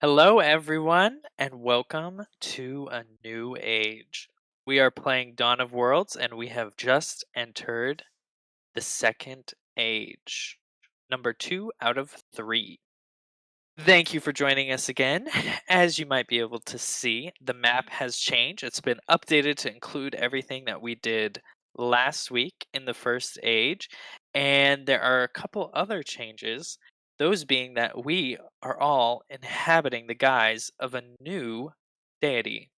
Hello, everyone, and welcome to a new age. We are playing Dawn of Worlds, and we have just entered the second age, number 2 out of 3. Thank you for joining us again. As you might be able to see, the map has changed. It's been updated to include everything that we did last week in the first age, and there are a couple other changes. Those being that we are all inhabiting the guise of a new deity.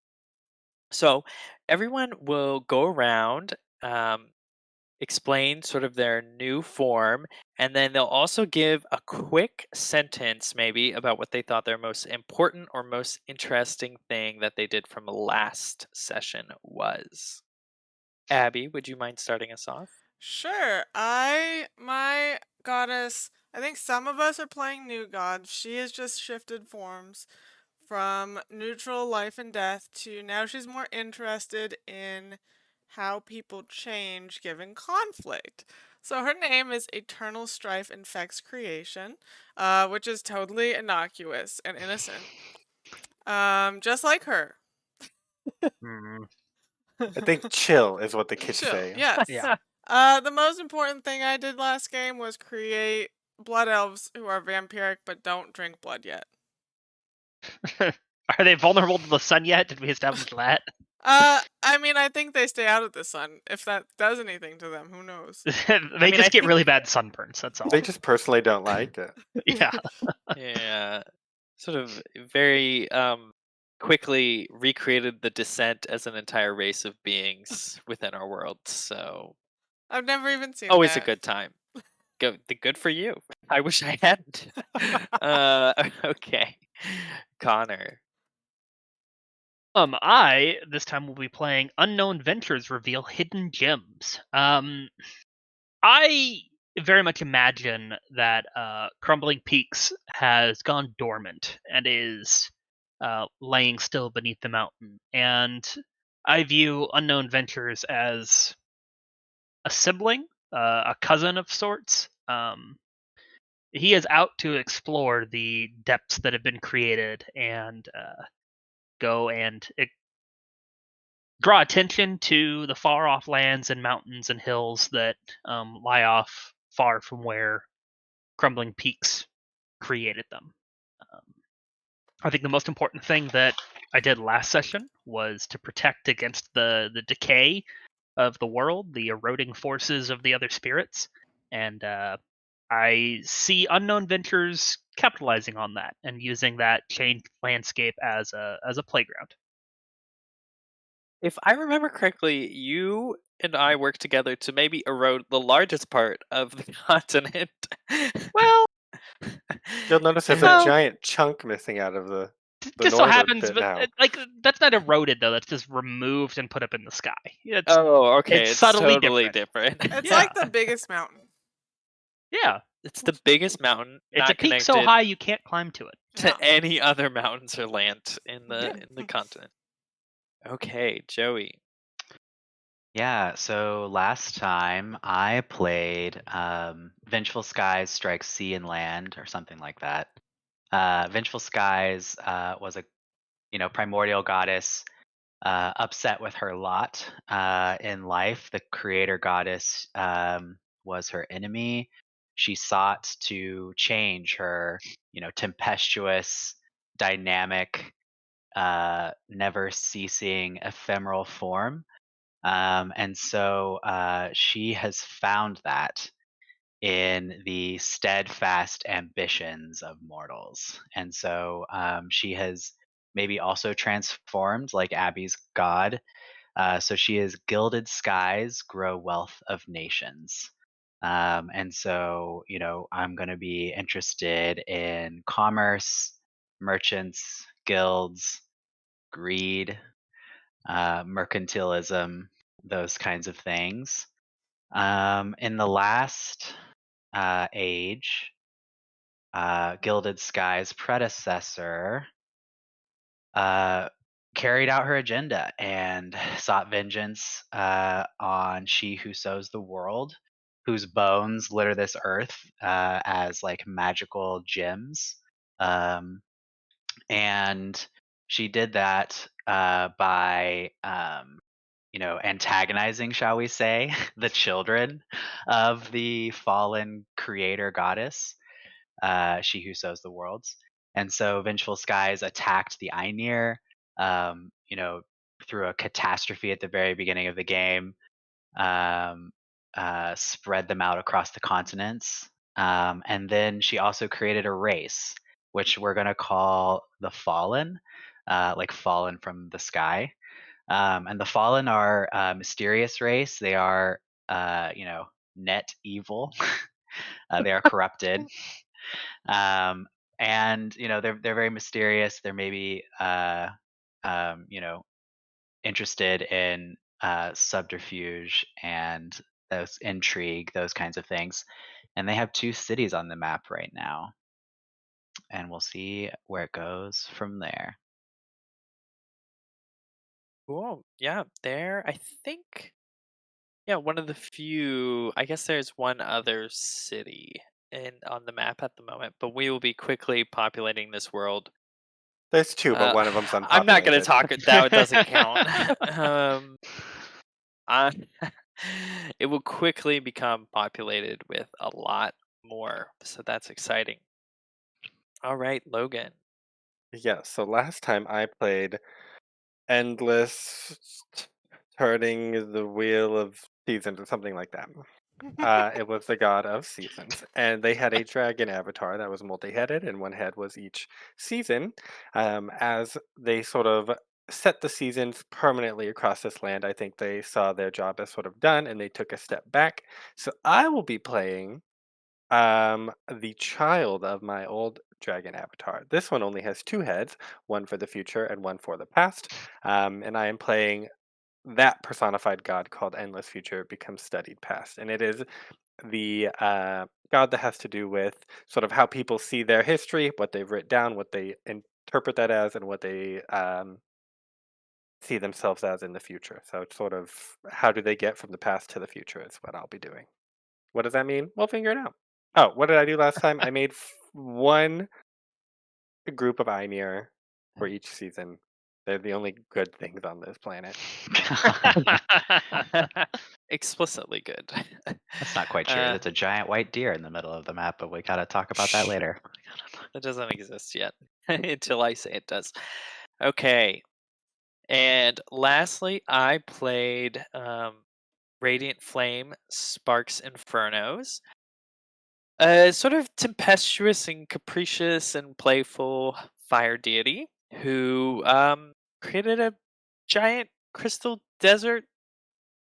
So, everyone will go around, um, explain sort of their new form, and then they'll also give a quick sentence, maybe, about what they thought their most important or most interesting thing that they did from last session was. Abby, would you mind starting us off? Sure. My goddess, I think some of us are playing new god. She has just shifted forms from neutral life and death to now she's more interested in how people change given conflict. So her name is Eternal Strife Infects Creation, which is totally innocuous and innocent. Just like her. Mm, I think chill is what the kids Chill, say. yes. Yeah. The most important thing I did last game was create blood elves who are vampiric but don't drink blood yet. Are they vulnerable to the sun yet? Did we establish that? I mean, I think they stay out of the sun. If that does anything to them, who knows? They mean, I just get think really bad sunburns. That's all. They just personally don't like it. Yeah. Yeah, sort of very quickly recreated the descent as an entire race of beings within our world. So, I've never even seen always a that. good time. Good for you. I wish I hadn't. Okay. Connor. I this time will be playing Unknown Ventures Reveal Hidden Gems. I very much imagine that Crumbling Peaks has gone dormant and is laying still beneath the mountain, and I view Unknown Ventures as a sibling, a cousin of sorts. He is out to explore the depths that have been created and go and draw attention to the far off lands and mountains and hills that lie off far from where Crumbling Peaks created them. Um, I think the most important thing that I did last session was to protect against the decay of the world, the eroding forces of the other spirits, and I see Unknown Ventures capitalizing on that and using that changed landscape as a playground. If I remember correctly, you and I worked together to maybe erode the largest part of the continent. Well, You'll notice there's a well, giant chunk missing out of the just so northern happens, bit but now. like that's not eroded though. That's just removed and put up in the sky. Oh, okay. It's It's subtly totally different. different. It's Yeah, like the biggest mountain. yeah. It's the biggest mountain It's a not peak so connected high you can't climb to it. Yeah. to any other mountains or land Yeah. in the continent. Okay, Joey. Yeah, so last time I played Vengeful Skies Strikes Sea and Land or something like that. Vengeful Skies was a primordial goddess upset with her lot in life. The creator goddess was her enemy. She sought to change her, tempestuous, dynamic, never ceasing ephemeral form. And so she has found that in the steadfast ambitions of mortals. And so she has maybe also transformed like Abby's god. So she is gilded skies grow wealth of nations. And so, I'm going to be interested in commerce, merchants, guilds, greed, mercantilism, those kinds of things. In the last age, Gilded Sky's predecessor carried out her agenda and sought vengeance on she who sows the world, whose bones litter this earth as like magical gems. Um, And she did that by antagonizing, shall we say, the children of the fallen creator goddess, she who sows the worlds. And so Vengeful Skies attacked the Einir, through a catastrophe at the very beginning of the game, um, spread them out across the continents. And then she also created a race, which we're going to call the Fallen, like fallen from the sky. And the Fallen are a mysterious race. They are, net evil. They are corrupted. Um, and they're very mysterious. They're maybe interested in subterfuge and those intrigue, those kinds of things. And they have 2 cities on the map right now, and we'll see where it goes from there. Cool. Yeah, I think, yeah, one of the few. I guess there's one other city on the map at the moment, but we will be quickly populating this world. There's 2, but one of them's I'm not going to unpopulated. talk. That doesn't count. I, it will quickly become populated with a lot more, so that's exciting. All right, Logan. Yeah, so last time I played Endless Turning the Wheel of Seasons or something like that. It was the god of seasons, and they had a dragon avatar that was multi-headed, and one head was each season. As they sort of set the seasons permanently across this land, I think they saw their job as sort of done, and they took a step back. So I will be playing the child of my old dragon avatar. This one only has 2 heads, one for the future and one for the past. And I am playing that personified god called Endless Future becomes Studied Past. And it is the god that has to do with sort of how people see their history, what they've written down, what they interpret that as, and what they see themselves as in the future. So it's sort of how do they get from the past to the future is what I'll be doing. What does that mean? We'll figure it out. Oh, what did I do last time? I made one group of Ymir for each season. They're the only good things on this planet. Explicitly good. That's not quite true. It's a giant white deer in the middle of the map, but we got to talk about that later. It doesn't exist yet until I say it does. Okay. And lastly, I played Radiant Flame Sparks Infernos. Sort of tempestuous and capricious and playful fire deity who created a giant crystal desert,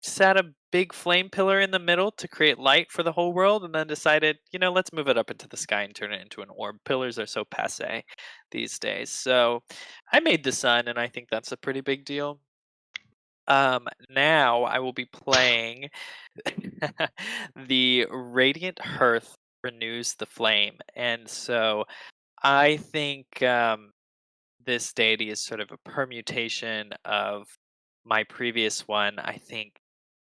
sat a big flame pillar in the middle to create light for the whole world, and then decided, let's move it up into the sky and turn it into an orb. Pillars are so passe these days. So I made the sun, and I think that's a pretty big deal. Now I will be playing the Radiant Hearth Renews the Flame. And so I think this deity is sort of a permutation of my previous one. I think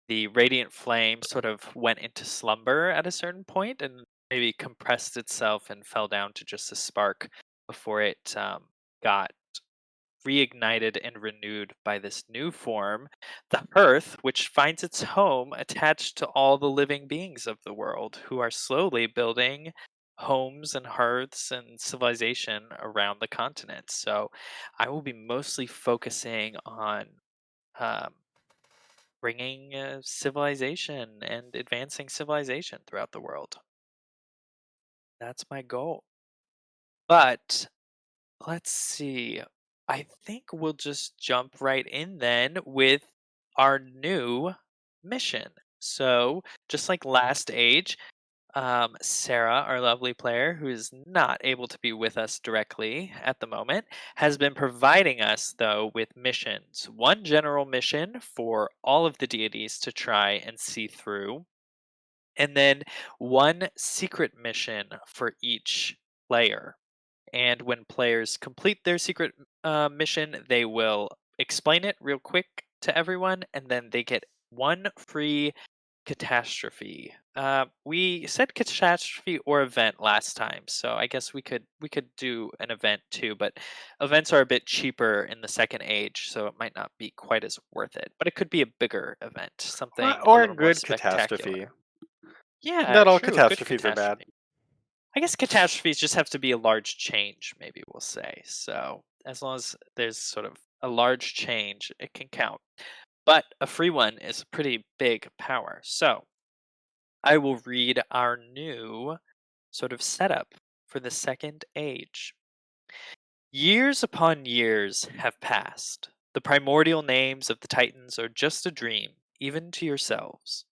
the Radiant Flame sort of went into slumber at a certain point and maybe compressed itself and fell down to just a spark before it got reignited and renewed by this new form, the Hearth, which finds its home attached to all the living beings of the world who are slowly building homes and hearths and civilization around the continent. So I will be mostly focusing on um, bringing civilization and advancing civilization throughout the world. That's my goal. But let's see. I think we'll just jump right in then with our new mission. So, just like last age, Sarah, our lovely player, who is not able to be with us directly at the moment, has been providing us, though, with missions. One general mission for all of the deities to try and see through, and then one secret mission for each player. And when players complete their secret mission, they will explain it real quick to everyone, and then they get one free catastrophe. We said catastrophe or event last time, so I guess we could do an event too. But events are a bit cheaper in the second age, so it might not be quite as worth it. But it could be a bigger event, something a Or a little more good catastrophe. spectacular. Yeah, Not all true. A good catastrophes are bad. catastrophe. I guess catastrophes just have to be a large change, maybe we'll say. So as long as there's sort of a large change, it can count. But a free one is a pretty big power. So I will read our new sort of setup for the second age. Years upon years have passed. The primordial names of the Titans are just a dream, even to yourselves.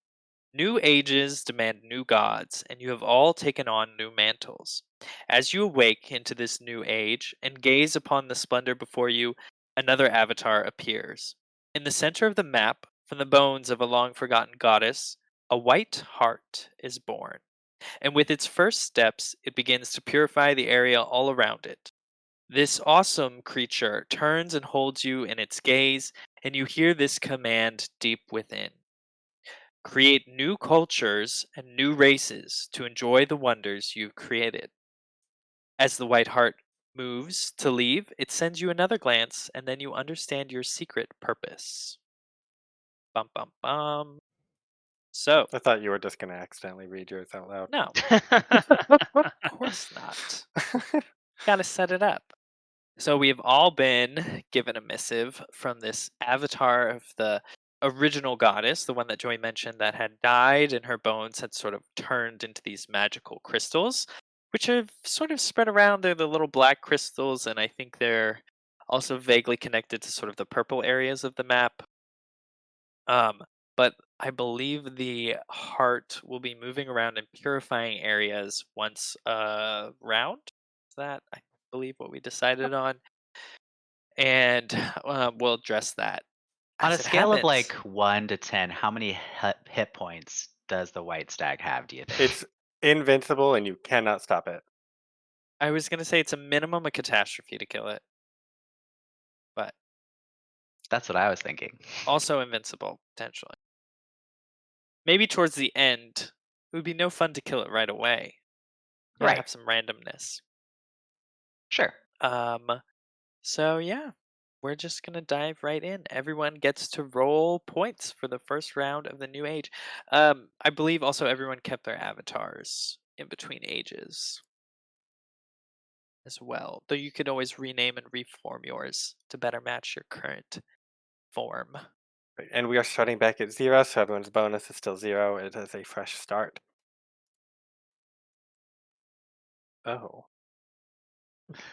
New ages demand new gods, and you have all taken on new mantles. As you awake into this new age and gaze upon the splendor before you, another avatar appears. In the center of the map, from the bones of a long forgotten goddess, a white heart is born. And with its first steps, it begins to purify the area all around it. This awesome creature turns and holds you in its gaze, and you hear this command deep within. Create new cultures and new races to enjoy the wonders you've created. As the white heart moves to leave, it sends you another glance, and then you understand your secret purpose. Bum bum bum. So, I thought you were just going to accidentally read yours out loud. no, of course not. Gotta set it up. So we've all been given a missive from this avatar of the original goddess, the one that Joy mentioned that had died and her bones had sort of turned into these magical crystals, which have sort of spread around. They're the little black crystals, and I think they're also vaguely connected to sort of the purple areas of the map. Um, but I believe the heart will be moving around and purifying areas once a round. Is that, I believe, what we decided on? And we'll address that On a as it scale of happens. like 1 to 10, how many hit points does the white stag have, do you think? It's invincible and you cannot stop it. I was going to say it's a minimum a catastrophe to kill it, but That's what I was thinking. also invincible, potentially. Maybe towards the end, it would be no fun to kill it right away. Gotta Right. have some randomness. Sure. So yeah, we're just gonna dive right in. Everyone gets to roll points for the first round of the new age. I believe also everyone kept their avatars in between ages as well. Though you could always rename and reform yours to better match your current form. Right, and we are starting back at 0, so everyone's bonus is still 0. It is a fresh start. Oh.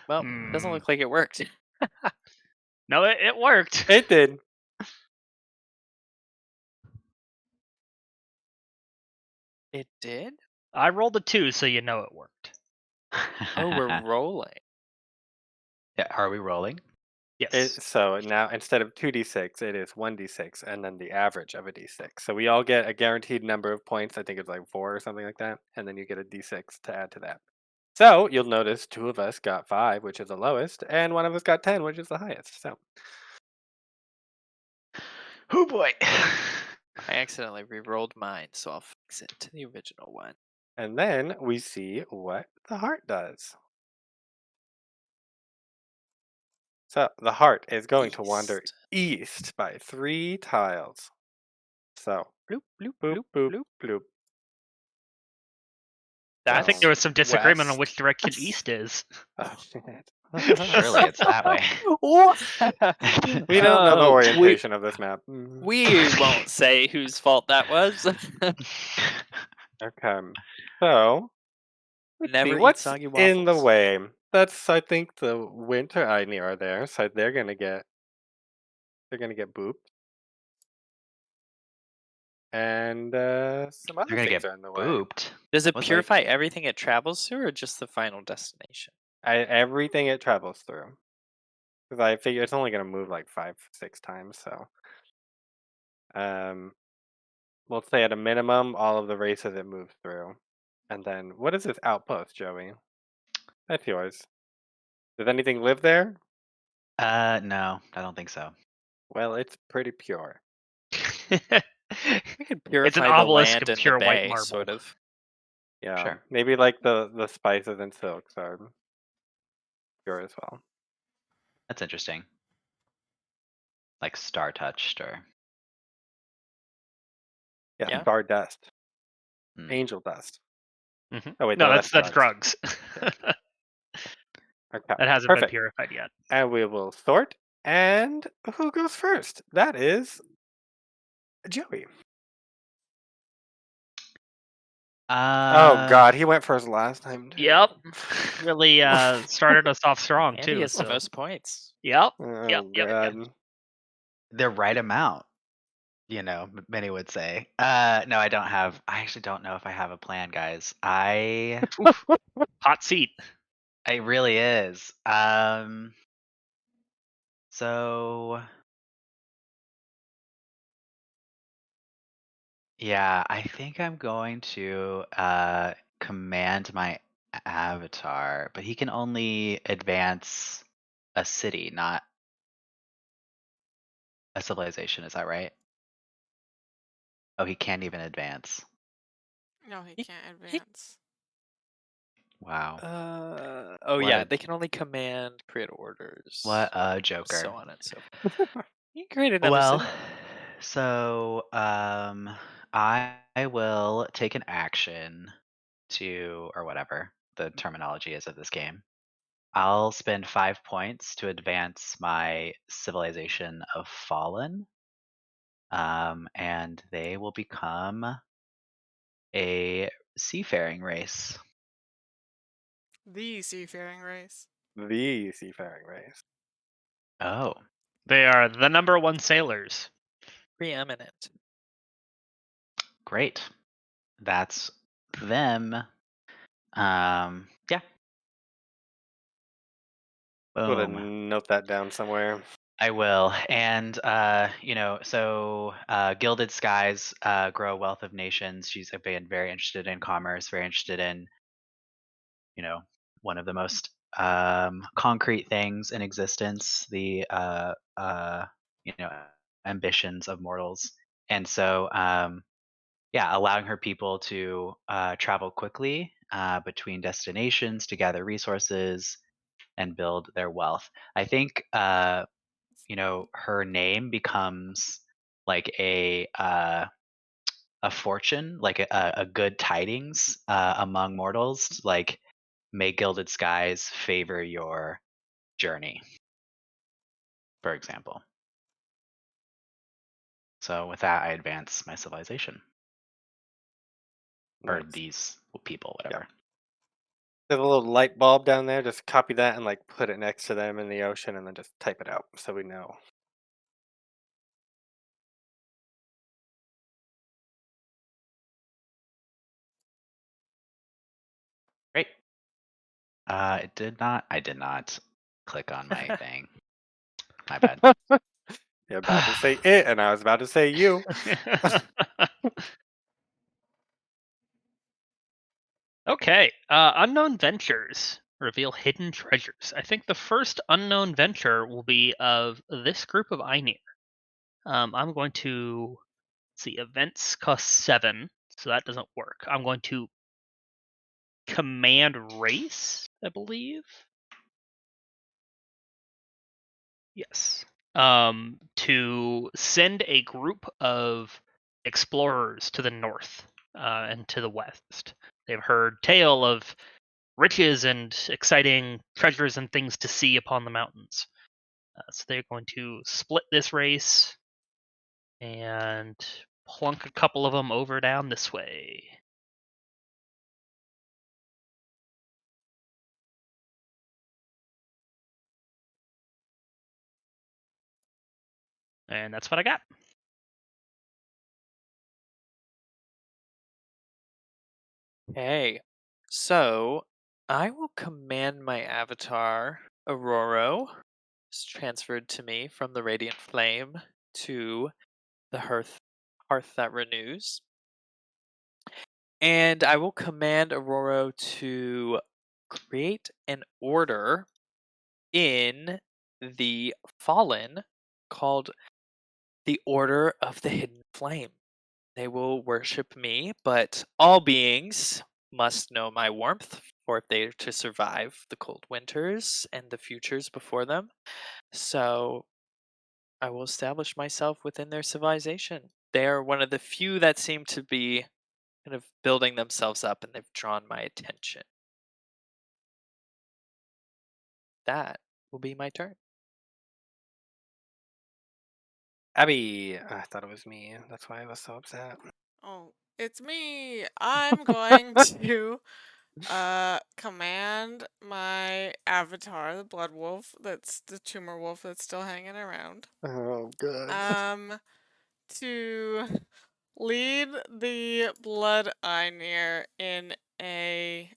Well, doesn't look like it worked. No, it worked. It did. It did? I rolled a 2, so you know it worked. Oh, we're rolling. Yeah, are we rolling? Yes. So now instead of 2d6, it is 1d6 and then the average of a d6. So we all get a guaranteed number of points. I think it's like 4 or something like that. And then you get a d6 to add to that. So you'll notice 2 of us got 5, which is the lowest, and 1 of us got 10, which is the highest. So Oh boy. I accidentally re-rolled mine, so I'll fix it to the original one. and then we see what the heart does. So the heart is going to wander east by 3 tiles. So Bloop, bloop, boop, bloop, boop, bloop. bloop. I think That's there was some disagreement on west. which direction east is. Oh, shit. Surely it's that way. We don't know the Uh, orientation of this map. We won't say whose fault that was. Okay. So, let's see. Never eat What's soggy in the waffles. way? That's, I think, the winter Aini are there, so they're gonna get booped. And some They're other gonna things get are in the way. booped. Does it What's purify everything it travels through, or just the final destination? Everything it travels through. Because I figure it's only gonna move like 5, 6 times, so um we'll say at a minimum all of the races it moves through. And then what is this outpost, Joey? That's yours. Does anything live there? No, I don't think so. Well, it's pretty pure. We could It's an purify the obelisk land of and the pure white bay, marble. sort of. Yeah, Sure. maybe like the spices and silks are pure as well. That's interesting. Like star touched or Yeah, Yeah. star dust, hmm. angel dust. Mhm. Oh wait, No, no, that's that's drugs. drugs. Yeah. Okay, That hasn't been perfect. purified yet. And we will sort. And who goes first? That is Joey. Oh Uh, God, he went first last time too. Yep. Really started us off strong Andy too. gets the So most points. yep. Oh Yep. God. the right amount, many would say. No, I don't have. I actually don't know if I have a plan, guys. Oof. Hot seat. It really is. So yeah, I think I'm going to command my avatar, but he can only advance a city, not a civilization. Is that right? Oh, he can't even advance. No, he He- can't he- advance. Wow. Oh What yeah, a they can only command, create orders, what a so joker. on and so forth. You can create another Well, city. so I will take an action to or whatever the terminology is of this game. I'll spend 5 points to advance my civilization of Fallen, and they will become a seafaring race. The seafaring race. The seafaring race. Oh, They are the number one sailors. Preeminent. great. That's them. Yeah. Go ahead Boom. and note that down somewhere. I will. And Gilded Skies grow wealth of nations. She's been very interested in commerce, very interested in, one of the most concrete things in existence, the you know, ambitions of mortals. And so yeah, allowing her people to travel quickly between destinations to gather resources and build their wealth. I think her name becomes like a fortune, like a good tidings among mortals. Like, may gilded skies favor your journey, for example. So with that, I advance my civilization or Nice. these people, Yeah. whatever. There's a little light bulb down there. Just copy that and like put it next to them in the ocean, and then just type it out so we know. Great. It did not. I did not click on my thing. My bad. You're about to say it, and I was about to say you. Okay. Unknown ventures reveal hidden treasures. I think the first unknown venture will be of this group of Einir. I'm going to see events cost 7, so that doesn't work. I'm going to command race, I believe. Yes. To send a group of explorers to the north and to the west. They've heard tale of riches and exciting treasures and things to see upon the mountains. So they're going to split this race and plunk a couple of them over down this way. And that's what I got. Okay, so I will command my avatar, Aurora. It's transferred to me from the Radiant Flame to the hearth that renews. And I will command Aurora to create an order in the Fallen called the Order of the Hidden Flame. they will worship me, but all beings must know my warmth for if they are to survive the cold winters and the futures before them. So I will establish myself within their civilization. They are one of the few that seem to be kind of building themselves up, and they've drawn my attention. That will be my turn. Abby, I thought it was me. That's why I was so upset. Oh, it's me. I'm going to command my avatar, the blood wolf, that's the tumor wolf that's still hanging around. Oh, good. To lead the blood Einir in a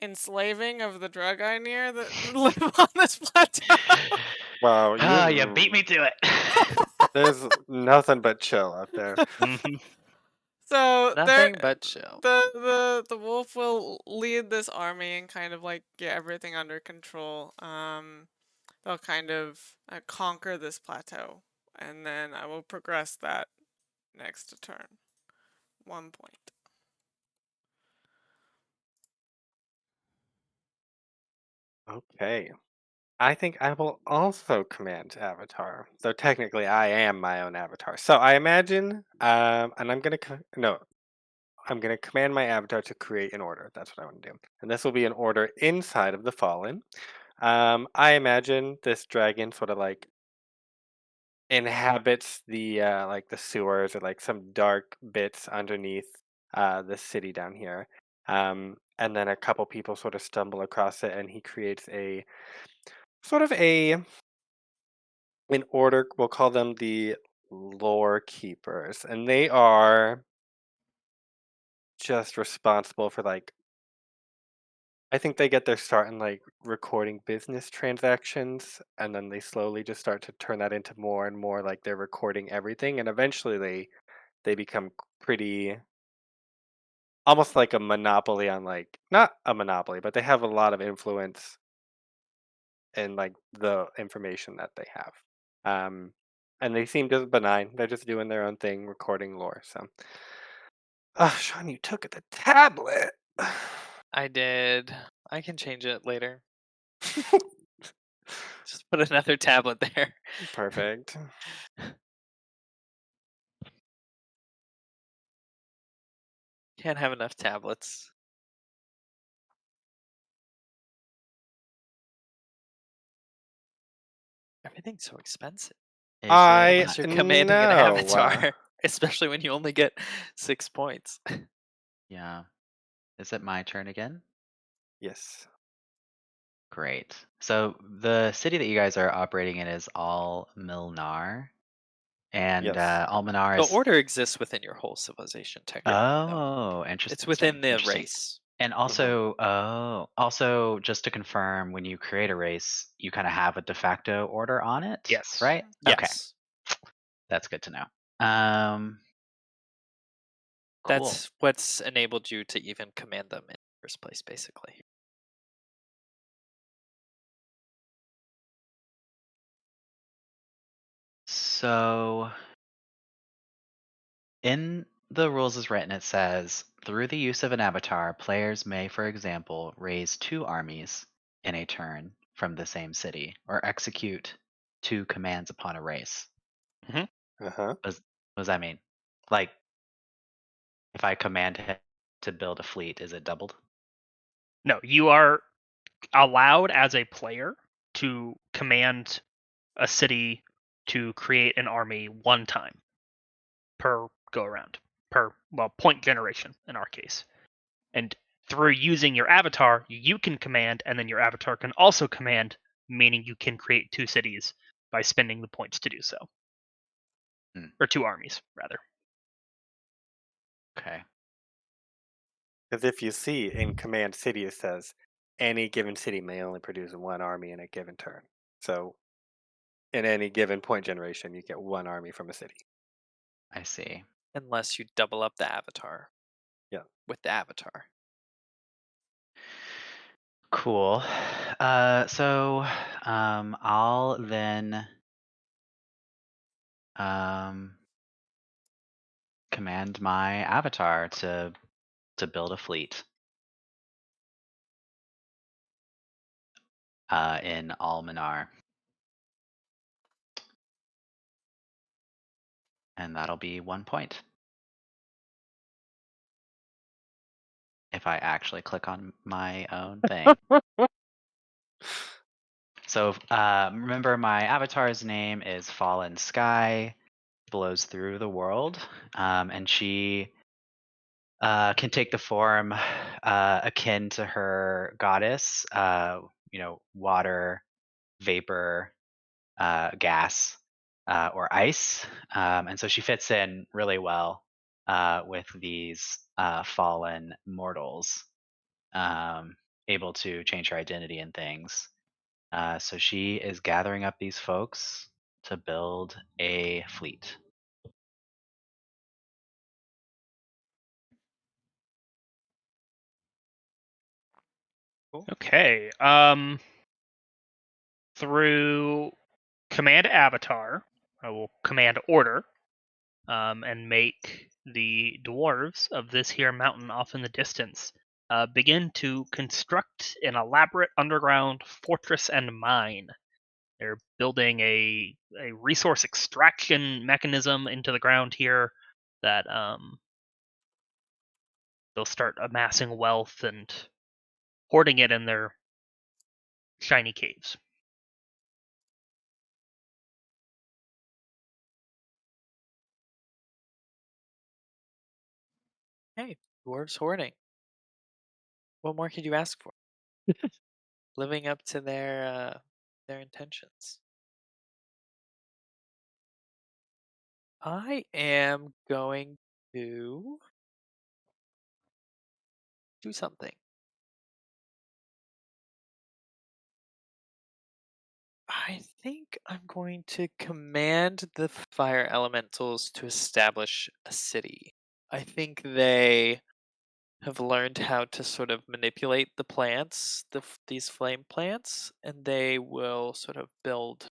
enslaving of the drug Einir that live on this plateau. Wow, You beat me to it. there's nothing but chill out there. Mhm. So Nothing but chill. the wolf will lead this army and kind of like get everything under control. They'll kind of conquer this plateau, and then I will progress that next turn. 1 point. Okay. I think I will also command Avatar. So technically, I am my own avatar. So I imagine, and I'm gonna no, I'm gonna command my avatar to create an order. That's what I want to do, and this will be an order inside of the Fallen. I imagine this dragon sort of like inhabits the like the sewers or like some dark bits underneath the city down here. And then a couple people sort of stumble across it, and he creates a sort of a in order. We'll call them the lore keepers, and they are just responsible for like I think they get their start in like recording business transactions, and then they slowly just start to turn that into more and more like they're recording everything, and eventually they become pretty almost like a monopoly on like not a monopoly, but they have a lot of influence in like the information that they have. Um, and they seem just benign. They're just doing their own thing, recording lore. So, Sean, you took the tablet. I did. I can change it later. Just put another tablet there. Perfect. Can't have enough tablets. Everything's so expensive. Is it I Unless you're commanding an know. avatar, especially when you only get 6 points. yeah. Is it my turn again? Yes. Great. So the city that you guys are operating in is Al Milnar. And Yes. Almanar The is order exists within your whole civilization, technically, though. oh, It's interesting. within the Interesting. race. And Mhm. also just to confirm, when you create a race, you kind of have a de facto order on it, Yes. right? Okay, Yes. that's good to know. Cool. That's what's enabled you to even command them in the first place, basically. So in the rules as written, it says through the use of an avatar, players may, for example, raise two armies in a turn from the same city or execute two commands upon a race. Uh-huh. What does that mean? Like, if I command him to build a fleet, is it doubled? No, you are allowed as a player to command a city to create an army one time per go around, point generation in our case. And through using your avatar, you can command, and then your avatar can also command, meaning you can create two cities by spending the points to do so. Or two armies, rather. Okay. Because if you see in Command City, it says any given city may only produce one army in a given turn. So in any given point generation, you get one army from a city. I see. Unless you double up the avatar. Yeah. With the avatar. Cool. I'll then command my avatar to build a fleet in Almanar. And that'll be 1 point. If I actually click on my own thing. So remember, my avatar's name is Fallen Sky, blows through the world, and she can take the form akin to her goddess, water, vapor, gas, or ice. And so she fits in really well with these fallen mortals, able to change her identity and things. So she is gathering up these folks to build a fleet. Okay. Through command avatar, I will command order, and make the dwarves of this here mountain off in the distance begin to construct an elaborate underground fortress and mine. They're building a resource extraction mechanism into the ground here that they'll start amassing wealth and hoarding it in their shiny caves. Hey, dwarves hoarding. What more could you ask for? Living up to their intentions. I am going to do something. I think I'm going to command the fire elementals to establish a city. I think they have learned how to sort of manipulate the plants, these flame plants, and they will sort of build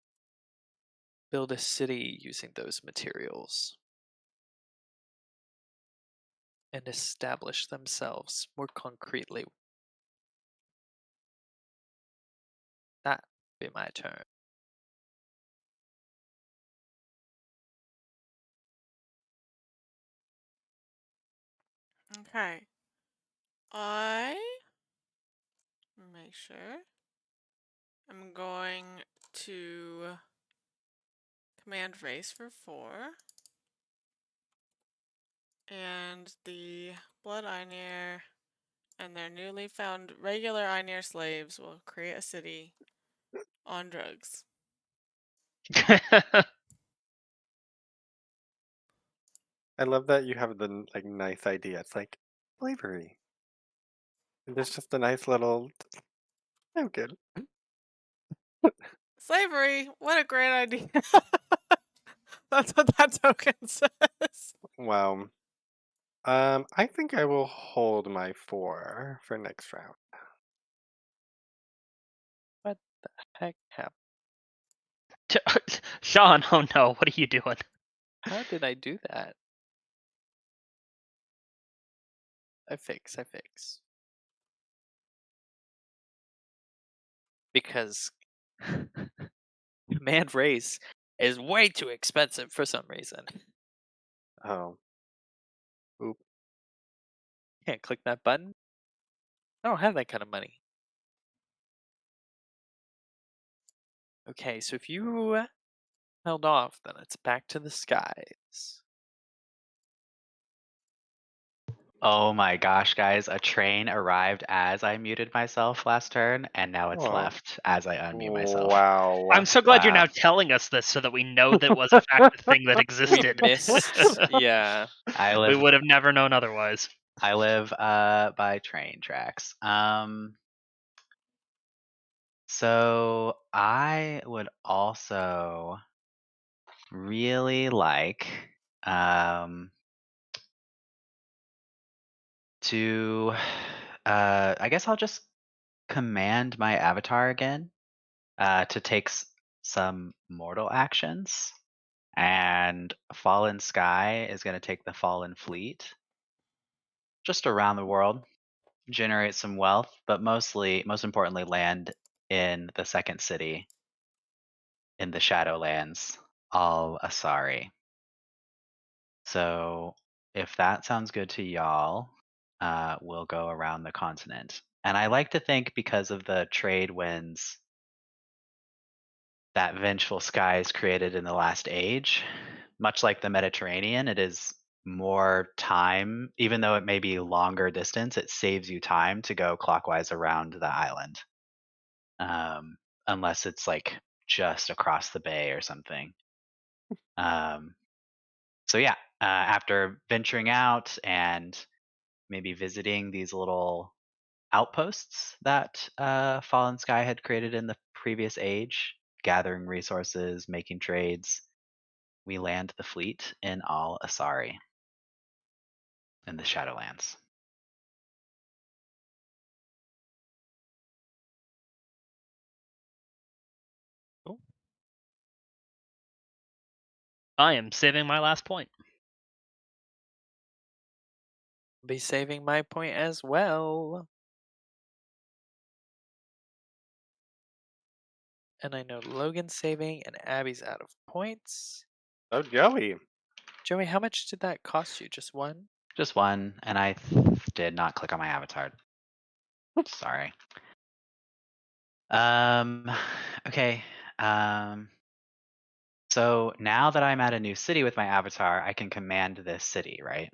a city using those materials and establish themselves more concretely. That would be my turn. Okay. I make sure I'm going to command race for 4. And the blood Einir and their newly found regular Einir slaves will create a city on drugs. I love that you have the nice idea. It's like slavery. And there's just a nice little. Oh, good. Slavery! What a great idea! That's what that token says. Wow. I think I will hold my 4 for next round. What the heck happened? Sean, oh no, what are you doing? How did I do that? I fix. Because command race is way too expensive for some reason. Oh. Oop. Can't click that button. I don't have that kind of money. Okay, so if you held off, then it's back to the skies. Oh my gosh, guys, a train arrived as I muted myself last turn, and now it's Oh. left as I unmute myself. Wow. I'm so glad you're Wow. now telling us this so that we know that was a fact a thing that We existed. missed. Yeah. I We live would have never known otherwise. I live by train tracks. So I would also really like to I guess I'll just command my avatar again to take some mortal actions And Fallen Sky is going to take the Fallen Fleet just around the world, generate some wealth, but most importantly, land in the second city in the Shadowlands, Al Asari. So if that sounds good to y'all, we'll go around the continent. And I like to think because of the trade winds that Vengeful Skies created in the last age, much like the Mediterranean, it is more time, even though it may be longer distance, it saves you time to go clockwise around the island. Unless it's like just across the bay or something. So yeah, after venturing out and maybe visiting these little outposts that Fallen Sky had created in the previous age, gathering resources, making trades, we land the fleet in Al Asari in the Shadowlands. Cool. I am saving my last point. Be saving my point as well. And I know Logan's saving and Abby's out of points. Oh, Joey. Joey, how much did that cost you? Just one? Just one, and I did not click on my avatar. Sorry. Okay. So now that I'm at a new city with my avatar, I can command this city, right?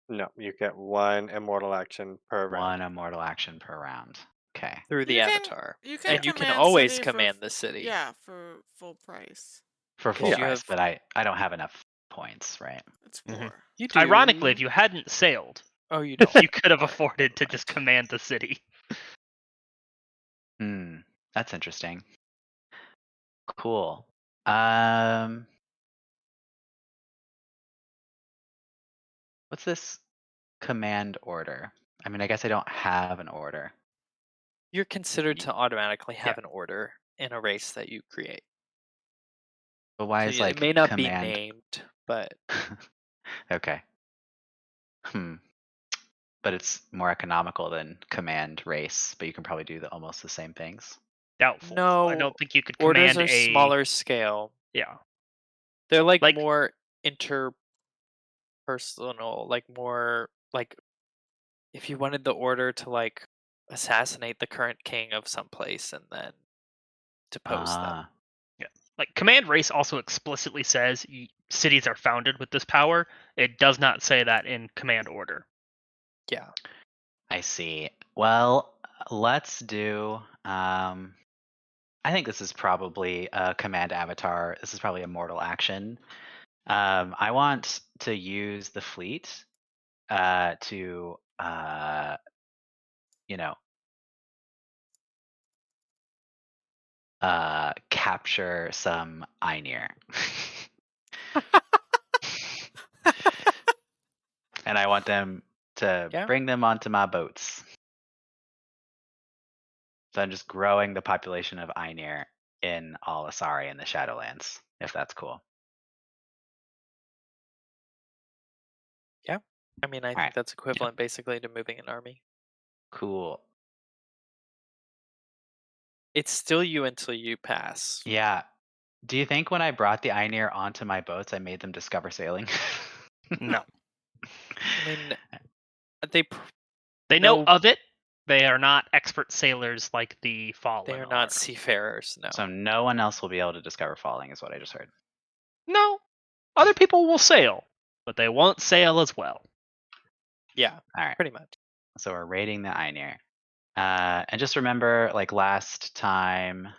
No, you get one immortal action per One round. immortal action per round. Okay. Through the You avatar. you can And you can command always city command the city. Yeah, for full price. For full you price, have- but I don't have enough points, right? Explore. You do. Ironically, if you hadn't sailed, Oh, you don't. you could have Alright, afforded to never just mind. command the city. That's interesting. Cool. What's this command order? I mean, I guess I don't have an order. You're considered to automatically have Yeah. an order in a race that you create. But why So is it like may not command? be named, but Okay. But it's more economical than command race, but you can probably do almost the same things. Doubtful. no. I don't think you could Orders command are smaller scale. Yeah. They're like Like- more interpersonal, like more like if you wanted the order to like assassinate the current king of some place and then depose them. Like command race also explicitly says cities are founded with this power. It does not say that in command order. Yeah. I see. Well, let's do. I think this is probably a command avatar. This is probably a mortal action. I want to use the fleet to, you know, capture some Einir. And I want them to Yeah. bring them onto my boats. So I'm just growing the population of Einir in Al Asari in the Shadowlands, if that's cool. I mean, I think Alright. that's equivalent basically to moving an army. Cool. It's still you until you pass. Yeah. Do you think when I brought the Einir onto my boats, I made them discover sailing? No. I mean, they They know No. of it. They are not expert sailors like the Fallen. they are not seafarers. No. So no one else will be able to discover falling, is what I just heard. No. Other people will sail, but they won't sail as well. Yeah. All right. Pretty much. So we're raiding the Einir. And just remember, like last time,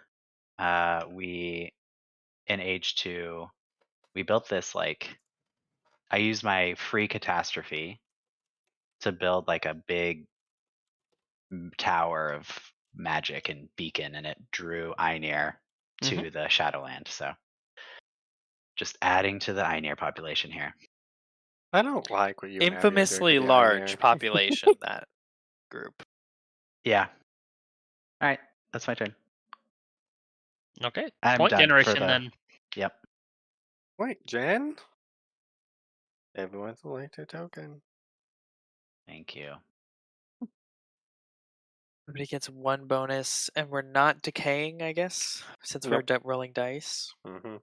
we in Age 2, we built this like I used my free catastrophe to build like a big tower of magic and beacon, and it drew Einir to the Shadowland. So just adding to the Einir population here. I don't like what you and Abby are doing Infamously to the large Einir. population, that group. Yeah. All right, that's my turn. Okay. I'm Point done for generation the- then. Yep. Wait, Jen? Everyone's elected token. Thank you. Everybody gets 1 bonus, and we're not decaying, I guess, since we're Nope. rolling dice. Mm-hmm.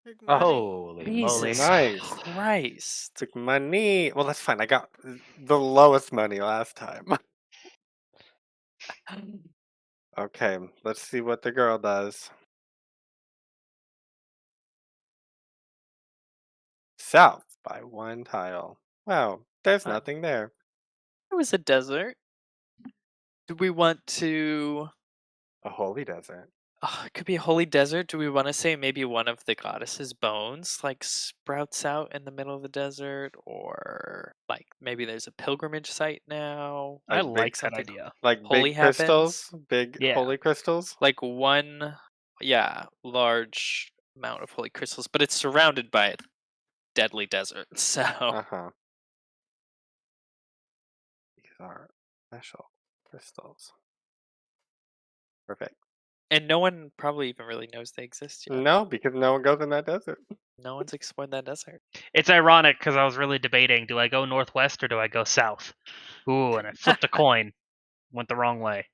Big money. Holy moly. Jesus Nice. Christ. Took money. Well, that's fine. I got the lowest money last time. Okay, let's see what the girl does. South by 1 tile. Wow, there's Fun. nothing there. It was a desert. Do we want to? A holy desert. It could be a holy desert. Do we want to say maybe one of the goddess's bones like sprouts out in the middle of the desert, or like maybe there's a pilgrimage site now? I Like like big, that Something idea. like holy big happens. crystals, big Yeah. holy crystals. Like one, yeah, large amount of holy crystals, but it's surrounded by a deadly desert. So, Uh-huh. These are special crystals. Perfect. and no one probably even really knows they exist yet. No, because no one goes in that desert. No one's explored that desert. It's ironic because I was really debating: do I go northwest or do I go south? Ooh, and I flipped a coin. Went the wrong way.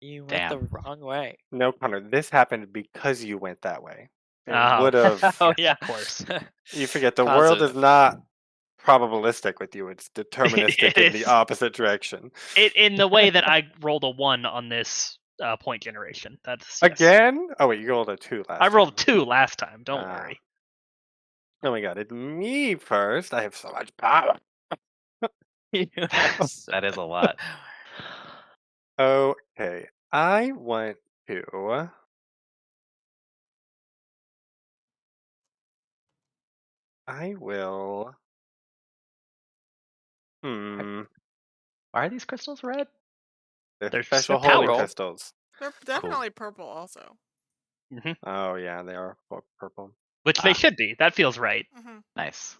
You went the Damn. wrong way. No, Connor, this happened because you went that way. It Oh. would have. Oh Yes, yeah, of course. You forget the world is Positive. not probabilistic with you. It's deterministic It in the is. opposite direction. In the way that I rolled a 1 on this point generation. That's yes. Again? Oh wait, you rolled a 2 last I rolled a time. 2 last time. Don't Ah. worry. Oh my god, it's me first. I have so much power. You have so That is a much lot. power. Okay, I want to. I will. Hmm. Why are these crystals red? They're They're special they're holy Purple. crystals. They're definitely purple also. hmm Oh yeah, they are purple. Which they Ah. should be. That feels right. Mm-hmm. Nice.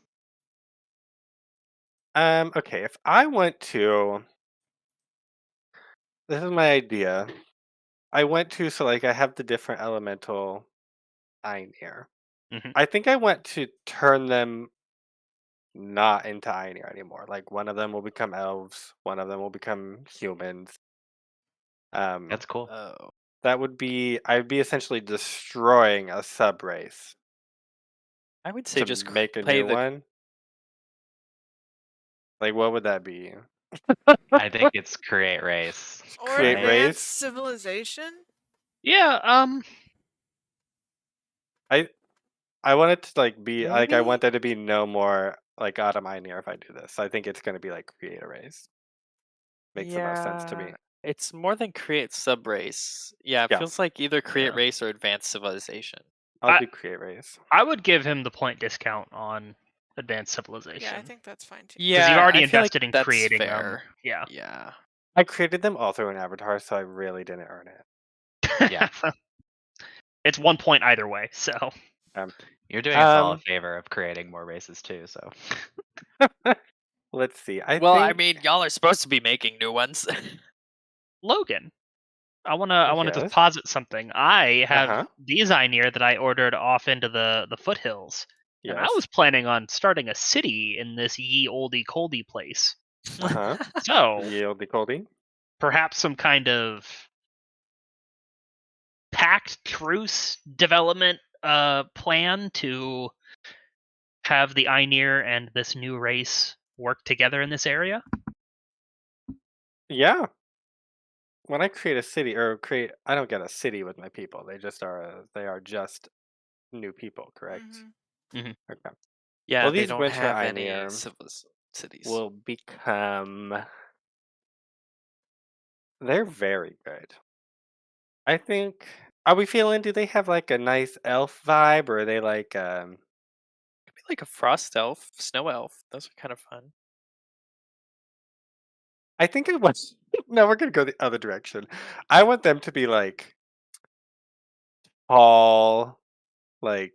Okay, if I want to. This is my idea. I went to, so like I have the different elemental Einir. hmm I think I want to turn them not into Einir anymore. Like one of them will become elves, one of them will become humans. That's cool. Oh, That would be, I'd be essentially destroying a sub race I would say to just make a play new the. one. Like what would that be? I think it's create race. Or Create right? advanced race? civilization. Yeah. I want it to like be like I Maybe? want there to be no more like Autumn Einir if I do this. I think it's gonna be like create a race. Makes the most sense to me. Yeah, it's more than create subrace. Yeah, it Yeah. feels like either create Yeah. race or advanced civilization. I'll I- do create race. I would give him the point discount on advanced civilization. Yeah, I think that's fine too. Because Yeah, you've already I feel like invested in that's creating fair. them. Yeah. Yeah. I created them all through an avatar, so I really didn't earn it. Yeah. It's 1 point either way. So You're doing us all a Um, favor of creating more races too, so let's see. Well, I think mean, y'all are supposed to be making new ones. Logan, I wanna yes. deposit something. I have Uh-huh. these Einir that I ordered off into the foothills. And I Yes. was planning on starting a city in this ye olde coldy place. Uh-huh. So Yieldy coldy. perhaps some kind of pact truce development plan to have the Einir and this new race work together in this area. Yeah. When I create a city or create I don't get a city with my people. They are just new people, correct? Mm-hmm. Okay. Yeah, Well, they these don't winter have any Einir cities. will become they're very good. I think are we feeling do they have like a nice elf vibe or are they like Could be like a frost elf, snow elf. Those are kind of fun. I think it was no, we're gonna go the other direction. I want them to be like tall, like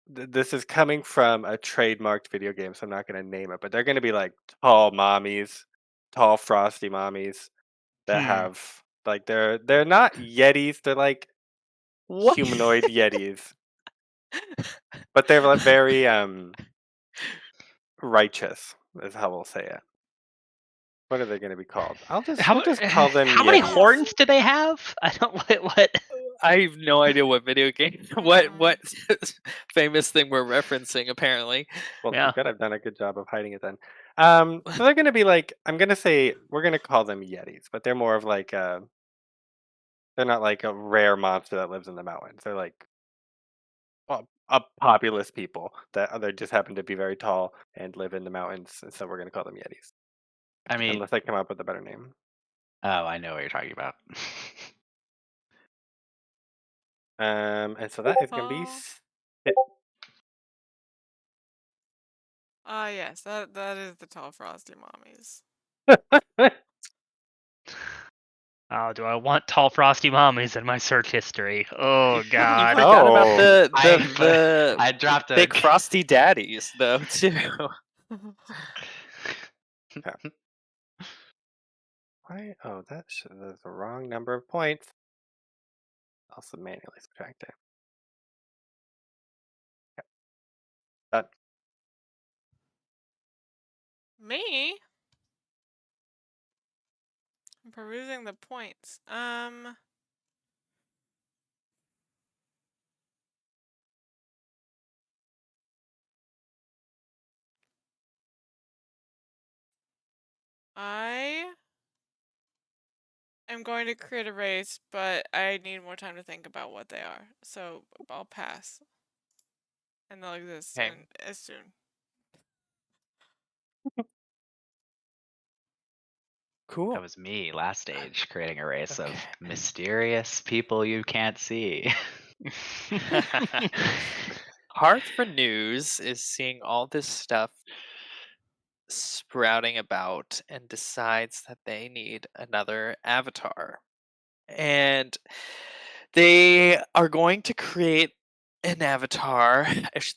this is coming from a trademarked video game, so I'm not gonna name it, but they're gonna be like tall mommies, tall frosty mommies that Hmm. have like they're not yetis, they're like What? humanoid yetis, but they're like very righteous, is how we'll say it. What are they going to be called? We'll just call them How many yetis. horns do they have? I don't what. I have no idea what video game, what famous thing we're referencing. Apparently, Well, Yeah. good. I've done a good job of hiding it then. So they're going to be like, I'm going to say we're going to call them yetis, but they're more of like they're not like a rare monster that lives in the mountains. They're like a populous people that they just happen to be very tall and live in the mountains, and so we're going to call them yetis. I mean, Unless I come up with a better name. oh, I know what you're talking about. And so that is going to be. Yes, that is the tall frosty mommies. Oh, do I want tall frosty mommies in my search history? Oh you God. forgot about Oh. I dropped a thick frosty daddies though too. Why? Oh, that's the wrong number of points. Also manually subtract it. Done. Me? I'm perusing the points. I am going to create a race, but I need more time to think about what they are. So I'll pass. And they'll exist Okay. as soon. Cool. That was me last stage, creating a race of Okay. mysterious people you can't see. Hearth for News is seeing all this stuff sprouting about and decides that they need another avatar. And they are going to create an avatar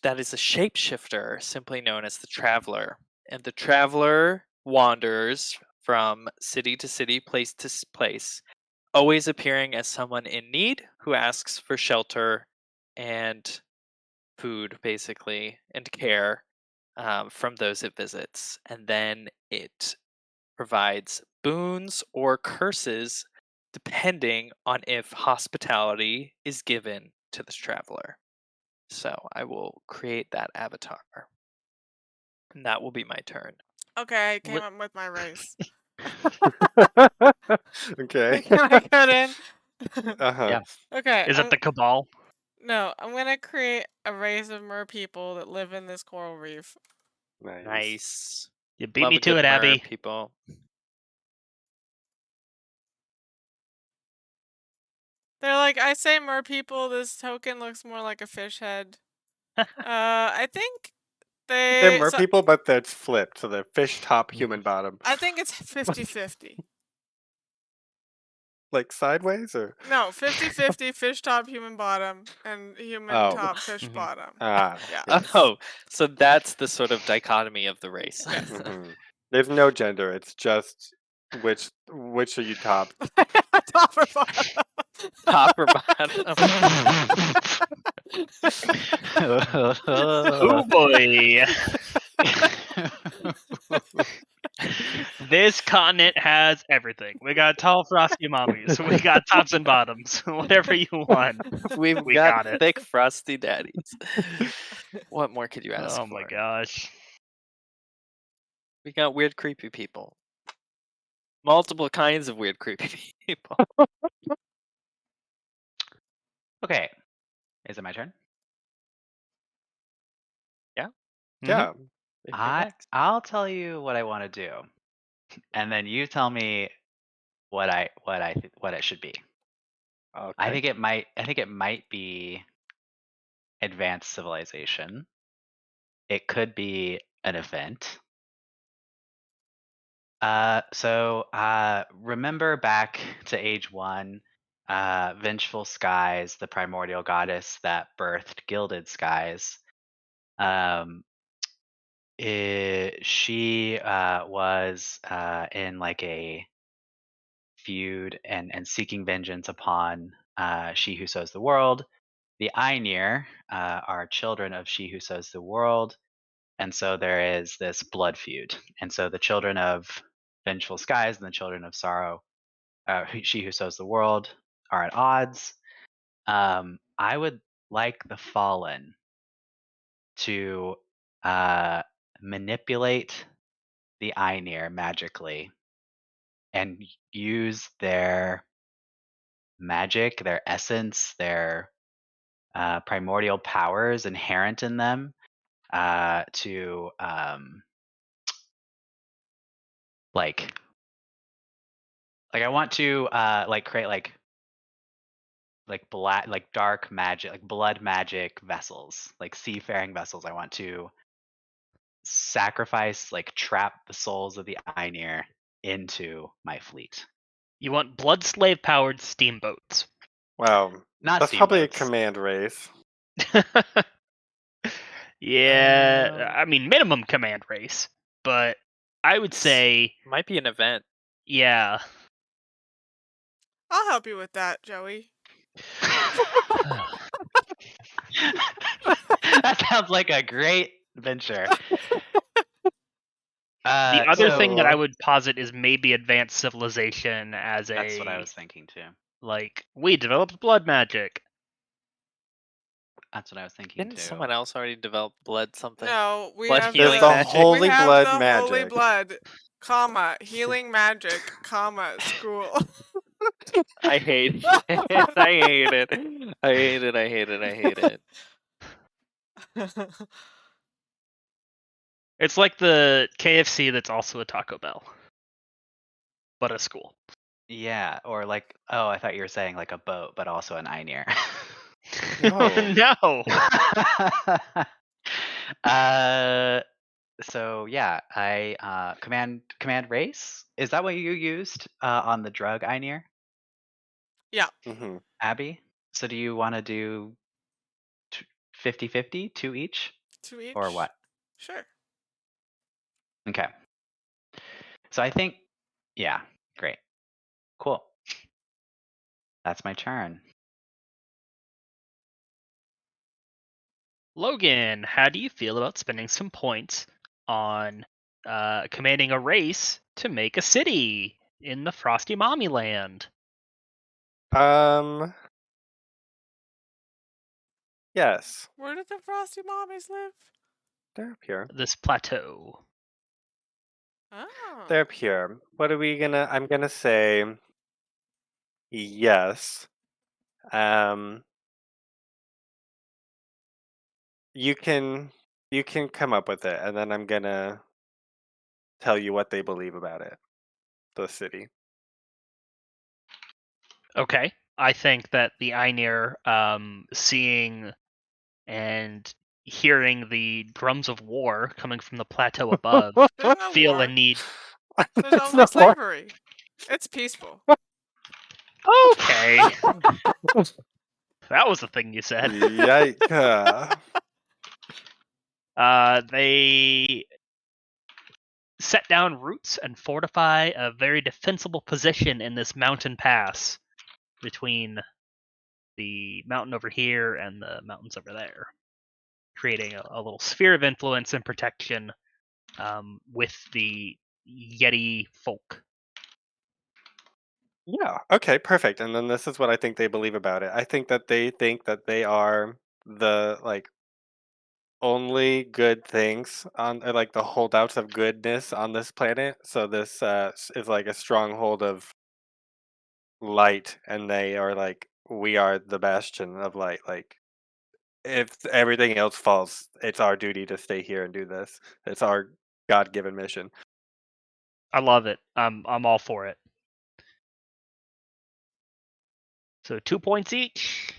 that is a shapeshifter, simply known as the Traveler. And the Traveler wanders from city to city, place to place, always appearing as someone in need who asks for shelter and food, basically, and care from those it visits. And then it provides boons or curses depending on if hospitality is given to this traveler. So I will create that avatar. And that will be my turn. Okay, I came up with my race. Okay. Can I cut in? Uh-huh. Yeah. Okay. Is it the Cabal? No, I'm gonna create a race of mer people that live in this coral reef. Nice. Nice. You beat Love me a to good it, mer, Abby. people. They're like, I say mer people, this token looks more like a fish head. I think They're mer so people, but that's flipped, so they're fish top, human bottom. I think it's 50-50. Like sideways or? No, 50-50 fish top, human bottom, and human Oh. top, fish Mhm. bottom. Ah. Yeah. Yes. Oh, so that's the sort of dichotomy of the race. Yes. Mhm. There's no gender. It's just which are you top? Top or bottom. Top or bottom? Oh boy. This continent has everything. We got tall frosty mommies. We got tops and bottoms. Whatever you want. We've We got got it. thick frosty daddies. What more could you ask Oh for? my gosh. We got weird, creepy people. Multiple kinds of weird, creepy people. Okay. Is it my turn? Yeah. If you're next. I'll tell you what I want to do, and then you tell me what it should be. Okay. I think it might be advanced civilization. It could be an event. Remember back to age 1, Vengeful Skies, the primordial goddess that birthed Gilded Skies. She was in like a feud and seeking vengeance upon She Who Sows the World. The Ainir are children of She Who Sows the World, and so there is this blood feud. And so the children of Vengeful Skies and the children of Sorrow, She Who Sows the World, are at odds. I would like the Fallen to manipulate the Ainir magically and use their magic, their essence, their primordial powers inherent in them to like I want to create like black, like dark magic, like blood magic vessels, like seafaring vessels. I want to sacrifice, like trap the souls of the Ainir into my fleet. You want blood slave powered steamboats. Wow. Not That's probably a steamboats. command race. Yeah, I mean minimum command race, but I would say Might be an event. yeah. I'll help you with that, Joey. That sounds like a great venture. The other thing that I so- would posit is maybe advanced civilization as That's what I was thinking too. like we developed blood magic. That's what I was thinking Didn't too. someone else already develop blood something? No, we Blood have healing There's the magic? holy we have blood the holy magic. blood, comma, healing magic, comma, school. I hate it. I hate it. I hate it. I hate it. I hate it. It's like the KFC that's also a Taco Bell, but a school. Yeah, or like, oh, I thought you were saying like a boat, but also an Ainir. No. No. So yeah, I command race. Is that what you used on the drug Ainir, hmm Abby? So do you want to do 50-50, two each, 2 each. or what? Sure. Okay. So I think, yeah, great, cool. That's my turn. Logan, how do you feel about spending some points on commanding a race to make a city in the Frosty Mommy Land? Yes. Where did the Frosty Mommies live? They're up here. This plateau. Oh. They're up here. What are we gonna? I'm gonna say yes. You can come up with it, and then I'm gonna tell you what they believe about it. The city. Okay. I think that the Ainir, seeing and hearing the drums of war coming from the plateau above, There's no feel war. a need. There's It's only no war. slavery. It's peaceful. Okay. That was the thing you said. Yikes. They set down roots and fortify a very defensible position in this mountain pass between the mountain over here and the mountains over there, creating a little sphere of influence and protection with the Yeti folk. Yeah. Okay. Perfect. And then this is what I think they believe about it. I think that they are the only good things on like the holdouts of goodness on this planet. So this is like a stronghold of light, and they are like we are the bastion of light. Like if everything else falls, it's our duty to stay here and do this. It's our God-given mission. I love it. I'm all for it. So 2 points each.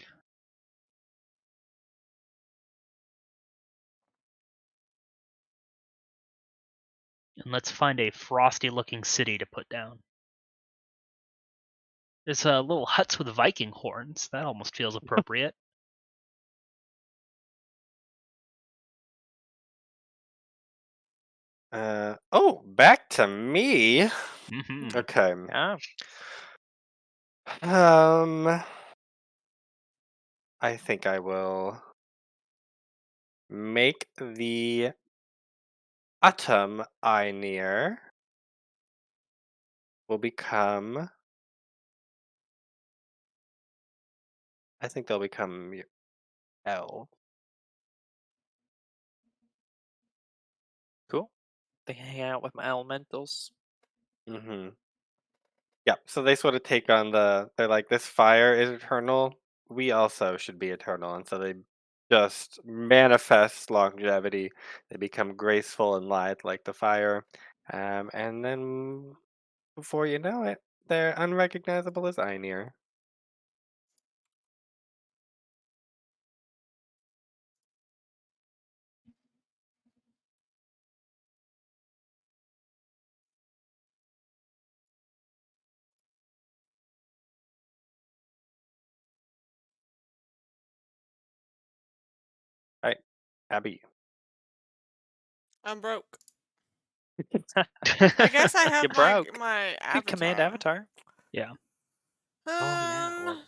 And let's find a frosty looking city to put down. There's little huts with Viking horns. That almost feels appropriate. Oh, back to me. Mm-hmm. Okay. Yeah. I think I will make the atom I near will become. I think they'll become L. Cool. They can hang out with my elementals. Mm-hmm. Yep. So they sort of take on they're like, this fire is eternal. We also should be eternal. And so they just manifest longevity. They become graceful and light like the fire. And then before you know it, they're unrecognizable as Einir. Right. Abby. I'm broke. I guess I You have broke. my You could command avatar. avatar. Yeah. Oh yeah. Um, Well,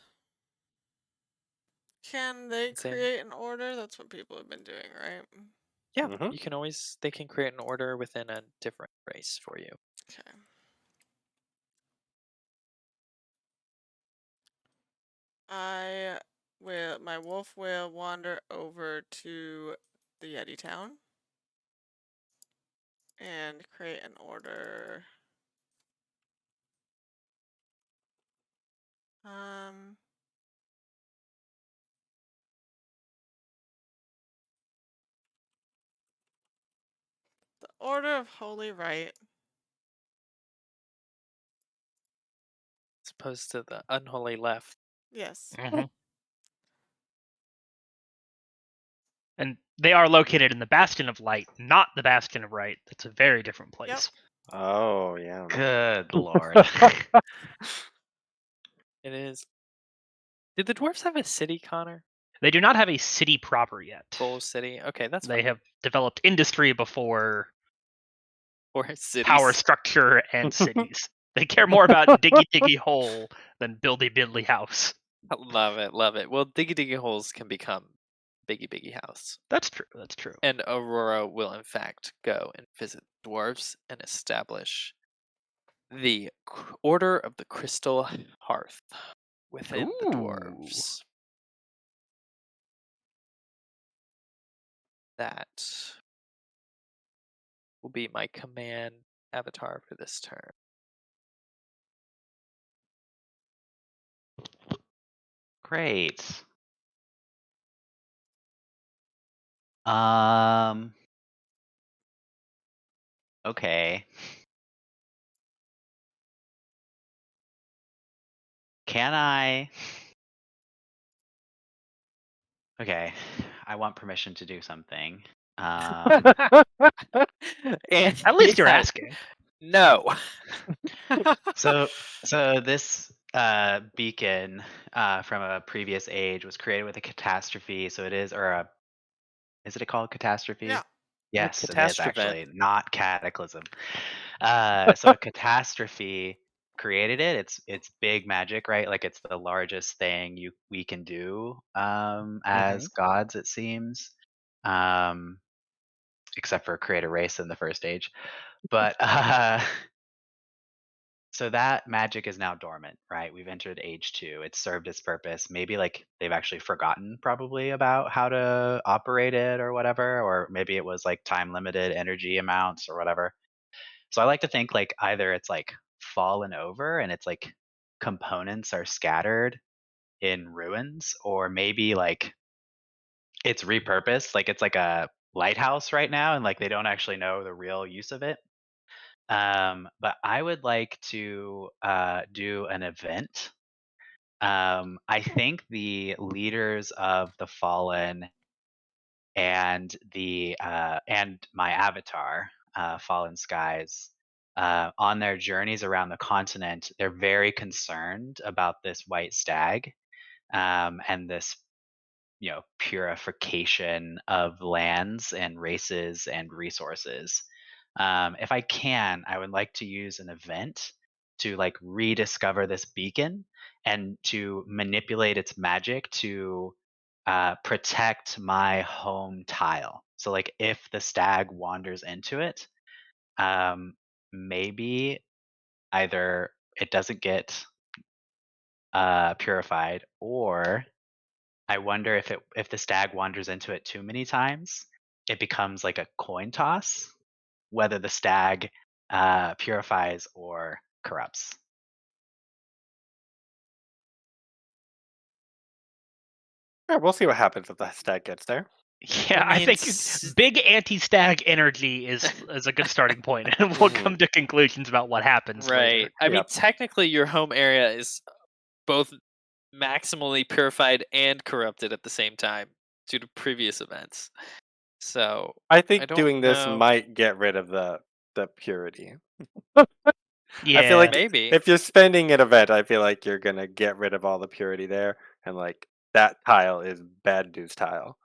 can they Same. create an order? That's what people have been doing, right? Yeah, mm-hmm. you can always. They can create an order within a different race for you. Okay. My wolf will wander over to the Yeti town and create an order. Um, the Order of Holy Right. As opposed to the unholy left. Yes. Mhm. And they are located in the Bastion of Light, not the Bastion of Right. That's a very different place. Oh yeah. Good lord. It is. Did the dwarves have a city, Connor? They do not have a city proper yet. Full city? Okay, that's They fine. have developed industry before Or cities. power structure and cities. They care more about diggy diggy hole than buildy biddly house. Love it, love it. Well, diggy diggy holes can become biggy biggy house. That's true. That's true. And Aurora will in fact go and visit dwarves and establish the Order of the Crystal Hearth within the Ooh. dwarves. That will be my command avatar for this turn. Great. Um. Okay. Can I? Okay. I want permission to do something. Um. And At least you're yeah, asking. no. So this beacon from a previous age was created with a catastrophe. So it is, or a is it called catastrophe? Yeah. A Yes, it is catastrophe. actually not cataclysm. So a catastrophe created it. It's big magic, right? Like it's the largest thing we can do as gods, it seems. Um, except for create a race in the first age. But so that magic is now dormant, right? We've entered age 2. It's served its purpose. Maybe like they've actually forgotten probably about how to operate it or whatever, or maybe it was like time limited energy amounts or whatever. So I like to think like either it's like fallen over and it's like components are scattered in ruins, or maybe like it's repurposed, like it's like a lighthouse right now and like they don't actually know the real use of it. But I would like to do an event. I think the leaders of the fallen and my avatar, Fallen Skies, on their journeys around the continent, they're very concerned about this white stag and this purification of lands and races and resources. If I can, I would like to use an event to like rediscover this beacon and to manipulate its magic to protect my home tile. So like if the stag wanders into it, maybe either it doesn't get purified, or I wonder if the stag wanders into it too many times, it becomes like a coin toss whether the stag purifies or corrupts. Yeah, we'll see what happens if the stag gets there. Yeah, I mean, think big anti-stag energy is a good starting point, and we'll come to conclusions about what happens later. right. I mean, Yep. technically, your home area is both maximally purified and corrupted at the same time due to previous events. So I I think don't doing this know. might get rid of the purity. I feel Yeah, like Maybe. if you're spending an event, I feel like you're gonna get rid of all the purity there, and like that tile is bad news tile.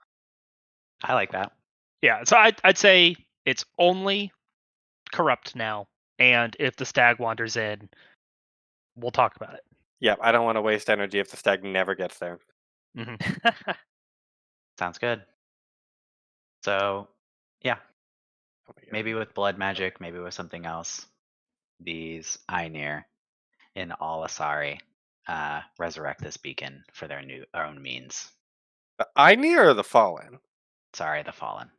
I like that. yeah. So I'd say it's only corrupt now, and if the stag wanders in, we'll talk about it. Yeah, I don't want to waste energy if the stag never gets there. Hmm. Sounds good. So, yeah, Oh my God. maybe with blood magic, maybe with something else. These Ainir in all Asari resurrect this beacon for their own means. The Ainir or the Fallen? Sorry, the fallen.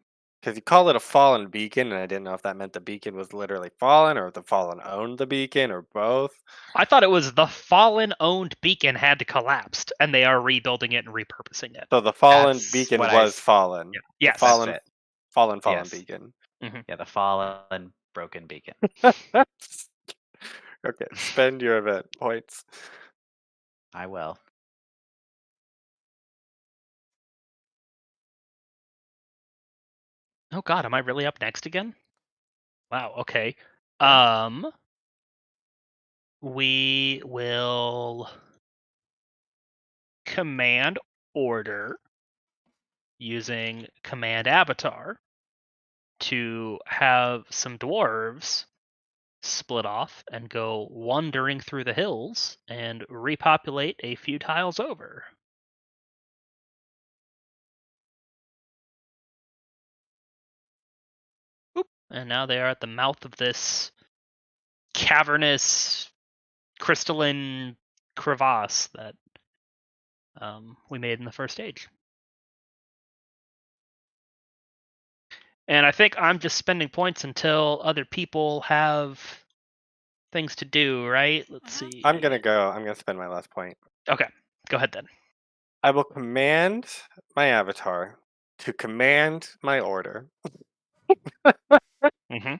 Because you call it a fallen beacon, and I didn't know if that meant the beacon was literally fallen, or if the fallen owned the beacon, or both. I thought it was the fallen-owned beacon had collapsed, and they are rebuilding it and repurposing it. So the fallen That's beacon what was fallen. Yeah. The Yes. That's fallen, it. fallen Yes. beacon. Yeah, the fallen broken beacon. Okay, spend your event points. I will. Oh God, am I really up next again? Wow. Okay. Yeah. We will command order using command avatar to have some dwarves split off and go wandering through the hills and repopulate a few tiles over. Oop. And now they are at the mouth of this cavernous, crystalline crevasse that we made in the first stage. And I think I'm just spending points until other people have things to do, right? Let's see. I'm gonna go. I'm gonna spend my last point. Okay, go ahead then. I will command my avatar to command my order. Mm-hmm.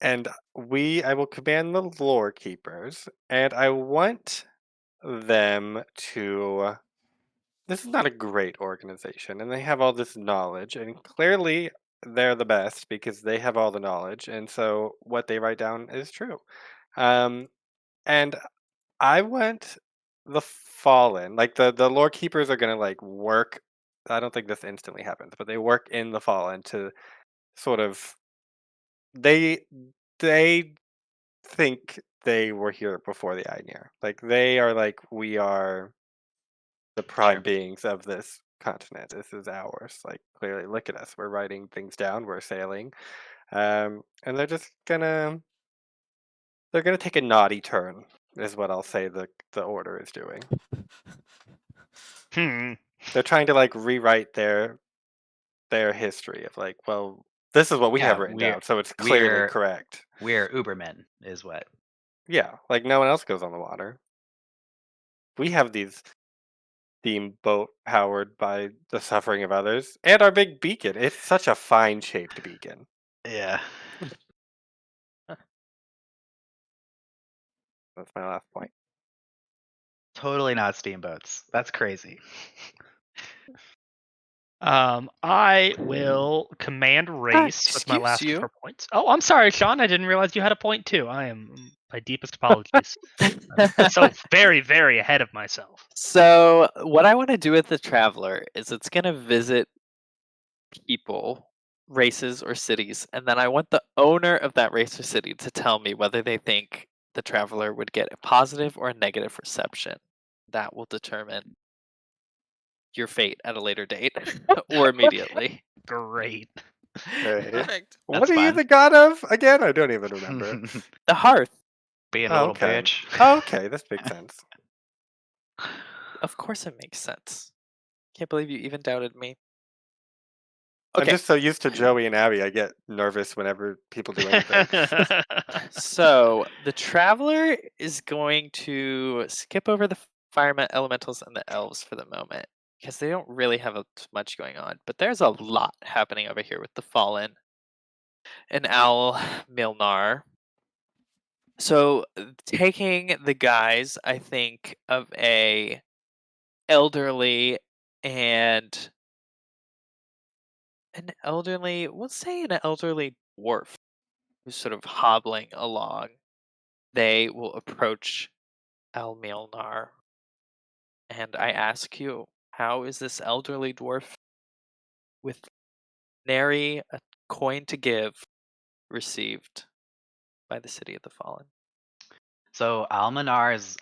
And I will command the lore keepers, and I want them to. This is not a great organization, and they have all this knowledge, and clearly they're the best because they have all the knowledge, and so what they write down is true. And I want the fallen, like the lore keepers are gonna like work. I don't think this instantly happens, but they work in the fallen to sort of they they think they were here before the Ainir. Like they are like we are the prime Sure. beings of this continent. This is ours. Like clearly, look at us. We're writing things down. We're sailing, and they're gonna take a naughty turn. Is what I'll say. The order is doing. They're trying to like rewrite their history of like, well, this is what we have Yeah, written down, so it's clearly we're correct. we're Ubermen, is what. Yeah, like no one else goes on the water. We have these steamboat powered by the suffering of others, and our big beacon. It's such a fine shaped beacon. Yeah. That's my last point. Totally not steamboats. That's crazy. I will command race with my Excuse last you. 4 points. Oh, I'm sorry, Sean. I didn't realize you had a point too. I am my deepest apologies. I'm so very, very ahead of myself. So what I want to do with the traveler is it's gonna visit people races or cities, and then I want the owner of that race or city to tell me whether they think the traveler would get a positive or a negative reception. That will determine your fate at a later date or immediately. Great. Great. Perfect. What That's are you fun. the god of again? I don't even remember. The hearth. Being a Oh, little okay. bitch. Oh, okay, this makes sense. Of course it makes sense. Can't believe you even doubted me. I'm Okay, just so used to Joey and Abby, I get nervous whenever people do anything. so the traveler is going to skip over the firemen, elementals, and the elves for the moment because they don't really have much going on. But there's a lot happening over here with the fallen and Owl Milnar. So taking the guise, I think, of a elderly and we'll say an elderly dwarf who's sort of hobbling along. They will approach Milnar, and I ask you, how is this elderly dwarf with nary a coin to give received by the city of the fallen? So Almanar is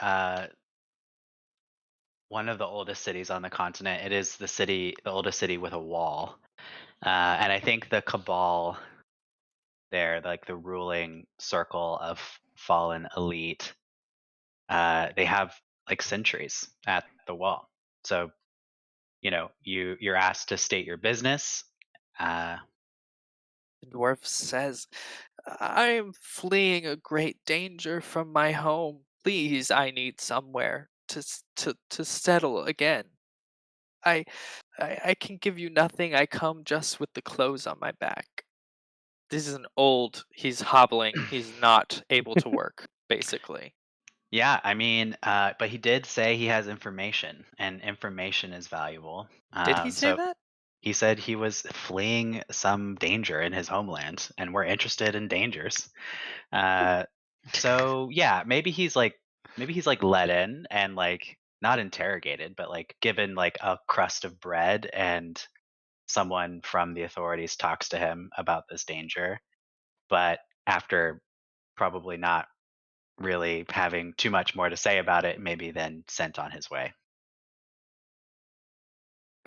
one of the oldest cities on the continent. It is the oldest city with a wall. And I think the Cabal there, like the ruling circle of fallen elite, they have like sentries at the wall. So, you're asked to state your business. Uh, The dwarf says, I am fleeing a great danger from my home. Please, I need somewhere to settle again. I, I can give you nothing. I come just with the clothes on my back. This is an old. He's hobbling. He's not able to work. Basically, yeah, I mean, but he did say he has information, and information is valuable. did he say So that? he said he was fleeing some danger in his homeland, and we're interested in dangers. Uh, so yeah, maybe he's like let in and like not interrogated, but like given like a crust of bread, and someone from the authorities talks to him about this danger, but after probably not really having too much more to say about it, maybe then sent on his way.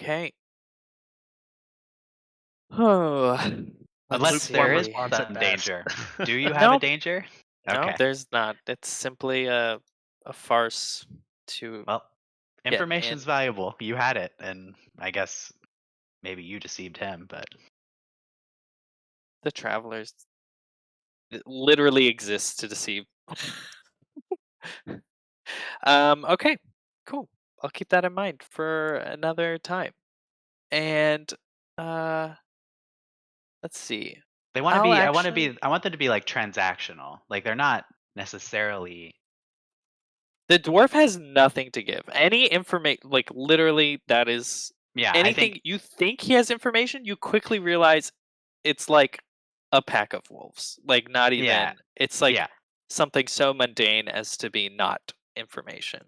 Okay. Oh, A let's lukewarm There is see. response at some best. danger. Do you have a Nope. danger? No, Okay. there's not. It's simply a farce to Well, get information's in. valuable. You had it, and I guess maybe you deceived him, but The travelers it literally exists to deceive. Okay, cool. I'll keep that in mind for another time. And uh, let's see. they want to I'll be I want to actually. be I want them to be like transactional. Like they're not necessarily. The dwarf has nothing to give. Any information, like literally, that is Yeah, I anything think you think he has information, you quickly realize it's like a pack of wolves. Like, not yeah, even, it's like yeah. something so mundane as to be not information.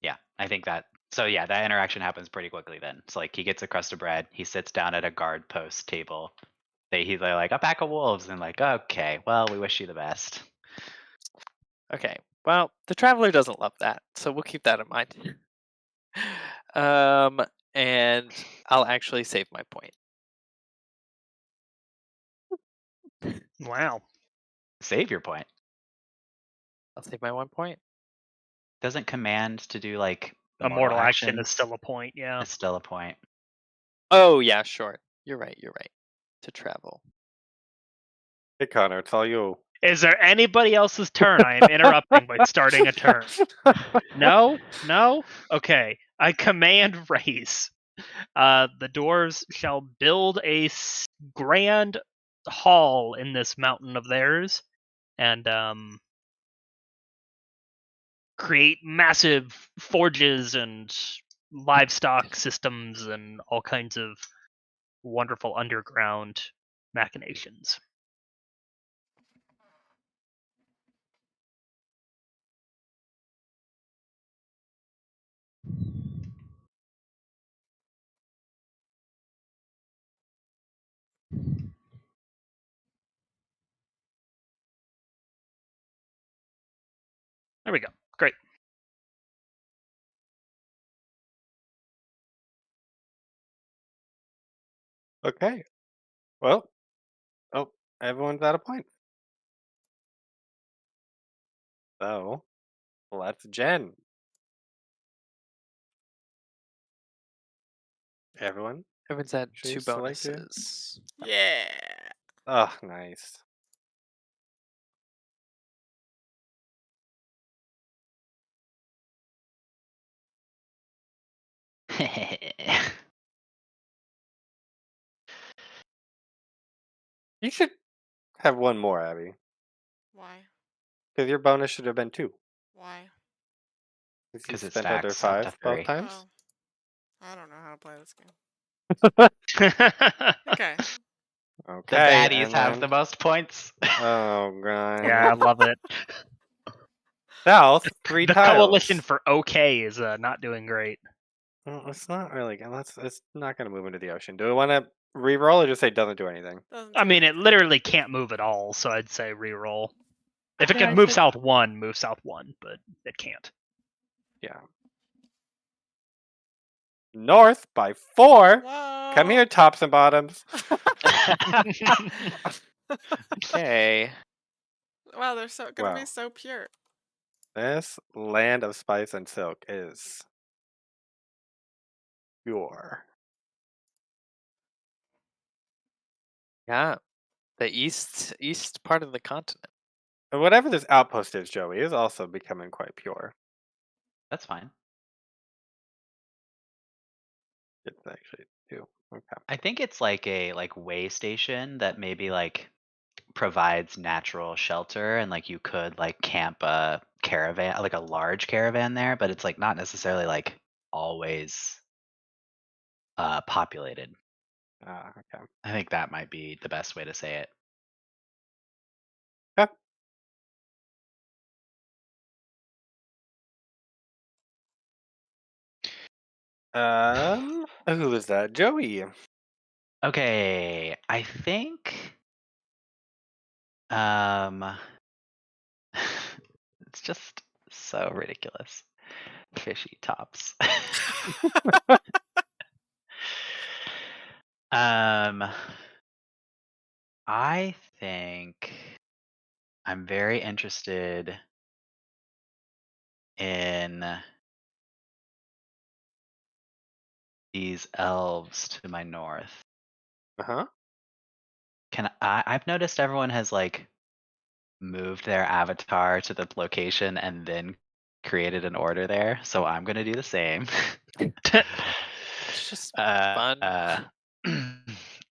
Yeah, I think that. So yeah, that interaction happens pretty quickly. Then it's like he gets a crust of bread. He sits down at a guard post table. They're like a pack of wolves, and like, okay, well, we wish you the best. Okay, well, the traveler doesn't love that, so we'll keep that in mind. um, and I'll actually save my point. Wow. Save your point. I'll save my 1 point. Doesn't command to do like A mortal mortal action is actions. still a point, yeah. It's still a point. Oh, yeah, sure. You're right, you're right. To travel. Hey Connor, it's all you. Is there anybody else's turn? I am interrupting by starting a turn. No? No? Okay. I command raise. The dwarves shall build a grand hall in this mountain of theirs, and create massive forges and livestock systems and all kinds of wonderful underground machinations. There we go. Great. Okay. Well, everyone's at a point. So let's Jen. Everyone, Everyone's had She's 2 selected. bonuses. Yeah. Oh, nice. You should have one more, Abby, Why? because your bonus should have been 2. Why? Because you 'Cause it spent under stacks up to 5 both 3. times. Oh, I don't know how to play this game. Okay. The Okay, baddies and have the then most points. oh god, Yeah, I love it. south 3 The tiles. coalition for OK is not doing great. Well, it's not really. It's not going to move into the ocean. Do we want to re-roll or just say doesn't do anything? Doesn't I do mean, it anything. literally can't move at all, so I'd say reroll. If it Yeah, could I move think- south 1, move south 1, but it can't. Yeah. North by 4. Whoa. Come here, tops and bottoms. Okay. Wow, they're gonna Wow. be so pure. This land of spice and silk is pure. Yeah. The east part of the continent. And whatever this outpost is, Joey, is also becoming quite pure. That's fine. It's actually 2. Okay. I think it's like a way station that maybe provides natural shelter, and you could camp a caravan, like a large caravan there, but it's not necessarily always populated. Okay. I think that might be the best way to say it. Okay. Who is that? Joey. Okay, I think it's just so ridiculous. Fishy tops. I think I'm very interested in these elves to my north. Uh-huh. I've noticed everyone has moved their avatar to the location and then created an order there, so I'm gonna do the same. It's just fun.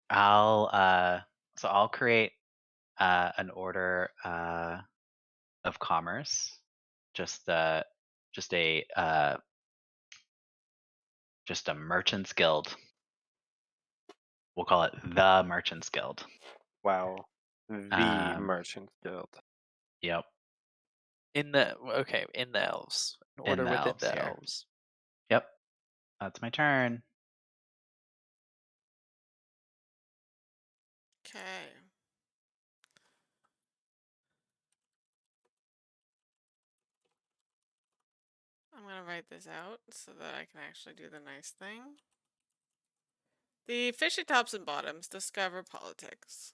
I'll create an order of commerce, just a merchant's guild. We'll call it the Merchant's Guild. Wow. The Merchant Guild. Yep. In the elves. In order the within elves the here. elves. Yep. That's my turn. Okay. I'm gonna write this out so that I can actually do the nice thing. The fishy tops and bottoms discover politics.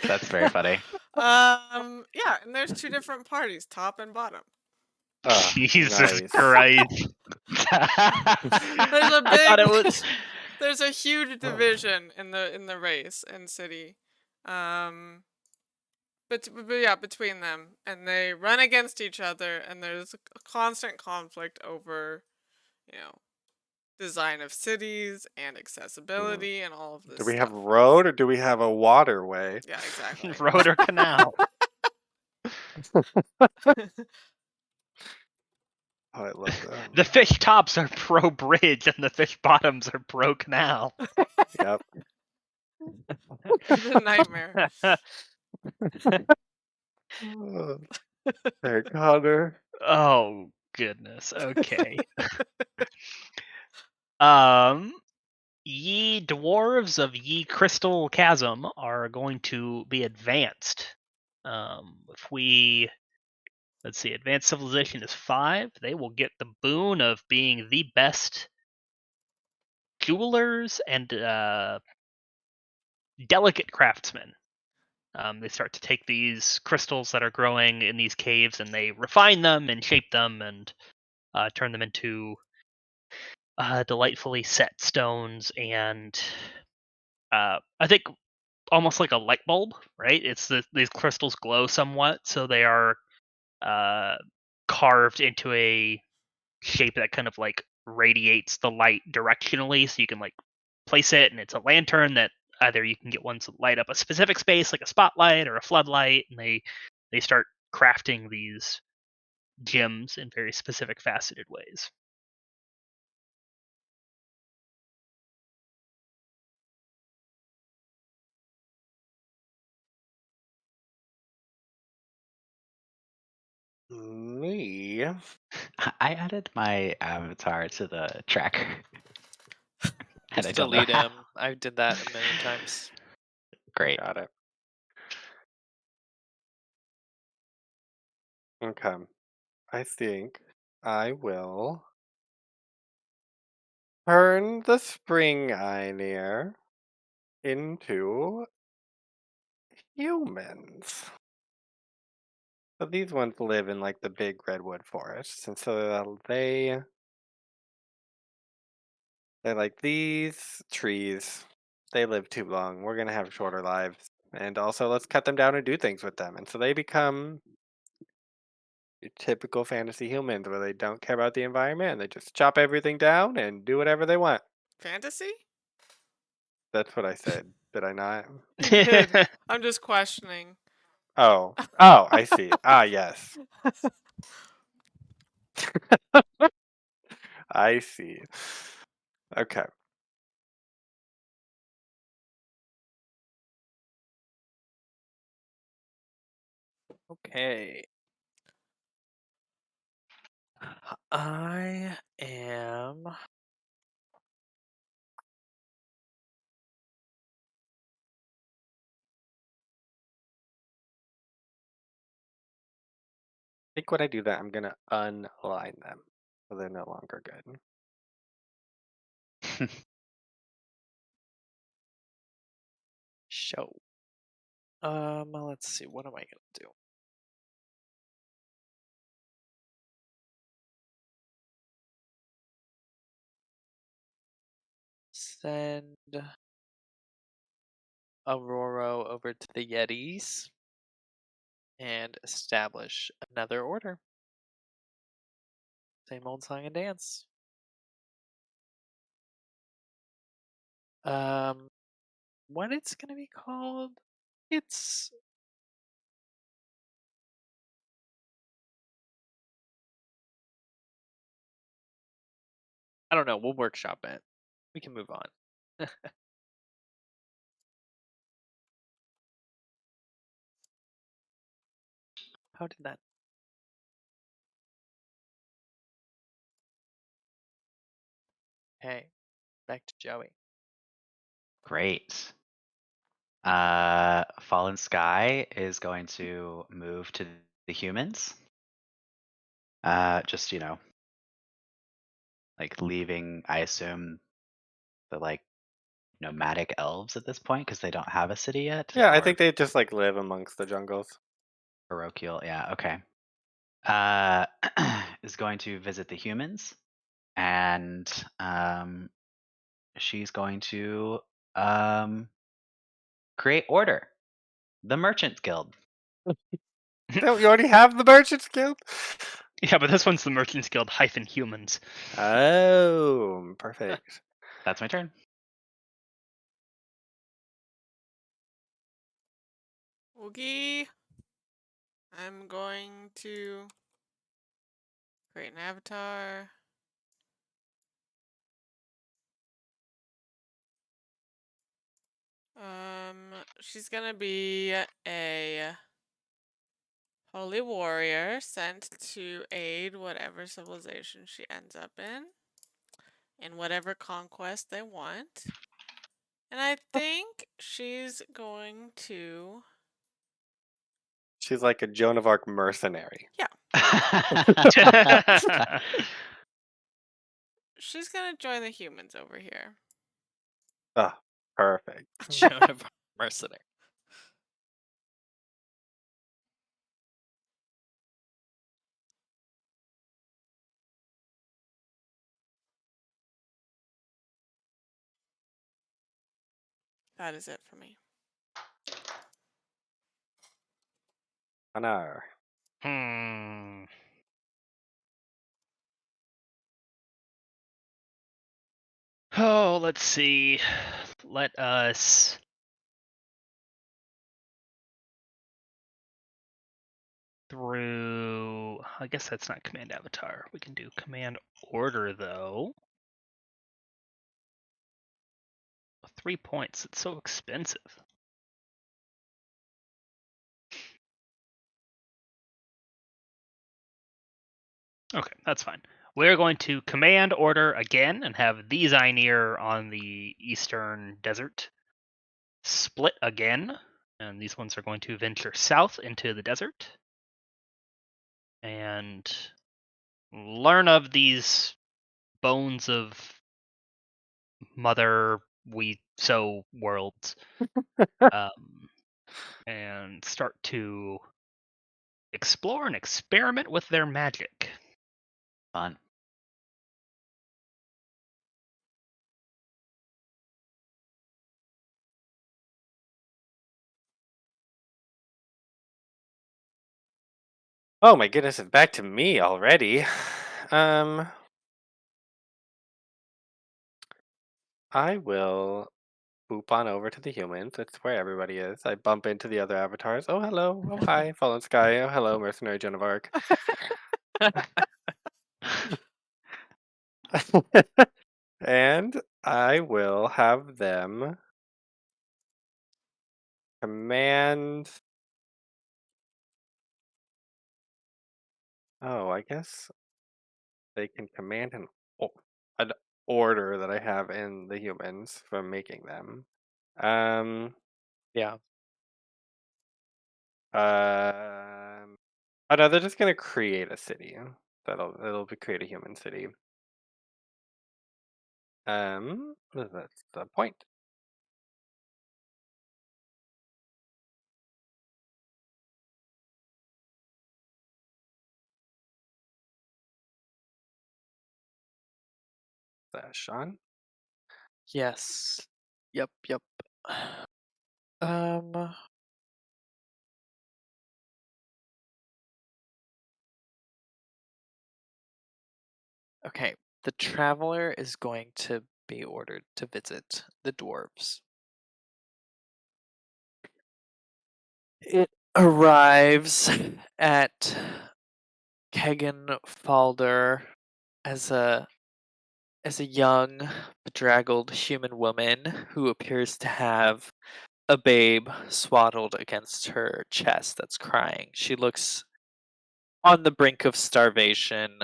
That's very funny. Yeah, and there's 2 different parties, top and bottom. Jesus nice. Christ. There's a I thought it big was there's a huge division in the race and city. But yeah, between them, and they run against each other, and there's a constant conflict over, design of cities and accessibility and all of this Do we have stuff. road or do we have a waterway? Yeah, exactly. Road or canal. Oh, I love that. The fish tops are pro bridge and the fish bottoms are pro canal. Yep. It's a nightmare. Hey, Connor. Oh goodness. Okay. Ye dwarves of ye crystal chasm are going to be advanced If we let's see, advanced civilization is 5, they will get the boon of being the best jewelers and delicate craftsmen. They start to take these crystals that are growing in these caves and they refine them and shape them and turn them into delightfully set stones and I think almost like a light bulb, right? These crystals glow somewhat, so they are uh, carved into a shape that kind of like radiates the light directionally, so you can like place it, and it's a lantern that either you can get ones that light up a specific space, like a spotlight or a floodlight, and they start crafting these gems in very specific faceted ways. Me? I added my avatar to the tracker, and I Just don't know delete how. him. I did that a million times. Great. Got it. Okay. I think I will turn the spring eye near into humans. So these ones live in like the big redwood forests, and so they're like these trees. They live too long. We're gonna have shorter lives, and also let's cut them down and do things with them. And so they become your typical fantasy humans, where they don't care about the environment and they just chop everything down and do whatever they want. Fantasy? That's what I said. Did I not? You did. I'm just questioning. Oh, I see. Ah, yes, I see. Okay. Okay. I am. I think when I do that, I'm gonna unline them, so they're no longer good. Show. Let's see. What am I gonna do? Send Aurora over to the Yetis and establish another order. Same old song and dance. Um, what it's gonna be called? It's I don't know. We'll workshop it. We can move on. How did that? Hey, back to Joey. Great. Fallen Sky is going to move to the humans. Just like leaving, I assume, the like nomadic elves at this point because they don't have a city yet, Yeah, I or think they just like live amongst the jungles. parochial. Yeah, okay. Is going to visit the humans, and she's going to create order, the Merchants Guild. Don't you already have the Merchants Guild? Yeah, but this one's the Merchants Guild -humans. Oh, perfect. That's my turn. Okay. I'm going to create an avatar. She's gonna be a holy warrior sent to aid whatever civilization she ends up in whatever conquest they want. And I think she's going to She's like a Joan of Arc mercenary. She's gonna join the humans over here. Oh, perfect. Joan of Arc mercenary. That is it for me. Anar. Hmm. Oh, let's see. Let us through. I guess that's not command avatar. We can do command order though. 3 points. It's so expensive. Okay, that's fine. We're going to command order again and have the Zynir on the eastern desert split again. And these ones are going to venture south into the desert and learn of these bones of mother we so worlds and start to explore and experiment with their magic. Fun. Oh my goodness, it's back to me already. I will boop on over to the humans. That's where everybody is. I bump into the other avatars. Oh, hello. Oh, hi. Fallen Sky. Oh, hello. Mercenary Joan of Arc. And I will have them command. Oh, I guess they can command an order that I have in the humans from making them. Yeah. Oh no, they're just gonna create a city. It'll create a human city. That's the point. Sean. Yes. Yep. Yep. Um. Okay. The traveler is going to be ordered to visit the dwarves. It arrives at Kegan as a young, bedraggled human woman who appears to have a babe swaddled against her chest that's crying. She looks on the brink of starvation,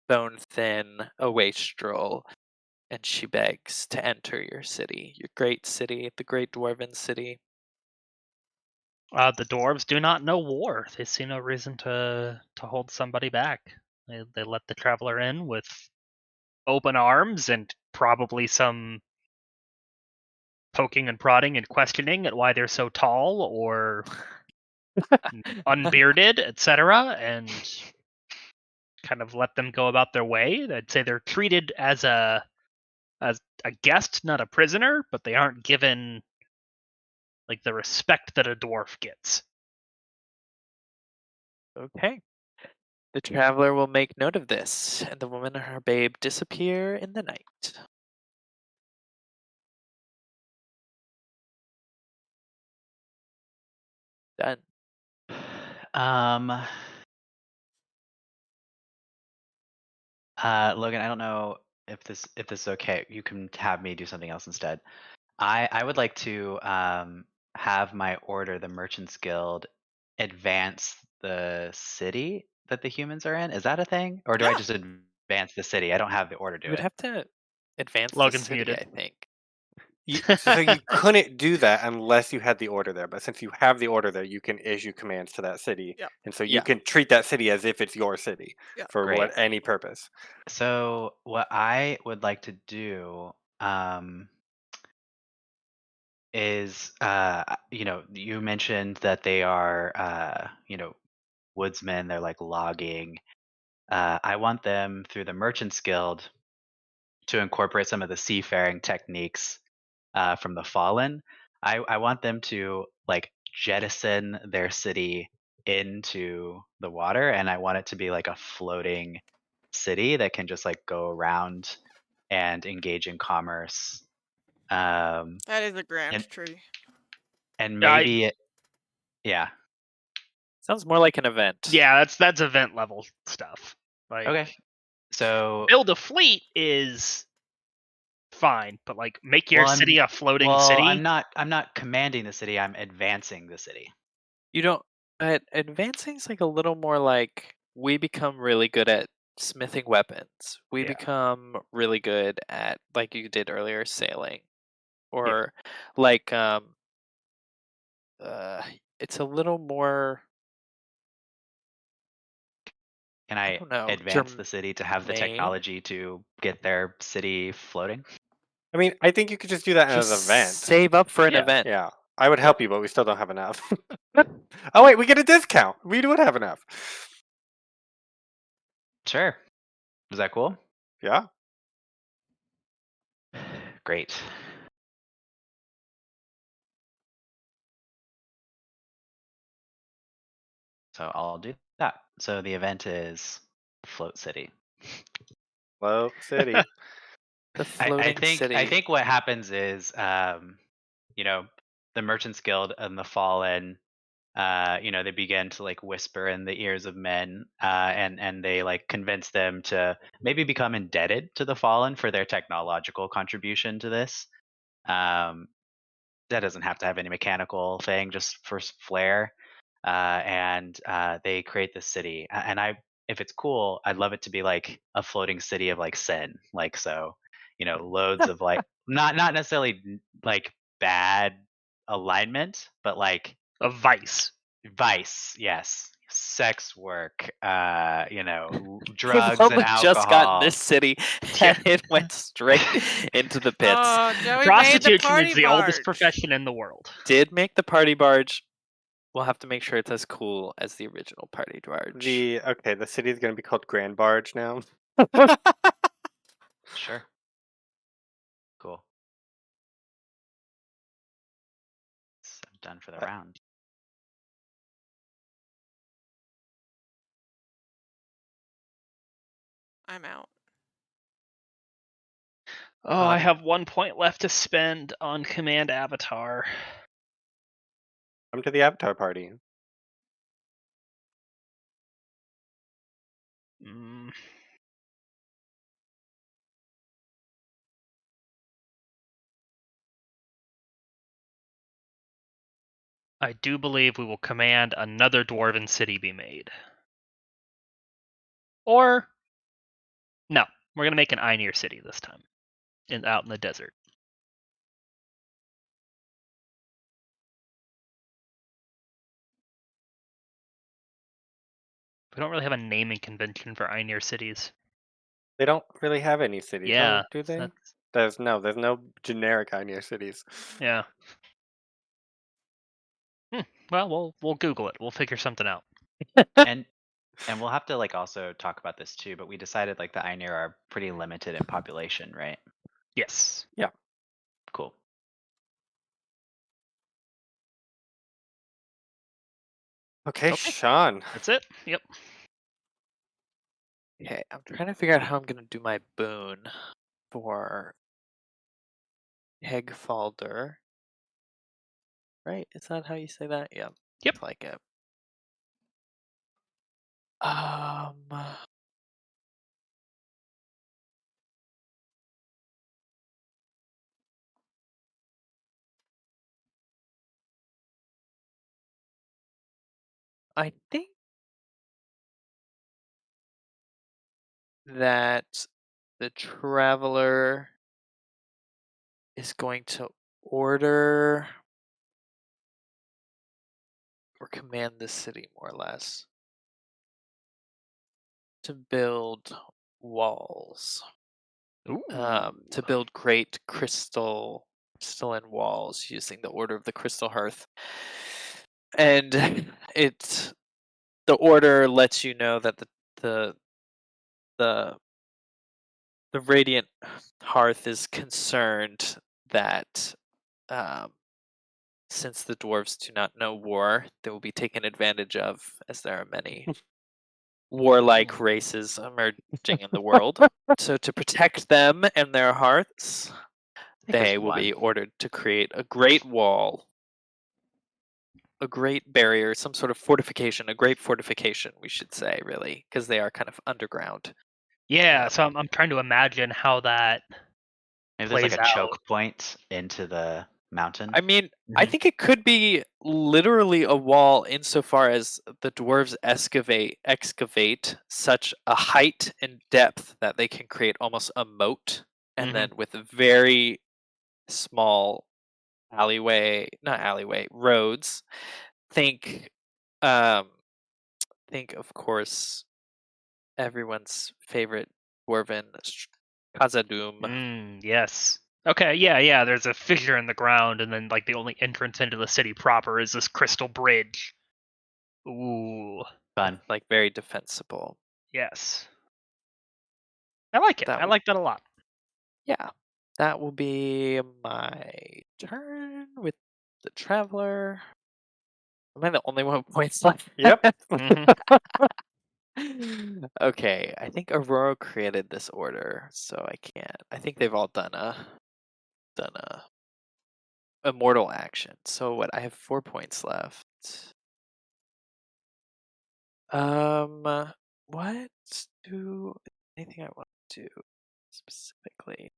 bone thin, a wastrel, and she begs to enter your city, your great city, the great dwarven city. The dwarves do not know war. They see no reason to hold somebody back. They let the traveler in with open arms and probably some poking and prodding and questioning at why they're so tall or unbearded, etc., and kind of let them go about their way. I'd say they're treated as a guest, not a prisoner, but they aren't given like the respect that a dwarf gets. Okay. The traveler will make note of this, and the woman and her babe disappear in the night. Done. Um, Logan, I don't know if this is okay. You can have me do something else instead. I would like to have my order, the Merchants Guild, advance the city that the humans are in. Is that a thing, or do I Yeah. just advance the city? I don't have the order You do would it. have to advance the Logan's city, muted. I think. So you couldn't do that unless you had the order there. But since you have the order there, you can issue commands to that city, Yeah. and so you Yeah. can treat that city as if it's your city Yeah. for Great. any purpose. So what I would like to do is, you mentioned that they are, woodsmen. They're like logging. I want them through the Merchants Guild to incorporate some of the seafaring techniques from the Fallen. I want them to like jettison their city into the water, and I want it to be like a floating city that can just like go around and engage in commerce. Um, That is a grand and tree. and I maybe yeah. Sounds more like an event. Yeah, that's event level stuff. Like Okay. So build a fleet is fine, but like make your well, city a floating well, city. I'm not commanding the city. I'm advancing the city. You don't. Advancing's like a little more like we become really good at smithing weapons. We Yeah. become really good at, like you did earlier, sailing, Yeah. or like uh, it's a little more. Can I I don't know. advance the city to have the Germane. technology to get their city floating? I mean, I think you could just do that as Just an event. save up for an Yeah. event. Yeah, I would help you, but we still don't have enough. Oh wait, we get a discount. We would have enough. Sure. Is that cool? Yeah. Great. So I'll do that. So the event is Float City. Float City. The I floating think city. what happens is you know, the Merchants Guild and the Fallen, they begin to like whisper in the ears of men, and they like convince them to maybe become indebted to the Fallen for their technological contribution to this. Um, that doesn't have to have any mechanical thing, just for flair. And they create this city, and if it's cool, I'd love it to be like a floating city of like sin, like so, loads of like not necessarily like bad alignment, but like A vice. vice, yes, sex work, We've drugs and only just gotten alcohol. this city, Yeah. and it went straight into the pits. Oh, Joey made the Prostitution party is the oldest barge. profession in the world. Did make the party barge. We'll have to make sure it's as cool as the original party barge. The city's gonna be called Grand Barge now. Sure, cool. I'm done for the round. I'm out. Oh, I have 1 point left to spend on Command Avatar. Come to the Avatar party. Mm. I do believe we will command another dwarven city be made. Or no, we're gonna make an Einir city this time, out in the desert. We don't really have a naming convention for Einir cities. They don't really have any cities, Yeah, do they? that's There's no generic Ioneer cities. yeah. Well, we'll Google it. We'll figure something out. And we'll have to like also talk about this too, but we decided like the Ainur are pretty limited in population, right? Yes. Cool. Okay, Okay. Sean. That's it. Yep. Okay, I'm trying to figure out how I'm gonna do my boon for Hegfalder. Right? Is that how you say that? Yeah. Yep. It's like it. Um. I think that the traveler is going to order or command the city more or less to build walls, Ooh. to build great crystalline walls using the order of the crystal hearth. And the order lets you know that the the the radiant hearth is concerned that since the dwarves do not know war, they will be taken advantage of, as there are many warlike races emerging in the world. So to protect them and their hearths, think there's they will be one. ordered to create a great wall, a great barrier, some sort of fortification, a great fortification, we should say, really, because they are kind of underground. Yeah, so I'm trying to imagine how that Maybe there's like plays a out. choke point into the mountain. I mean, I think it could be literally a wall insofar as the dwarves excavate such a height and depth that they can create almost a moat, and then with a very small roads. Think, um, think of course everyone's favorite dwarven Khazad-dûm. Yes. Okay, yeah, there's a fissure in the ground, and then like the only entrance into the city proper is this crystal bridge. Ooh, Fun. Like very defensible. yes. I like it. That I like that a lot. Yeah, that will be my turn with the traveler. Am I the only one with points left? Yep. Okay, I think Aurora created this order, so I can't. I think they've all done a immortal action. So what? I have 4 points left. What do anything I want to do specifically?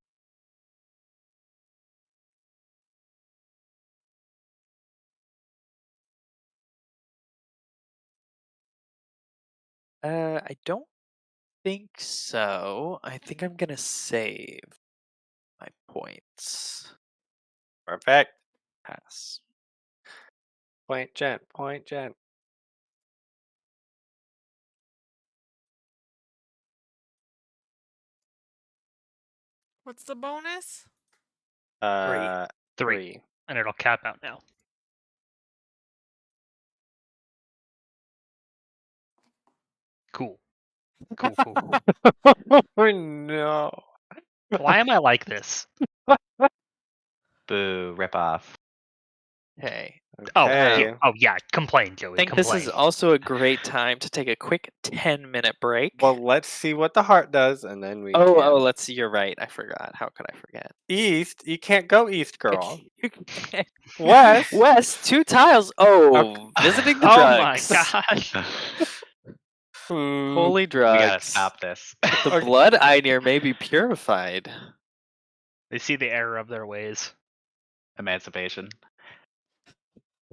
I don't think so. I think I'm gonna save my points. Perfect. Pass. Point gent. Point gent. What's the bonus? 3. 3. And it'll cap out now. Cool. Cool. Oh no. Why am I like this? Boo, rip off. Okay. Okay. Oh yeah, complain, Joey. I think this is Complain. also a great time to take a quick 10-minute break. Well, let's see what the heart does, and then we oh, can. let's see. You're right. I forgot. How could I forget? East. You can't go east, girl. You can't. West. West, 2 tiles. Oh, visiting the Oh my drugs. gosh. Holy We gotta drugs. stop this. The Okay. blood Einir may be purified. They see the error of their ways. Emancipation.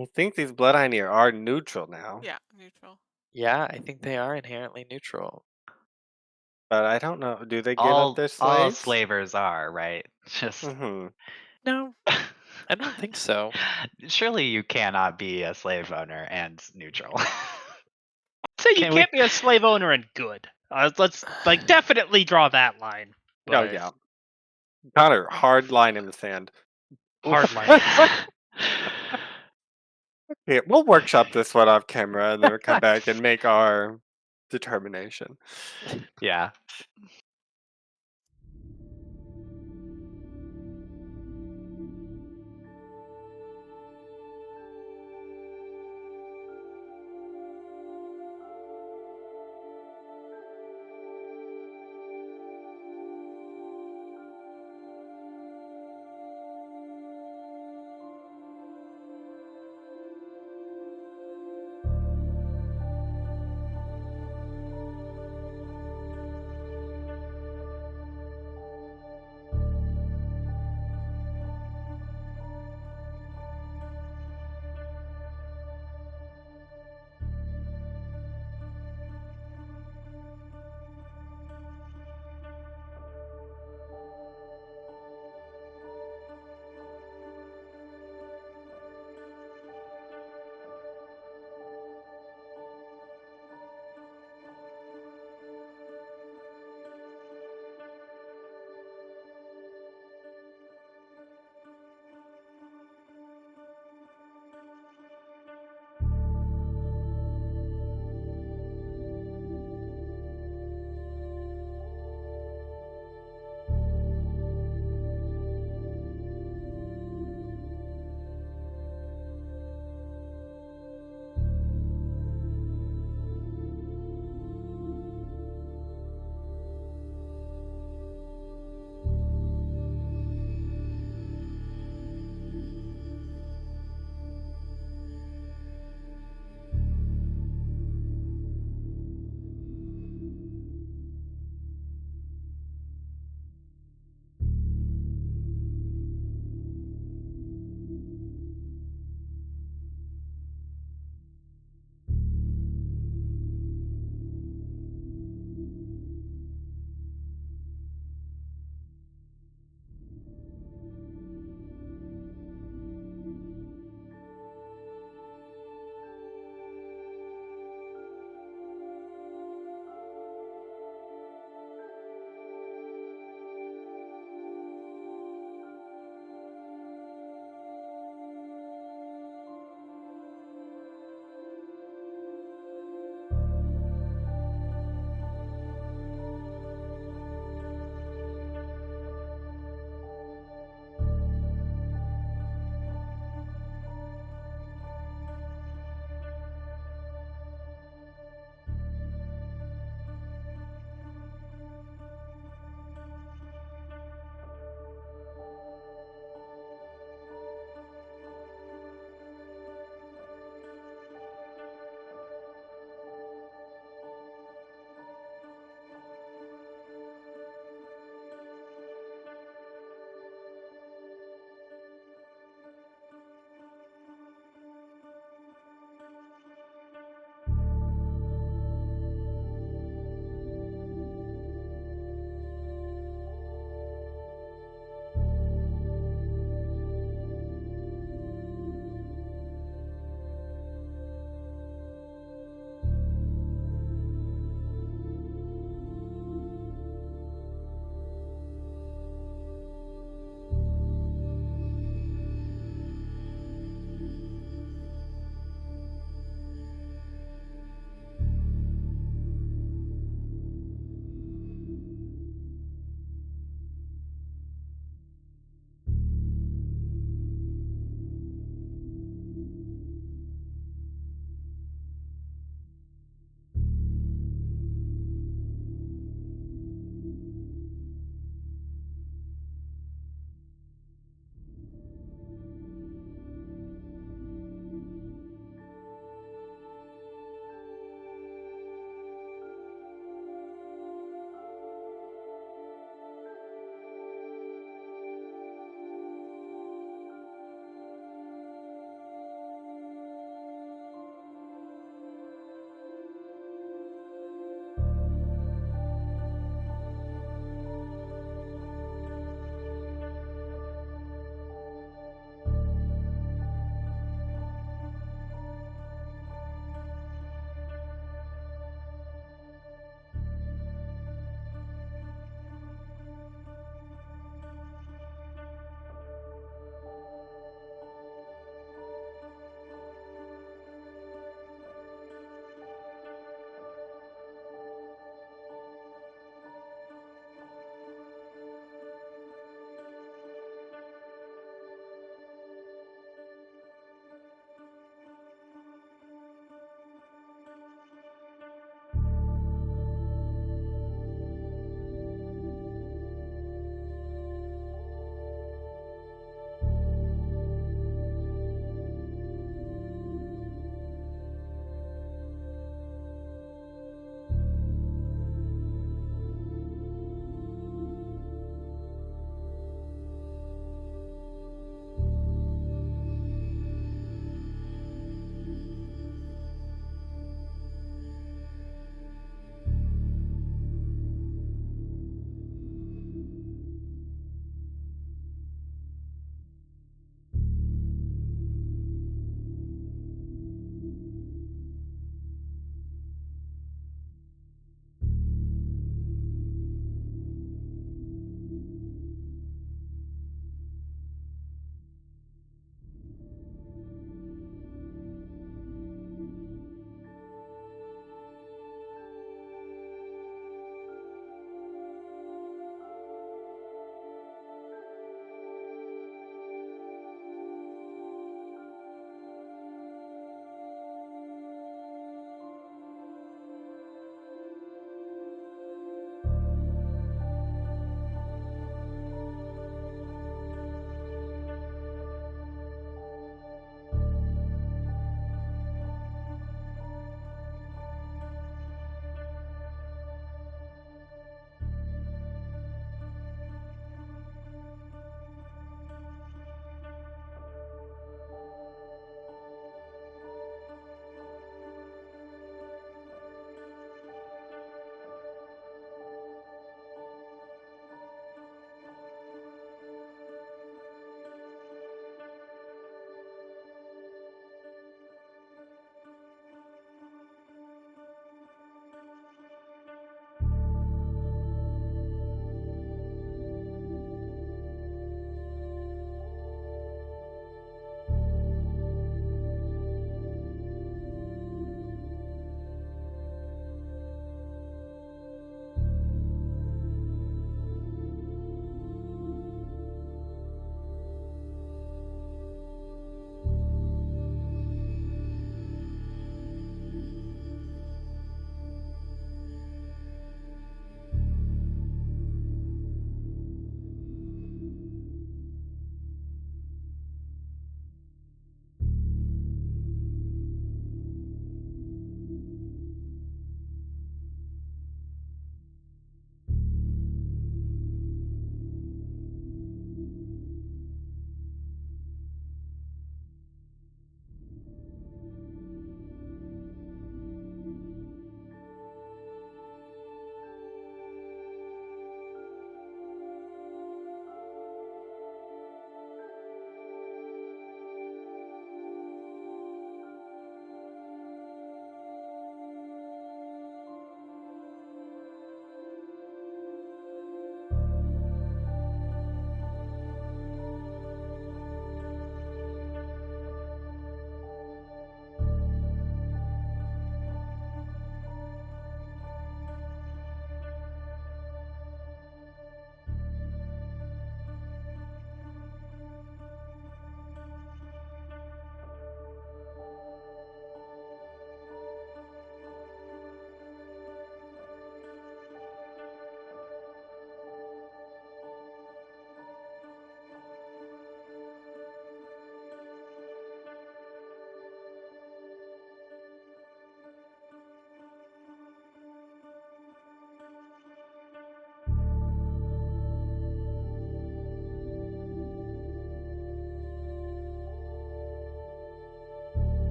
I think these blood Einir are neutral now, Yeah, neutral. Yeah, I think they are inherently neutral. but I don't know. Do they give up their All slaves? slavers are, right? Just Mm-hmm. No, I don't think so. surely you cannot be a slave owner and neutral. So you Can we- can't be a slave owner and good. Let's like definitely draw that line. Oh But yeah. Connor, hard line in the sand. hard line. Yeah, we'll workshop this one off camera and then we'll come back and make our determination. Yeah.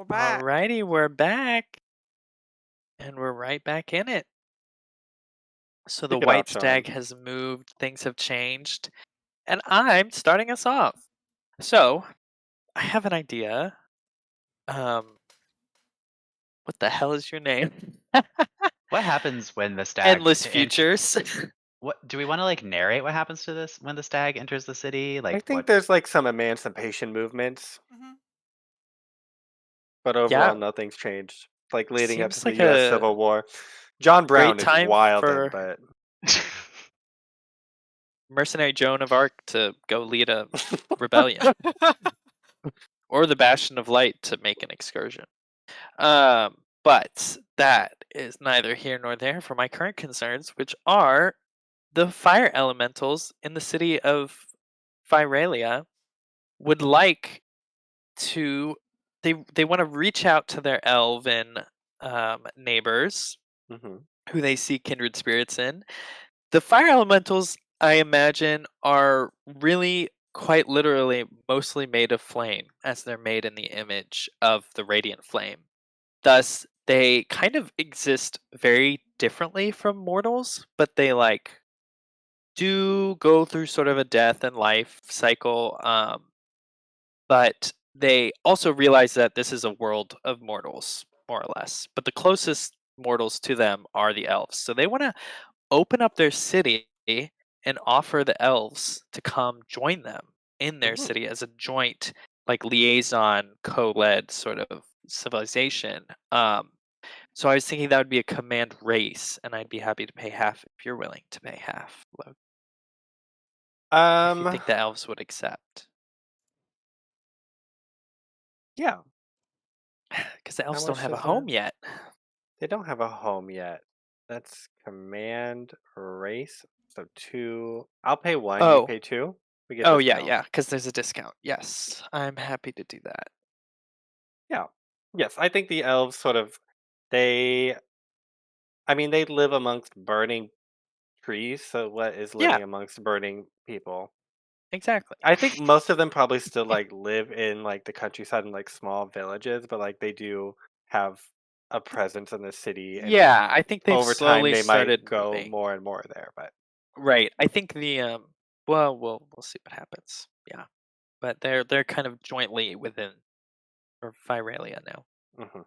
We're back. Alrighty, we're back. And we're right back in it. So the Kick it off, white Sean. stag has moved, things have changed, and I'm starting us off. So I have an idea. What the hell is your name? What happens when the stag? Endless Futures. What do we want to like narrate? What happens to this when the stag enters the city? I Like think what? there's like some emancipation movements, Hmm. but Yeah, overall nothing's changed. Like leading up to seems the like U.S. a Civil War, John great Brown is time wildin', for but mercenary Joan of Arc to go lead a rebellion, or the Bastion of Light to make an excursion. But that is neither here nor there for my current concerns, which are the fire elementals in the city of Fyralia would like to they want to reach out to their elven neighbors hmm who they see kindred spirits in. The fire elementals, I imagine, are really quite literally mostly made of flame, as they're made in the image of the radiant flame. Thus, they kind of exist very differently from mortals, but they do go through sort of a death and life cycle. But they also realize that this is a world of mortals, more or less. But the closest mortals to them are the elves. So they want to open up their city and offer the elves to come join them in their hmm city as a joint, like liaison, co-led sort of civilization. So I was thinking that would be a command race, and I'd be happy to pay half if you're willing to pay half. If you Um, think the elves would accept, yeah. because the How elves don't much have a does that? home yet. They don't have a home yet. That's command race. So two. I'll pay one. You Oh, pay two. We get oh yeah, discount. yeah, because there's a discount. Yes, I'm happy to do that. Yeah. Yes, I think the elves sort of they. I mean, they live amongst burning trees. So what is Yeah, living amongst burning people? exactly. I think most of them probably still like live in like the countryside in like small villages, but like they do have a presence in the city, and Yeah, I think they've over time slowly they might started go moving. more and more there. But Right. I think the well, we'll see what happens. Yeah, but they're kind of jointly within or Fyralia now. mhm.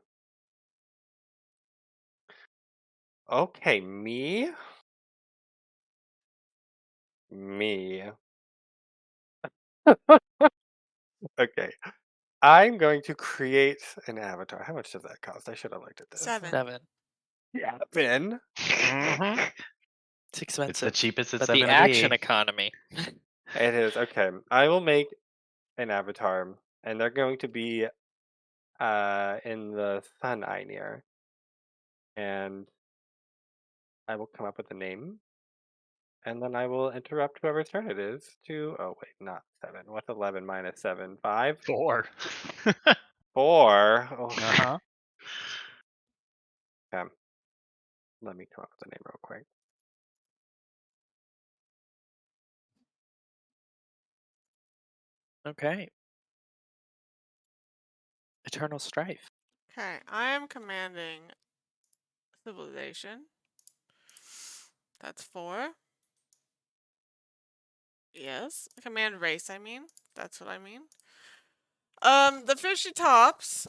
Okay, me. Okay, I'm going to create an avatar. How much does that cost? I should have looked at this. 7. 7. Yeah, Ben. Mm-hmm. It's It's the expensive, cheapest it's but ever the gonna action be. economy. It is okay. I will make an avatar, and they're going to be in the sun eye near, and I will come up with a name, and then I will interrupt whoever's turn it is to. Oh wait, not 7. What's 11 minus 7? 5. 4. 4. Oh, Uh-huh. okay. Let me come up with a name real quick. Okay. Eternal strife. Okay, I am commanding civilization. That's 4. Yes. Command race, I mean. That's what I mean. The fishy tops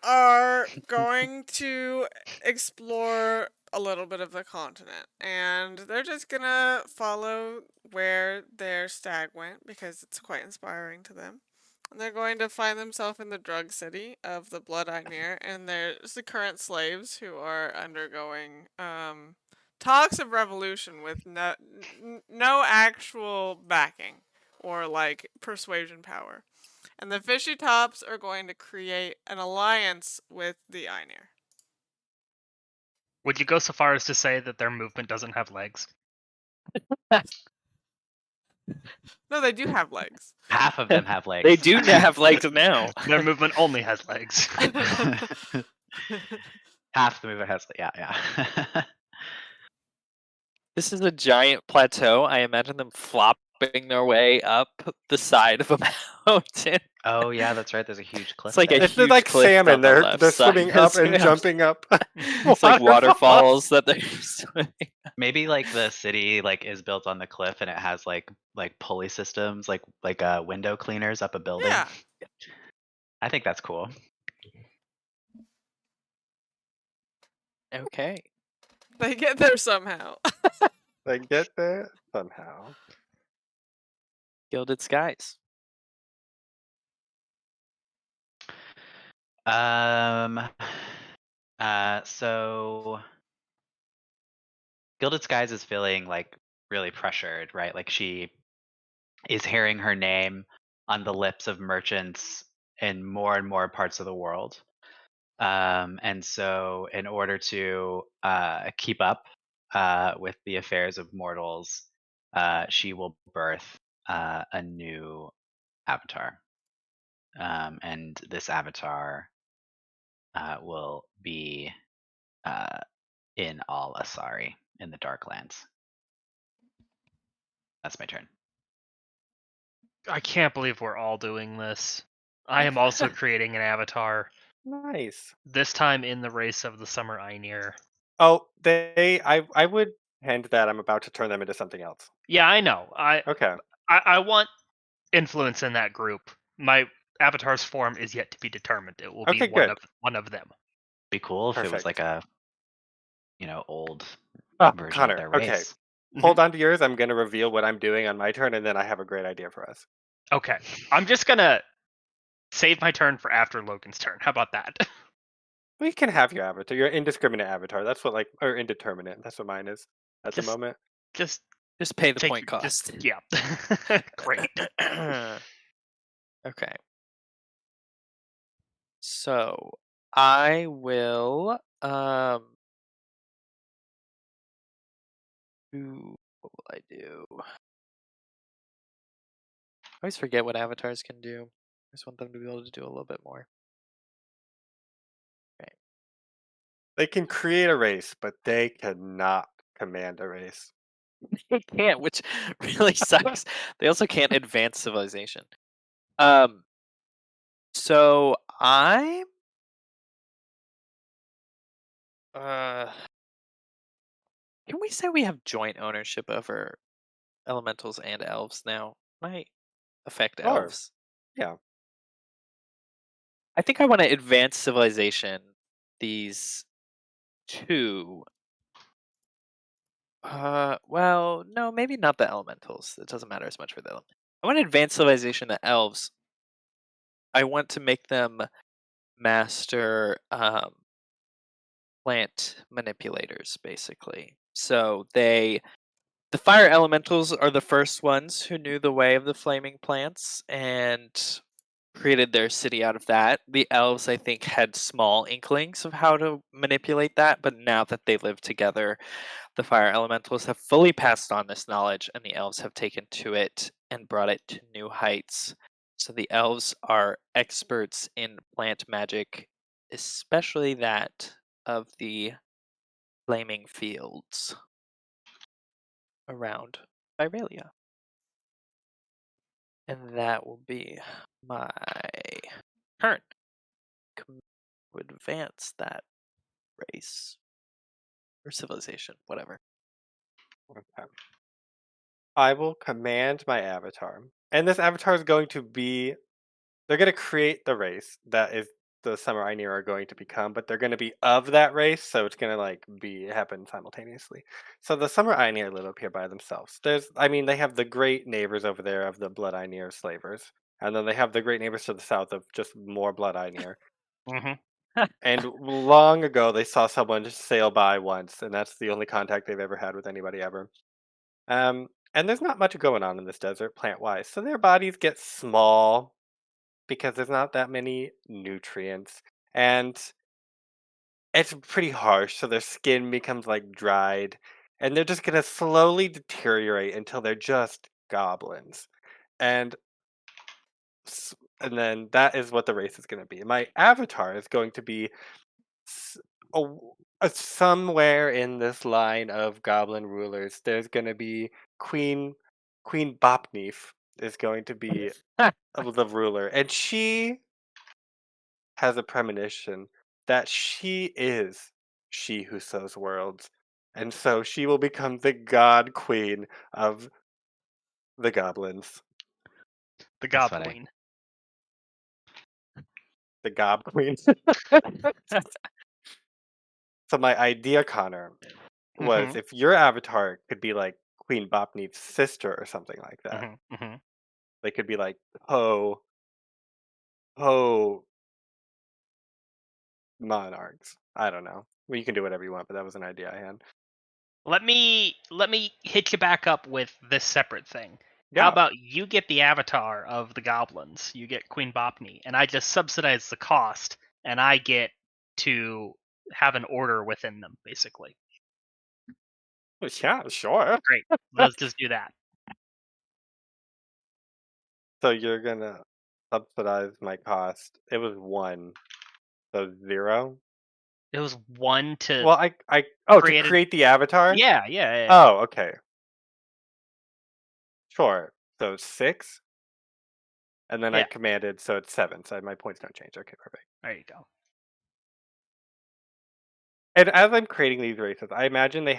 are going to explore a little bit of the continent, and they're just gonna follow where their stag went because it's quite inspiring to them. And they're going to find themselves in the drug city of the Blood Ignir, and there's the current slaves who are undergoing talks of revolution with no actual backing or like persuasion power. And the fishy tops are going to create an alliance with the Einir. Would you go so far as to say that their movement doesn't have legs? No, they do have legs. Half of them have They legs. do have legs now. Their movement only has legs. Half the movement has. Yeah, yeah. This is a giant plateau. I imagine them flopping their way up the side of a mountain. Oh yeah, that's right. There's a huge It's cliff like a there. It's just huge like cliff salmon. on the They're left they're side. swimming up and jumping up It's like waterfalls waterfalls. that they're swimming. Maybe like the city like is built on the cliff and it has like pulley systems, like window cleaners up a building. Yeah, I think that's cool. Okay. they get there somehow. They get there somehow. Gilded skies. Um. So Gilded Skies is feeling like really pressured, right? Like she is hearing her name on the lips of merchants in more and more parts of the world. And so, in order to keep up with the affairs of mortals, she will birth a new avatar. And this avatar will be uh, in all Asari in the Darklands. That's my turn. I can't believe we're all doing this. I am also creating an avatar, Nice. this time in the race of the Summer Einir. Oh, I would hand that. I'm about to turn them into something else. Yeah, I know. Okay. I want influence in that group. My avatar's form is yet to be determined. It will be Okay, good. one of them. Be cool if it was like Perfect. a old Oh, version of Connor. their Okay. race. Hold on to yours. I'm going to reveal what I'm doing on my turn, and then I have a great idea for us. Okay. I'm just gonna save my turn for after Logan's turn. How about that? We can have your avatar, your indiscriminate avatar. That's what or indeterminate. That's what mine is at the Just moment. just Just pay the take point just cost. yeah. Great. Okay. So I will what will I do? I always forget what avatars can do. I just want them to be able to do a little bit more. Okay. They can create a race, but they cannot command a race. They can't, which really sucks. They also can't advance civilization. Um so I'm uh can we say we have joint ownership over elementals and elves now? Might affect Sure. elves. Yeah. I think I want to advance civilization. These two. Well, no, maybe not the elementals. It doesn't matter as much for them. I want to advance civilization the elves. I want to make them master plant manipulators, basically. So the fire elementals are the first ones who knew the way of the flaming plants and created their city out of that. The elves, I think, had small inklings of how to manipulate that, but now that they live together, the fire elementals have fully passed on this knowledge, and the elves have taken to it and brought it to new heights. So the elves are experts in plant magic, especially that of the flaming fields around Byralia. And that will be my turn. To advance that race or civilization, whatever. Okay. I will command my avatar, and this avatar is going to be. They're going to create the race that is the Summer Einir are going to become, but they're going to be of that race, so it's going to like be happen simultaneously. So the Summer Einir live up here by themselves. They have the great neighbors over there of the Blood Einir slavers, and then they have the great neighbors to the south of just more Blood Einir. Mm-hmm. And long ago, they saw someone just sail by once, and that's the only contact they've ever had with anybody ever. And there's not much going on in this desert plant-wise, so their bodies get small because there's not that many nutrients, and it's pretty harsh, so their skin becomes like dried, and they're just gonna slowly deteriorate until they're just goblins. And and then that is what the race is going to be. My avatar is going to be s- a, somewhere in this line of goblin rulers. There's going to be Queen Bopneef is going to be the ruler, and she has a premonition that she is she who sows worlds, and so she will become the god queen of the goblins, The That's funny. Goblin. the gob queen. So my idea, Connor, was Mhm. if your avatar could be like Queen Bopne's sister or something like that. Mhm. Mhm. They could be like Ho monarchs. I don't know. Well, you can do whatever you want, but that was an idea I had. Let me hit you back up with this separate thing. How Yeah. about you get the avatar of the goblins? You get Queen Bopney, and I just subsidize the cost, and I get to have an order within them, basically. Yeah, sure. Great. Let's just do that. So you're gonna subsidize my cost. It was 1, so 0? It was 1 to Well, to create it. create the avatar? Yeah. Oh, okay. Sure. So 6, and then I Yeah. commanded, so it's 7, so my points don't change. Okay, perfect. There you go. And as I'm creating these races, I imagine they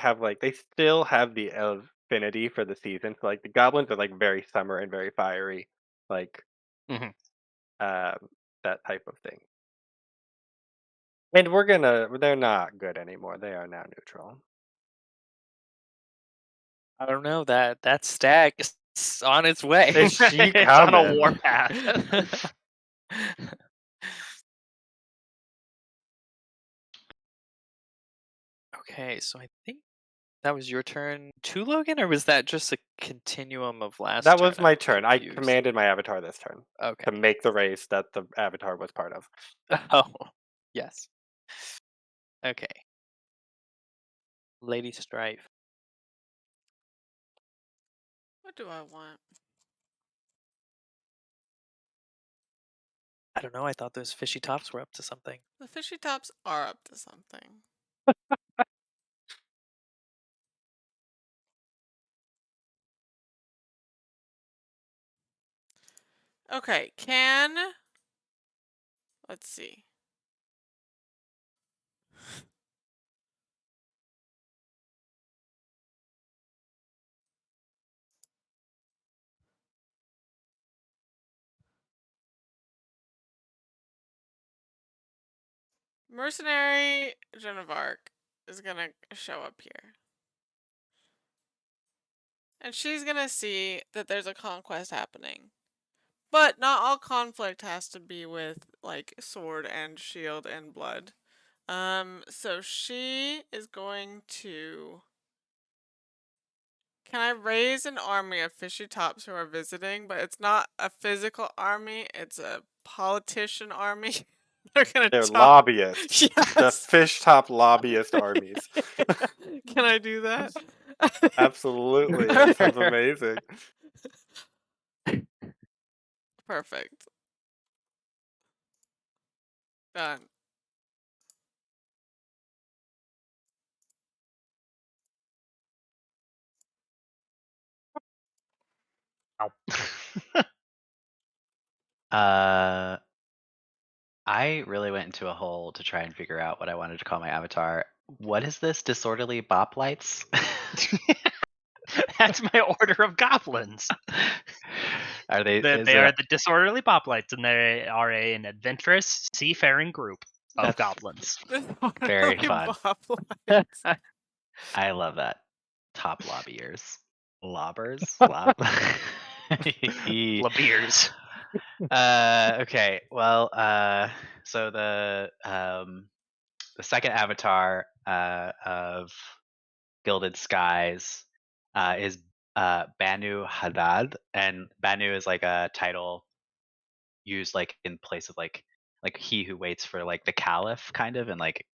still have the affinity for the season. So, like, the goblins are, like, very summer and very fiery, like, Mhm. um, that type of thing. And they're not good anymore. They are now neutral. I don't know, that stag is on its way. Is she It's on a coming? warpath. Okay, so I think that was your turn too, Logan, or was that just a continuum of last That turn? was my I'm turn. I confused. commanded my avatar this turn Okay. to make the race that the avatar was part of. Oh, yes. Okay. Lady Strife. What do I want? I don't know, I thought those fishy tops were up to something. The fishy tops are up to something. Okay, let's see. Mercenary Joan of Arc is gonna show up here. And she's gonna see that there's a conquest happening. But not all conflict has to be with like sword and shield and blood. So she is going to. Can I raise an army of fishy tops who are visiting? But it's not a physical army, it's a politician army. They're gonna They're talk. lobbyists. The Yes. fish top lobbyist armies. Can I do that? Absolutely. That sounds amazing. Perfect. Done. Uh, I really went into a hole to try and figure out what I wanted to call my avatar. What is this? Disorderly bop lights? That's my order of goblins. Are they? Is They it? are the disorderly poplites, and they are an adventurous, seafaring group of That's goblins. very Really fun. bop-lights. I love that. Top lobbyers. Lobbers? Lob. Labiers. Okay. Well, so the second avatar of Gilded Skies is Banu Hadad, and Banu is like a title used like in place of like he who waits for like the caliph kind of, and like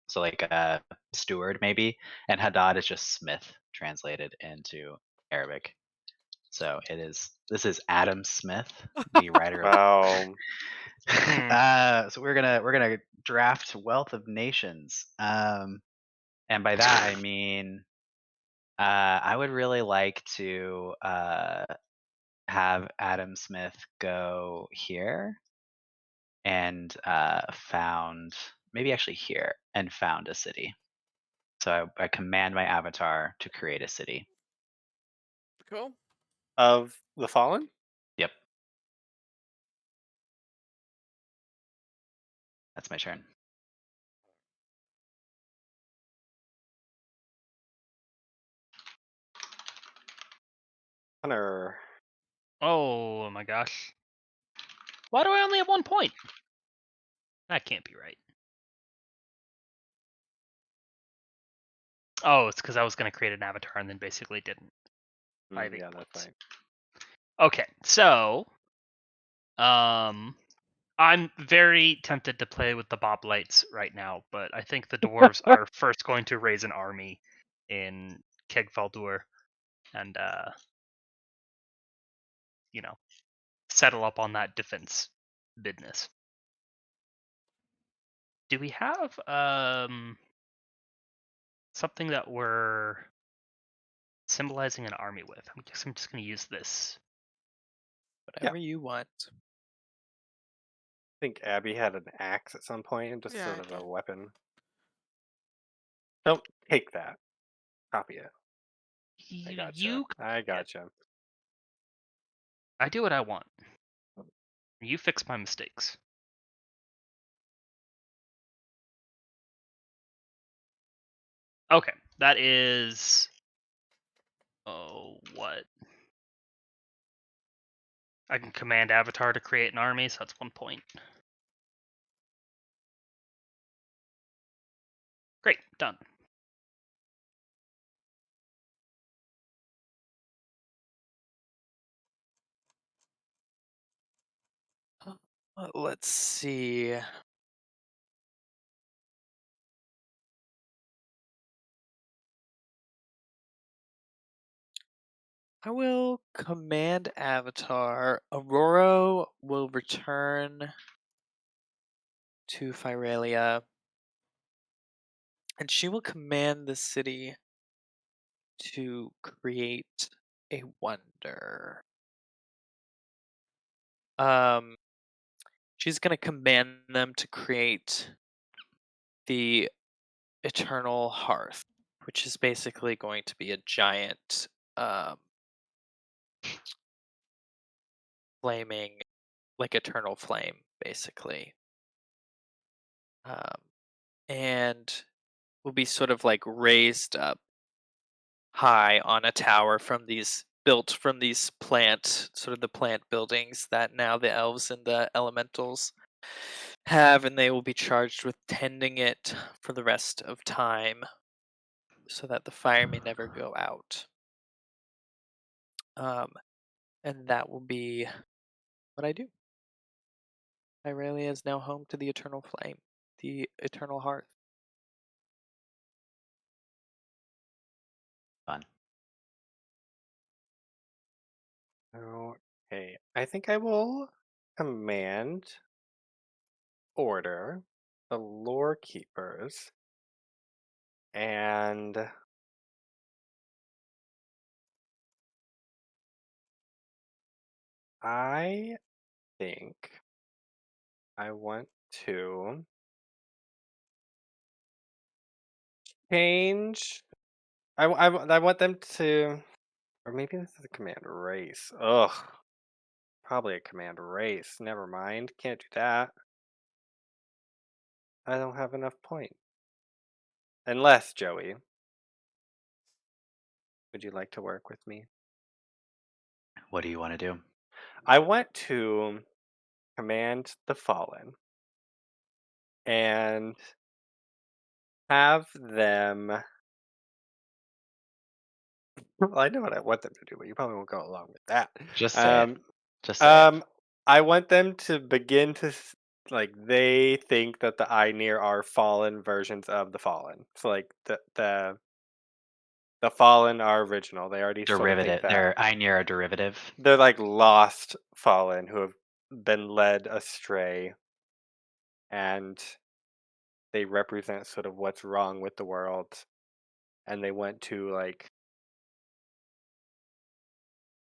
so like a steward maybe, and Hadad is just smith translated into Arabic. So this is Adam Smith, the writer of Wow. so we're gonna draft Wealth of Nations. And by that I mean I would really like to have Adam Smith go here and found, maybe actually here, and found a city. So I command my avatar to create a city. Cool. Of the fallen? Yep. That's my turn. Hunter. Oh my gosh. Why do I only have 1 point? That can't be right. Oh, it's because I was going to create an avatar and then basically didn't. I have 8 Yeah, that's points. right. Okay, so I'm very tempted to play with the Boblights right now, but I think the dwarves are first going to raise an army in Kegfaldur and settle up on that defense business. Do we have something that we're symbolizing an army with? I guess I'm just going to use this. Whatever you want. I think Abby had an axe at some point, and just Yeah, sort I of a did. weapon. Don't take that. Copy it. I gotcha. I gotcha. I do what I want. You fix my mistakes. Okay, that is. Oh, what? I can command Avatar to create an army, so that's 1 point. Great, done. Let's see. I will command Avatar. Aurora will return to Phyralia, and she will command the city to create a wonder. She's gonna command them to create the Eternal Hearth, which is basically going to be a giant flaming, like eternal flame, basically. And will be sort of like raised up high on a tower from these built from these sort of the plant buildings that now the elves and the elementals have, and they will be charged with tending it for the rest of time so that the fire may never go out. And that will be what I do. Irelia is now home to the eternal flame, the eternal hearth. Fun. Okay. I think I will command order the lore keepers and I think I want to change. I want them to, or maybe this is a command race. Ugh, probably a command race. Never mind. Can't do that. I don't have enough point. Unless, Joey, would you like to work with me? What do you want to do? I want to command the fallen and have them. Well, I know what I want them to do, but you probably won't go along with that. Just say it. Just say it. I want them to begin to like they think that the Ainir are fallen versions of the fallen. So like the fallen are original. They already sort of think Derivative. that. They're Ainir a derivative. They're like lost fallen who have been led astray, and they represent sort of what's wrong with the world, and they went to like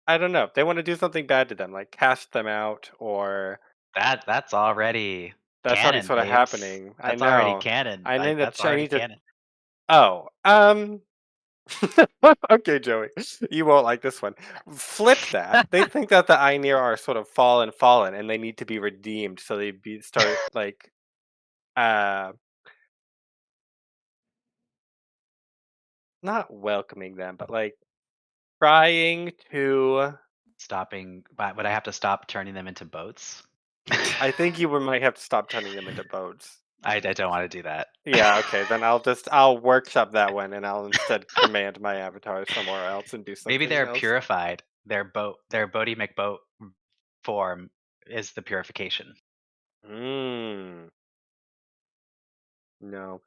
I don't know. They want to do something bad to them, like cast them out, or That's already that's already canon, sort of babes. happening. I That's already know. canon. I Like need that's to. I already need to. canon. Oh, okay, Joey, you won't like this one. Flip that. They think that the Ainir are sort of fallen, and they need to be redeemed. So they start like, uh, not welcoming them, but like trying to. Stopping, but would I have to stop turning them into boats? I think you might have to stop turning them into boats. I don't want to do that. Yeah, okay, then I'll workshop that one, and I'll instead command my avatar somewhere else and do Maybe something they're else. purified. Their Bodhi McBoat form is the purification. Hmm. No.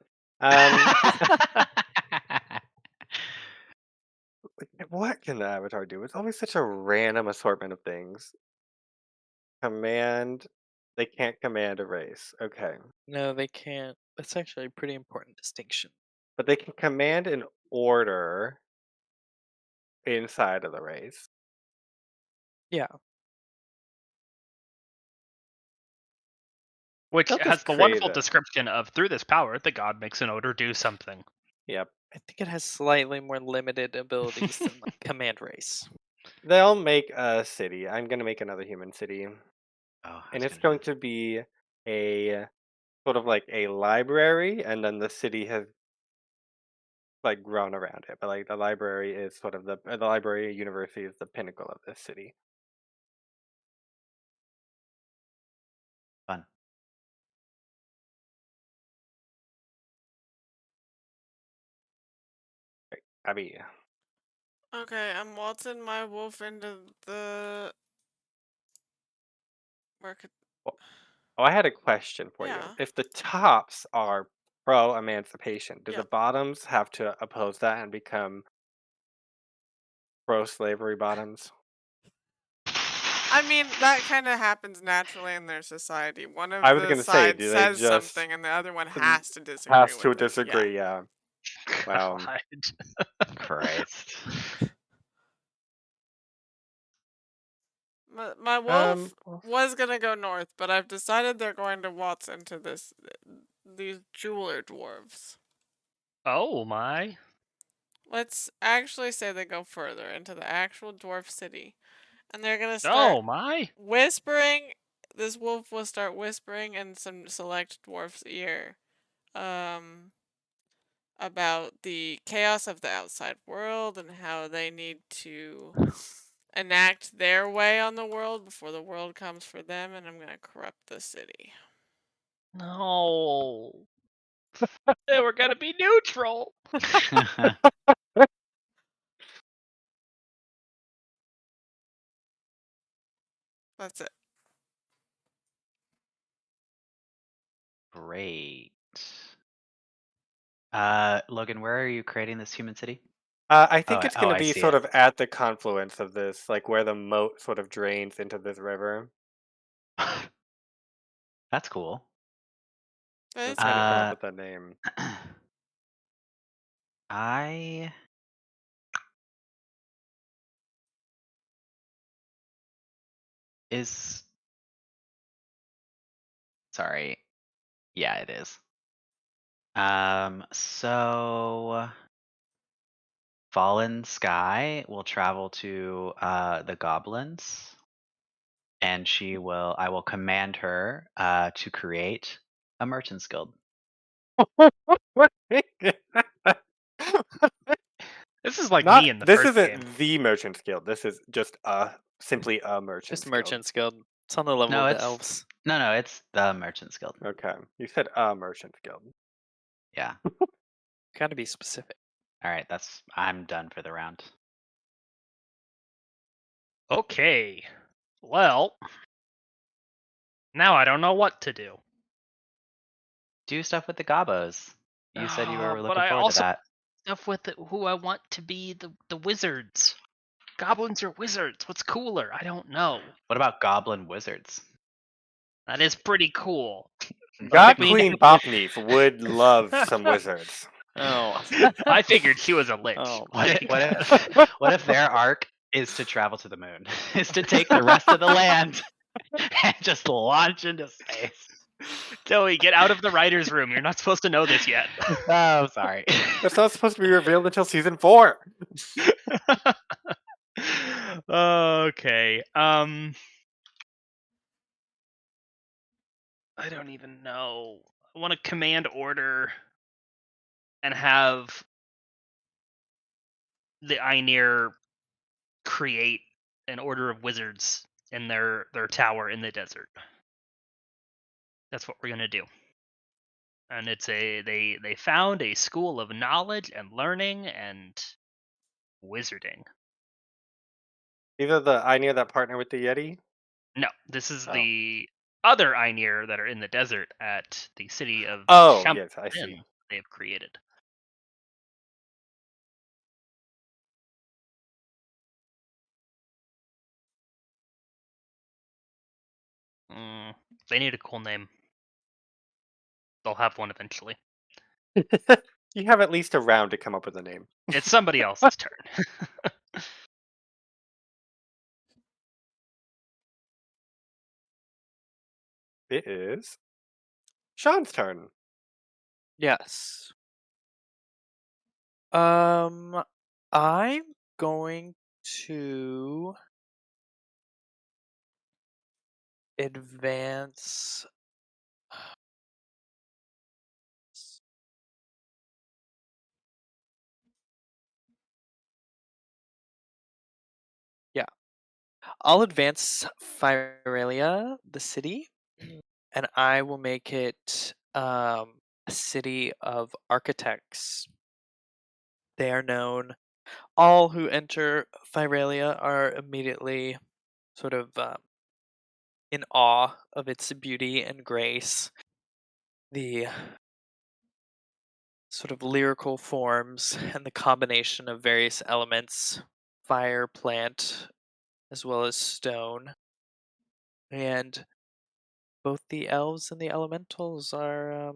What can the avatar do? It's always such a random assortment of things. Command. They can't command a race. Okay. No, they can't. That's actually a pretty important distinction. But they can command an order inside of the race. Yeah. Which They'll has just the create wonderful a. description of through this power, the god makes an order do something. Yep. I think it has slightly more limited abilities than like command race. They'll make a city. I'm going to make another human city. Oh, I And was it's gonna going do to be a sort of like a library, and then the city has like grown around it. But like the library is sort of the library university is the pinnacle of this city. fun. Abby. Okay, I'm waltzing my wolf into the. Where could. Oh, I had a question for you. Yeah. If the tops are pro emancipation, do the Yep. bottoms have to oppose that and become pro slavery bottoms? I mean, that kind of happens naturally in their society. One I of was the gonna say, sides do they says just something, and the other one n- has to disagree has with to it. Yeah. disagree? Yeah. Wow. God. Christ. My Um. wolf was gonna go north, but I've decided they're going to waltz into these jeweler dwarves. Oh my. Let's actually say they go further into the actual dwarf city, and they're gonna start Oh my. whispering. This wolf will start whispering in some select dwarf's ear, about the chaos of the outside world and how they need to enact their way on the world before the world comes for them, and I'm gonna corrupt the city. No. They were gonna be neutral. That's it. Great. Logan, where are you creating this human city? I Oh, think it's oh, gonna I be see sort it. of at the confluence of this, like where the moat sort of drains into this river. That's cool. That's It's how to come up Uh, with that name. I is sorry. Yeah, it is. So Fallen Sky will travel to the goblins, and I will command her to create a merchant's guild. This is like Not. me in the This first game. isn't the Merchant's Guild. This is just simply a Merchant's Just Guild. Merchant's Guild. It's on the level No, of the it's elves. no, it's the merchant's guild. Okay, you said a Merchant's Guild. Yeah. Gotta be specific. All right, I'm done for the round. Okay. Well, now I don't know what to do. Do stuff with the gobos. You said you were But looking I forward to also that. stuff with who I want to be the wizards. Goblins or wizards? What's cooler? I don't know. What about goblin wizards? That is pretty cool. God we need to Queen come- Bopneef would love some wizards. Oh. I figured she was a lich. Oh What my if, what god. if what if their arc is to travel to the moon. Is to take the rest of the land and just launch into space. Joey, get out of the writer's room. You're not supposed to know this yet. Oh, sorry. That's not supposed to be revealed until season 4. Okay. I don't even know. I want to command order and have the Einir create an order of wizards in their tower in the desert. That's what we're gonna do. And it's they found a school of knowledge and learning and wizarding. These are the Ainir that partner with the Yeti. No, this is Oh. the other Einir that are in the desert at the city of Oh, yes, I see. Shampin they have created. They need a cool name. They'll have one eventually. You have at least a round to come up with a name. It's somebody else's turn. It is Sean's turn. Yes. I'm going to advance. Yeah, I'll advance Fyrelia, the city, and I will make it a city of architects. They are known. All who enter Fyrelia are immediately sort of in awe of its beauty and grace. The sort of lyrical forms and the combination of various elements, fire, plant, as well as stone. And both the elves and the elementals are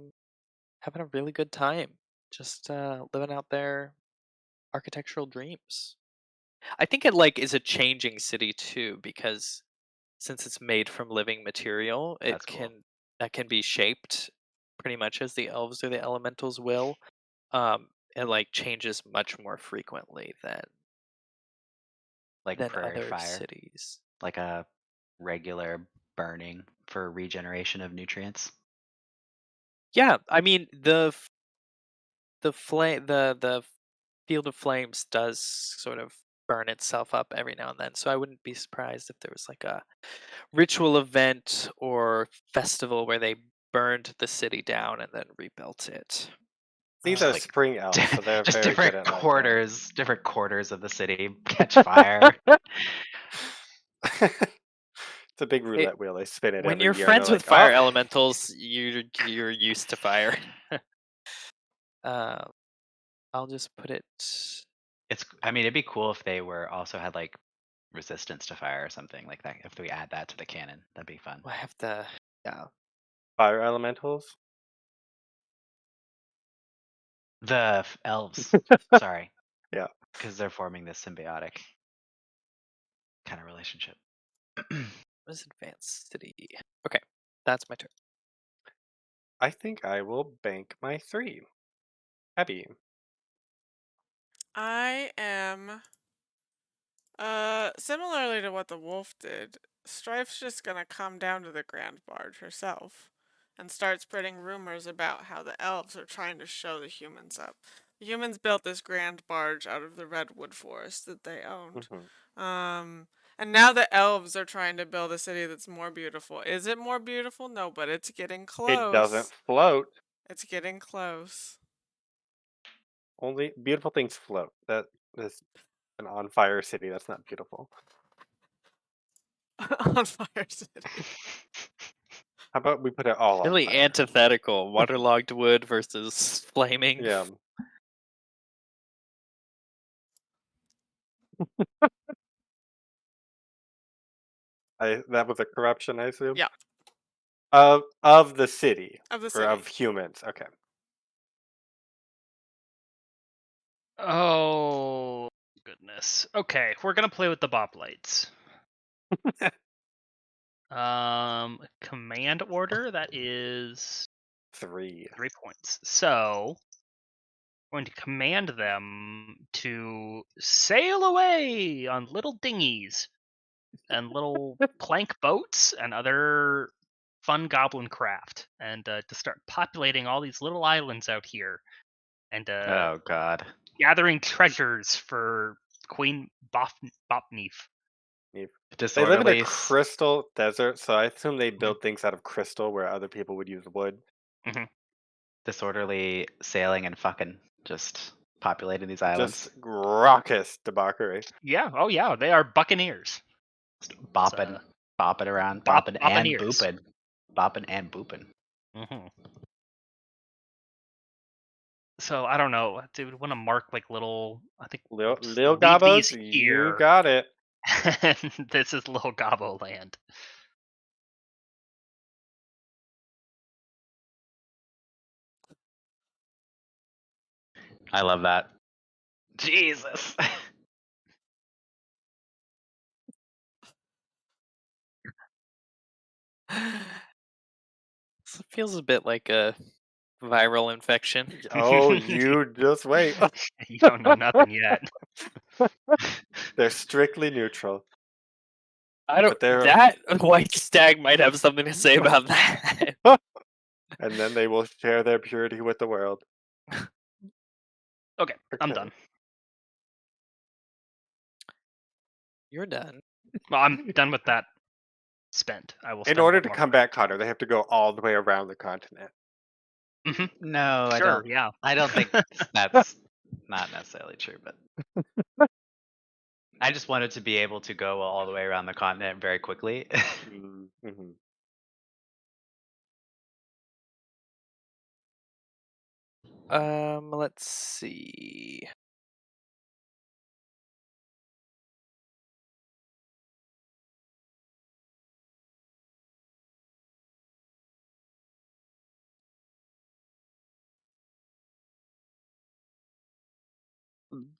having a really good time, just living out their architectural dreams. I think it is a changing city too, because since it's made from living material, That's cool. that can be shaped pretty much as the elves or the elementals will. It changes much more frequently Like than prairie other fire. cities. Like a regular burning for regeneration of nutrients. Yeah, I mean the field of flames does sort of burn itself up every now and then, so I wouldn't be surprised if there was a ritual event or festival where they burned the city down and then rebuilt it. These Just are like spring elves, so they're just very good different at different quarters of the city catch fire. It's a big It, roulette wheel. They spin it when every you're year. And they're friends with like, fire oh, elementals, you're used to fire. uh, I'll just put it. I mean, it'd be cool if they were also had like resistance to fire or something like that. If we add that to the canon, that'd be fun. I have to. Yeah. fire elementals. The elves, sorry. Yeah. Because they're forming this symbiotic kind of relationship. What is advanced city? Okay, that's my turn. I think I will bank my 3. Abby. I am similarly to what the wolf did, Strife's just gonna come down to the Grand Barge herself and start spreading rumors about how the elves are trying to show the humans up. The humans built this Grand Barge out of the redwood forest that they owned. And now the elves are trying to build a city that's more beautiful. Is it more beautiful? No, but it's getting It doesn't close. float. It's getting close. Only beautiful things float. That is an on fire city. That's not beautiful. On Fire City. How about we put it all on Really fire? antithetical. Waterlogged wood versus flaming. Yeah. That was a corruption, I assume. Yeah. Of the city Of the or city. of humans. Okay. Oh goodness. this. Okay, we're gonna play with the boplights. Command order, that is 3. 3 points. So I'm going to command them to sail away on little dinghies and little plank boats and other fun goblin craft, and to start populating all these little islands out here, and Oh God. gathering treasures for Queen Bopneef. They live in a Disorderly, crystal desert, so I assume they build things out of crystal where other people would use wood. disorderly sailing and fucking just populating these islands. Just raucous debauchery. Yeah, oh yeah, they are buccaneers. Just bopping, bopping around, Bop- bopping and bopping-ears. booping. Bopping and booping. So I don't know. Do we want to mark like little? I think Lil, just Lil leave Gabos, these you here. got it. And this is Little Gobbo Land. I love that. Jesus. This feels a bit like a viral infection. Oh, you just wait. You don't know nothing yet. They're strictly neutral. I don't. But they're That white stag might have something to say about that. and then they will share their purity with the world. Okay, I'm Okay. done. You're done. Well, I'm done with that. Spent. I will. In spend order one to more. come back, Connor, they have to go all the way around the continent. No, I Sure. don't. Yeah. I don't think that's not necessarily true, but I just wanted to be able to go all the way around the continent very quickly. Mm-hmm. Let's see.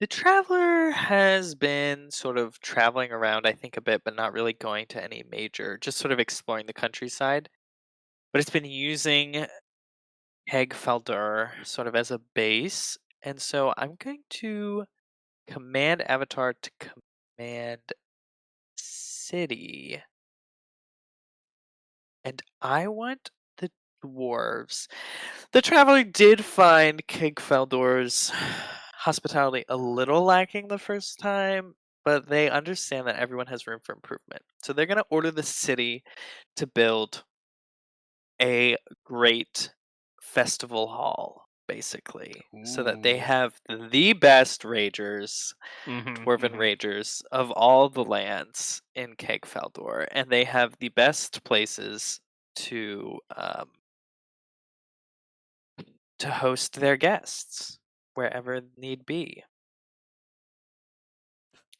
The traveler has been sort of traveling around, I think, a bit, but not really going to any major, just sort of exploring the countryside. But it's been using Hegfelder sort of as a base. And so I'm going to command Avatar to command city. And I want the dwarves. The traveler did find Kigfeldor's hospitality a little lacking the first time, but they understand that everyone has room for improvement. So they're going to order the city to build a great festival hall, basically, so that they Ooh. have the best ragers, dwarven Mm-hmm. ragers of all the lands in Kegfeldor, and they have the best places to host their guests wherever need be.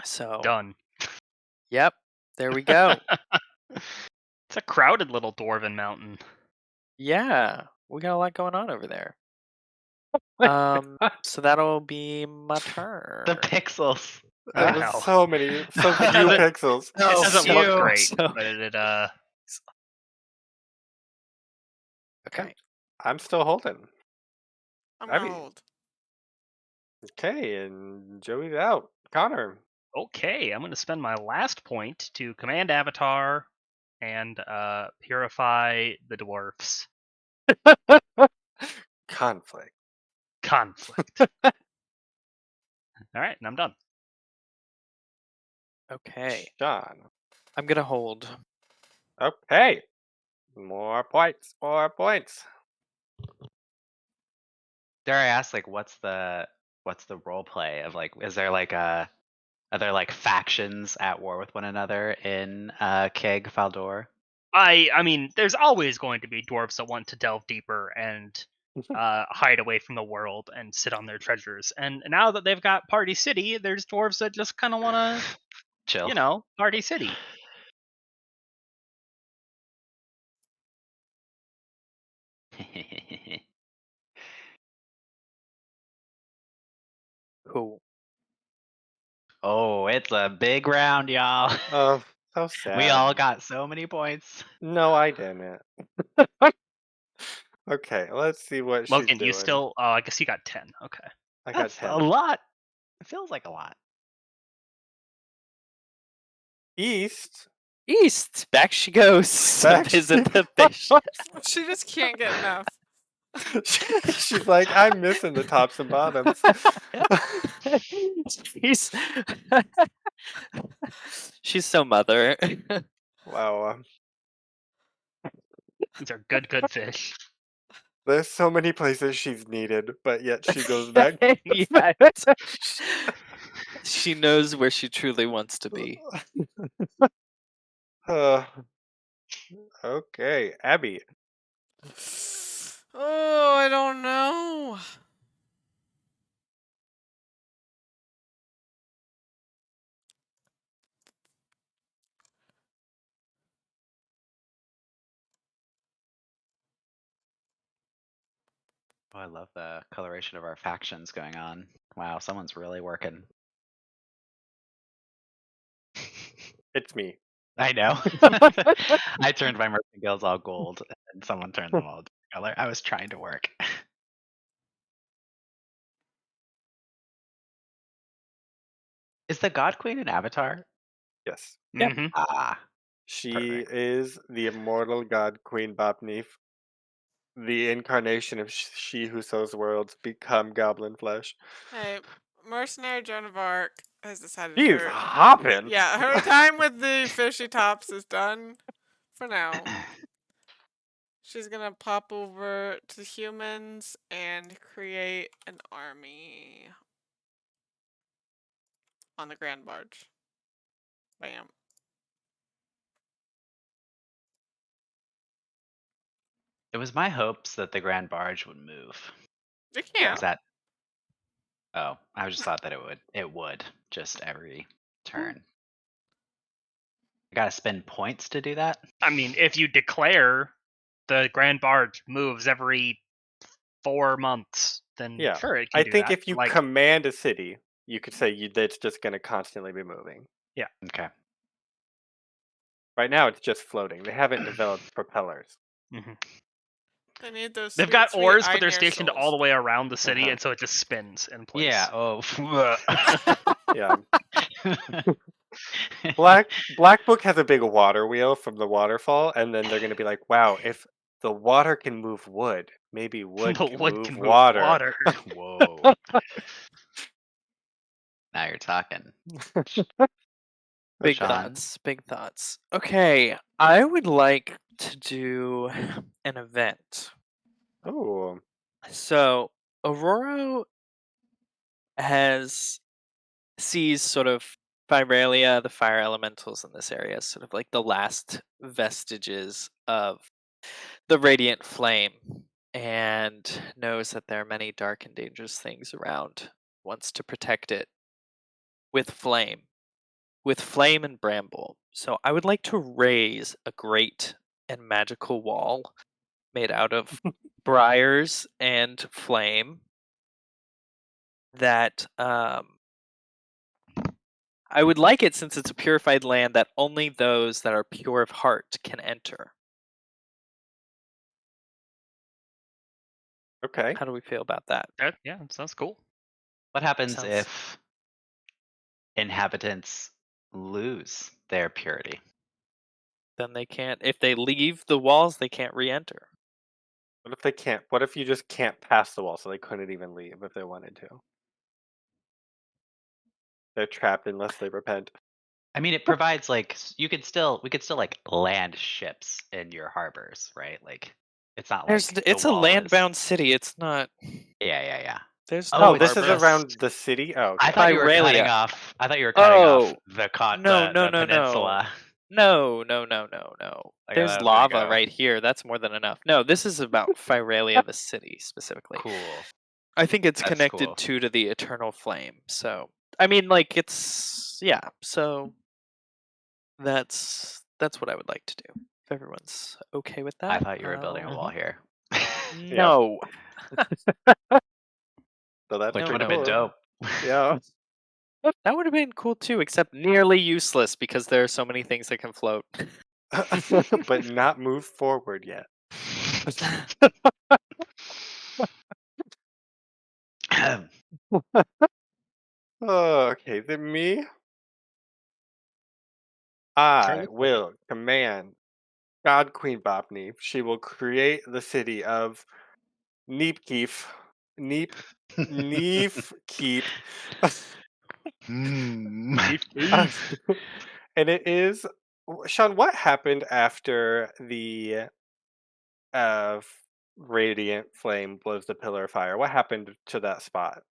So, Done. yep, there we go. It's a crowded little dwarven mountain. Yeah, we got a lot going on over there. So that'll be my turn. The pixels. There Wow. was so many, so It few doesn't- pixels. It doesn't so- look great, so- but it Okay. I'm still holding. I'm I gonna mean- hold. Okay, and Joey's out. Connor. Okay, I'm going to spend my last point to command Avatar and purify the dwarfs. Conflict. Conflict. All right, and I'm done. Okay. Sean. I'm gonna hold. Okay. More points. More points. Dare I ask, like, what's the role play of, like, is there like are there like factions at war with one another in Keg Faldor? I mean, there's always going to be dwarves that want to delve deeper and hide away from the world and sit on their treasures. And now that they've got Party City, there's dwarves that just kind of want Chill. to, Party City. Cool. Oh, it's a big round, y'all. Oh, so sad. We all got so many points. No, I didn't. Okay, let's see what she's Logan, doing. you still? Oh, I guess you got 10. Okay. I got That's 10. a lot. It feels like a lot. East. East, back she goes to Back visit she the fish. She just can't get enough. She's like, I'm missing the tops and bottoms. she's she's so mother. Wow. These are good fish. There's so many places she's needed, but yet she goes back. Yeah, she knows where she truly wants to be. Uh, okay, Abby. Oh, I don't know. Oh, I love the coloration of our factions going on. Wow, someone's really working. It's me. I know. I turned my merchant guilds all gold, and someone turned them all different color. I was trying to work. Is the God Queen an avatar? Yes. Yep. Mhm. Ah, She Perfect. is the immortal god Queen Bopneef, the incarnation of she who sows worlds, become goblin flesh. Hey, mercenary Joan of Arc has decided She's her. hopping. Yeah, her time with the fishy tops is done for now. She's gonna pop over to humans and create an army on the Grand Barge. Bam. It was my hopes that the Grand Barge would move. You can't. Is that? Oh, I just thought that it would. It would just every turn. I gotta spend points to do that. I mean, if you declare the Grand Barge moves every 4 months, then Yeah. sure, it can I do think that. if you Like, command a city, you could say that's just going to constantly be moving. Okay. Right now, it's just floating. They haven't developed propellers. mhm. They need those. They've Sweet, got sweet oars, but they're Einir stationed all souls. the way around the city, Uh-huh. and so it just spins in place. Yeah. Oh. Yeah. Black Book has a big water wheel from the waterfall, and then they're going to be like, wow, if the water can move wood, maybe wood The can wood move can move water. water. Whoa. Now you're talking. Big Sean? thoughts. Big thoughts. Okay, I would like to do an event. Oh, So Aurora sees sort of Fyralia, the fire elementals in this area, as sort of like the last vestiges of the radiant flame, and knows that there are many dark and dangerous things around. Wants to protect it with flame and bramble. So I would like to raise a great and magical wall made out of briars and flame that I would like it, since it's a purified land, that only those that are pure of heart can enter. okay. How do we feel about that? Yeah, sounds cool. What happens Sounds- if inhabitants lose their purity? Then they can't. If they leave the walls, they can't re-enter. What if they can't? What if you just can't pass the wall, so they couldn't even leave if they wanted to? They're trapped unless they repent. I mean, it provides like we could still like land ships in your harbors, right? Like it's not like It's a land-bound city. It's not. Yeah. There's Oh, no Oh, this is harbor. around the city. Oh, I okay. thought you were cutting Fyralia. off. I thought you were cutting off No, the peninsula. No. Like, There's I was gonna lava go. right here. That's more than enough. No, this is about Fyralia, the city, specifically. Cool. I think it's That's connected cool. to the eternal flame. So, I mean, like, it's, yeah. So that's what I would like to do. If everyone's okay with that. I thought you were building a wall here. No. So that's No, Which would pretty have been cool. dope. Yeah. That would have been cool too, except nearly useless because there are so many things that can float. But not move forward yet. Oh, okay, then me. I look like it. will command God Queen Bopney. She will create the city of Neepkeef. Neep Neefkeep. Hmm. And it is Sean, what happened after the uh radiant flame blows the pillar of fire? What happened to that spot?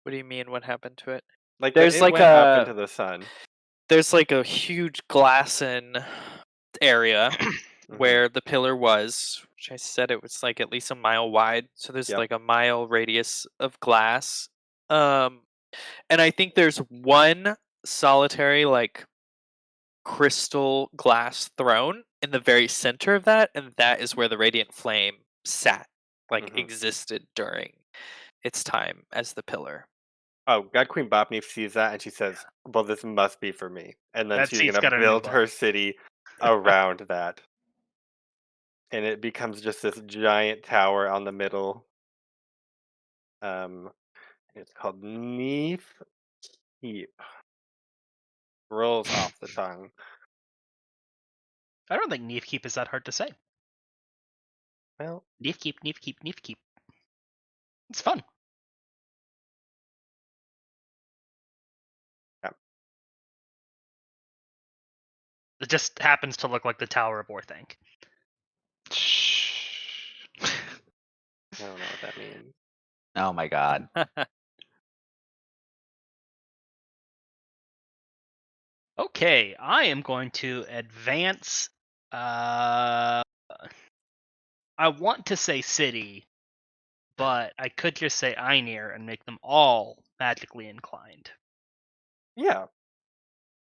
What do you mean? What happened to it? Like There's it like went up a into the sun. there's like a huge glassen area Hmm. where the pillar was, which I said it was like at least a mile wide. So there's Yep. like a mile radius of glass. Um, and I think there's one solitary like crystal glass throne in the very center of that, and that is where the radiant flame sat, like Hmm. existed during its time as the pillar. Oh, God Queen Bopney sees that and she says, "Well, this must be for me." And then That she's seat's gonna got a new build butt. her city around that, and it becomes just this giant tower on the middle. Um, it's called Neef Keep. Rolls off the tongue. I don't think Neefkeep is that hard to say. Well, Neefkeep, Neefkeep, Neefkeep. It's fun. yeah. It just happens to look like the Tower of Orthanc. I don't know what that means. Oh my god. Okay, I am going to advance. I want to say city, but I could just say Einir and make them all magically inclined. Yeah.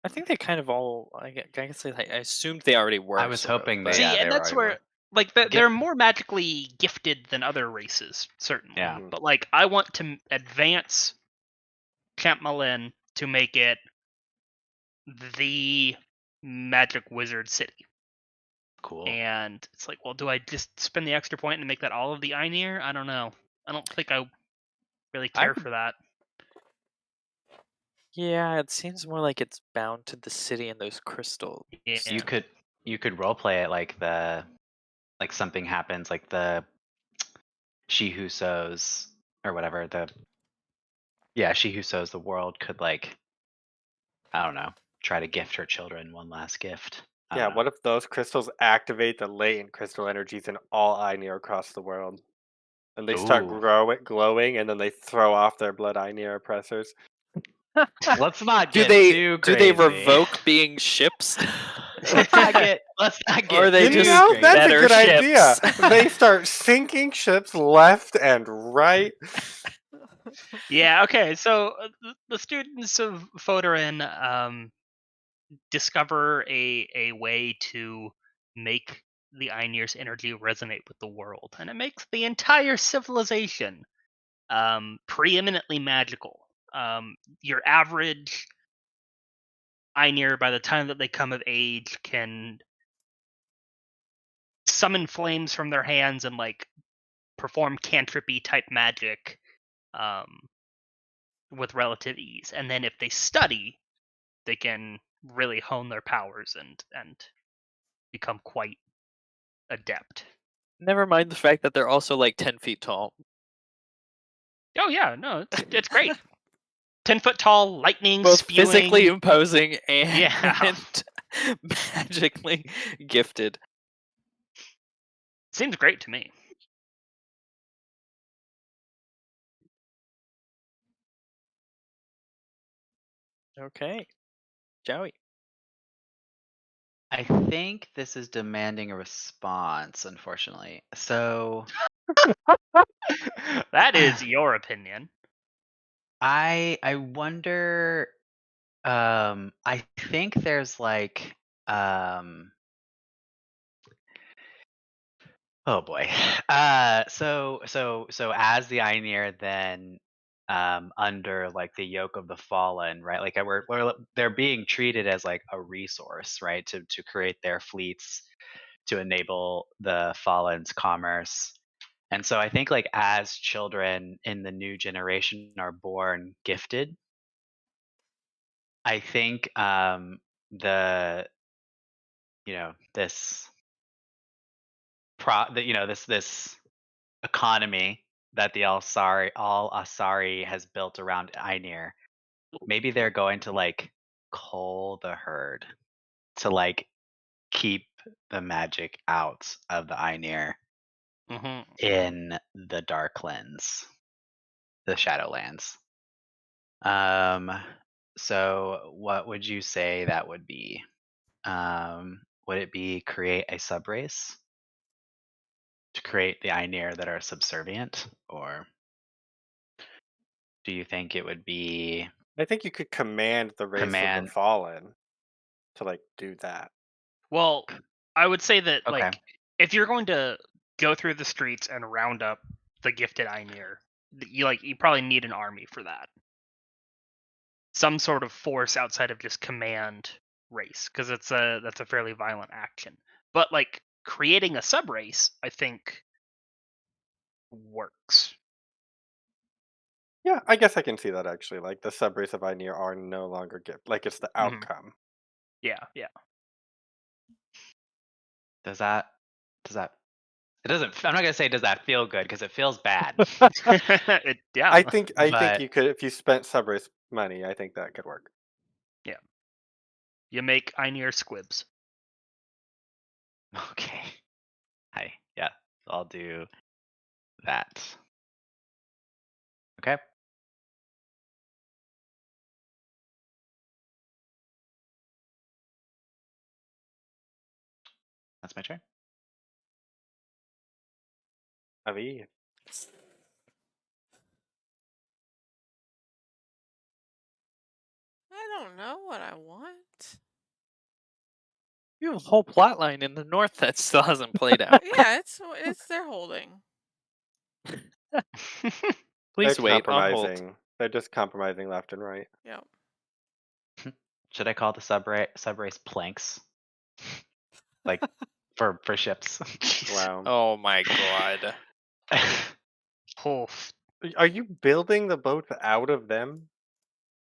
I think they kind of all. I guess I assumed they already were. I was sort of, hoping but- they- See, Yeah, and that's already where, were. like, Get- they're more magically gifted than other races, certainly. Yeah. Mhm. But like, I want to advance Camp Malin to make it the magic wizard city. Cool. And it's like, well, do I just spend the extra point and make that all of the Einir? I don't know. I don't think I really I care would- for that. Yeah, it seems more like it's bound to the city and those crystals. Yeah. You could role play it like something happens, like the she who sows or whatever, she who sows the world could, like, I don't know, try to gift her children one last gift. I Yeah, don't know. what if those crystals activate the latent crystal energies in all Einir across the world? And they start Ooh. glowing, and then they throw off their blood Einir oppressors. Let's not Do get they too do crazy. they revoke being ships? let's not get Or they too just That's a better good idea. ships. They start sinking ships left and right. Yeah, okay. So the students of Foderin discover a way to make the Einir's energy resonate with the world, and it makes the entire civilization preeminently magical. Your average Einir, by the time that they come of age, can summon flames from their hands and like perform cantripy type magic um, with relative ease. And then if they study, they can really hone their powers and become quite adept. Never mind the fact that they're also like 10 feet tall. Oh yeah, no, it's great. 10-foot tall, lightning Both spewing. physically imposing and Yeah. magically gifted. Seems great to me. Okay. Joey. I think this is demanding a response, unfortunately. So That is your opinion. I wonder, I think there's like oh boy. So as the Einir, then under like the yoke of the fallen, right? Like they're being treated as like a resource, right? To create their fleets to enable the fallen's commerce. And so I think like as children in the new generation are born gifted, I think the this this economy that the Al Asari has built around Einir, maybe they're going to like cull the herd to like keep the magic out of the Einir Mhm. in the Darklands, the Shadowlands. Um, so what would you say that would be? Would it be create a subrace to create the Einir that are subservient, or do you think it would be I think you could command the race of the command? fallen to like do that. Well, I would say that Okay, like if you're going to go through the streets and round up the gifted Einir, you probably need an army for that. Some sort of force outside of just command race, because that's a fairly violent action. But like creating a sub race, I think works. Yeah, I guess I can see that actually. Like the subrace of Ainir are no longer gift. Like it's the Mhm. outcome. Yeah, yeah. does that it doesn't. I'm not gonna say does that feel good because it feels bad, Yeah, I think but you could if you spent subrace money. I think that could work. yeah. You make Einir squibs. okay. Yeah, I'll do that. Okay. That's my turn. Avi. I don't know what I want. You have a whole plot line in the north that still hasn't played out. Yeah, it's their holding. They're Please wait on hold. compromising. They're just compromising left and right. Yep. Should I call the subrace planks? Like for ships. Wow. Oh my god. Oof. Are you building the boat out of them?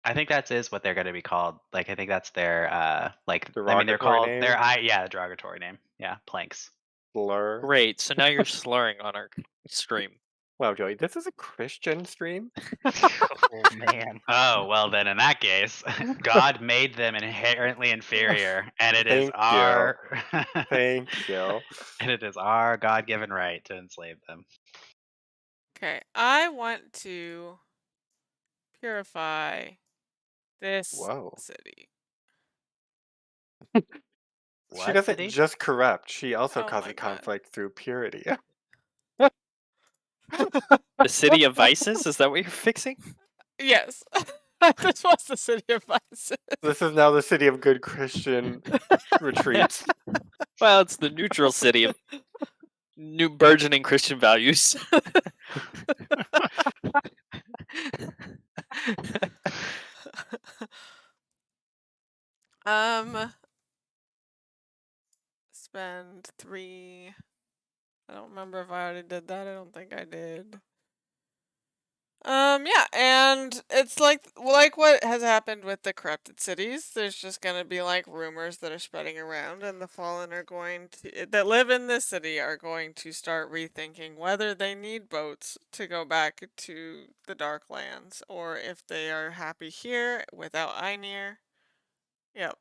I think that is what they're going to be called. Like I think that's their they're Derogatory called name? yeah, derogatory name. Yeah, planks. Blur. Great. So now you're slurring on our stream. Wow, Joey, this is a Christian stream? Oh man. Oh, well then in that case, God made them inherently inferior and it is Thank you. our Thank you. and it is our God-given right to enslave them. Okay, I want to purify this Whoa. city. She What doesn't city? just corrupt, she also Oh my causes God. conflict through purity. The city of vices? Is that what you're fixing? Yes. This was the city of vices. This is now the city of good Christian retreats. Well, it's the neutral city of new burgeoning Christian values. Spend 3. I don't remember if I already did that. I don't think I did. Yeah, and it's like what has happened with the corrupted cities. There's just gonna be like rumors that are spreading around, and the fallen are going to that live in this city are going to start rethinking whether they need boats to go back to the Darklands or if they are happy here without Einir. Yep.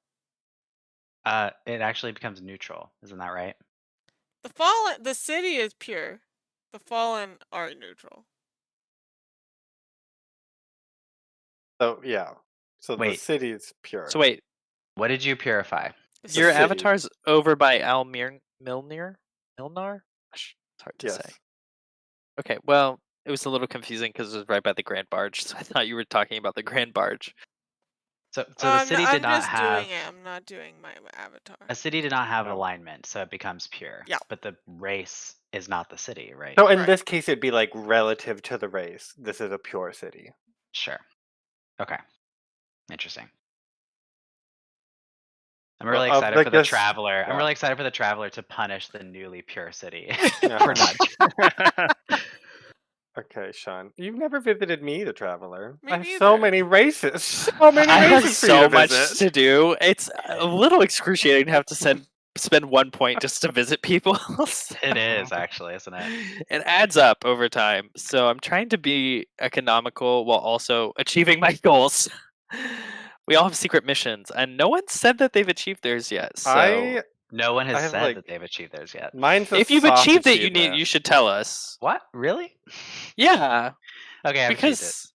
It actually becomes neutral, isn't that right? The city is pure. The fallen are neutral. So yeah. So the Wait, city is pure. So wait, what did you purify? The your city. avatar's over by Milnar? It's hard to say. Yes. Okay, well, it was a little confusing because it was right by the Grand Barge, so I thought you were talking about the Grand Barge. So the city did I'm not just have doing it. I'm not doing my avatar. a city did not have Oh. alignment, so it becomes pure. Yeah. But the race is not the city, right? So in Right. this case, it'd be like relative to the race. This is a pure city. Sure. Okay. Interesting. I'm Well, really of excited like for the this, traveler. I'm yeah, really excited for the traveler to punish the newly pure city for uh-huh. not. Okay, Sean, you've never visited me, the traveler. Me I have so neither. many races, so many I have races for you to so much visit. to do. It's a little excruciating to have to spend 1 point just to visit people. So It is actually, isn't it? it adds up over time. So I'm trying to be economical while also achieving my goals. We all have secret missions, and no one said that they've achieved theirs yet. So I No one I has have said like that they've achieved theirs yet. mine's a if you've soft achieved it, achievement. you should tell us. What? Really? Yeah, Okay, I've achieved it. because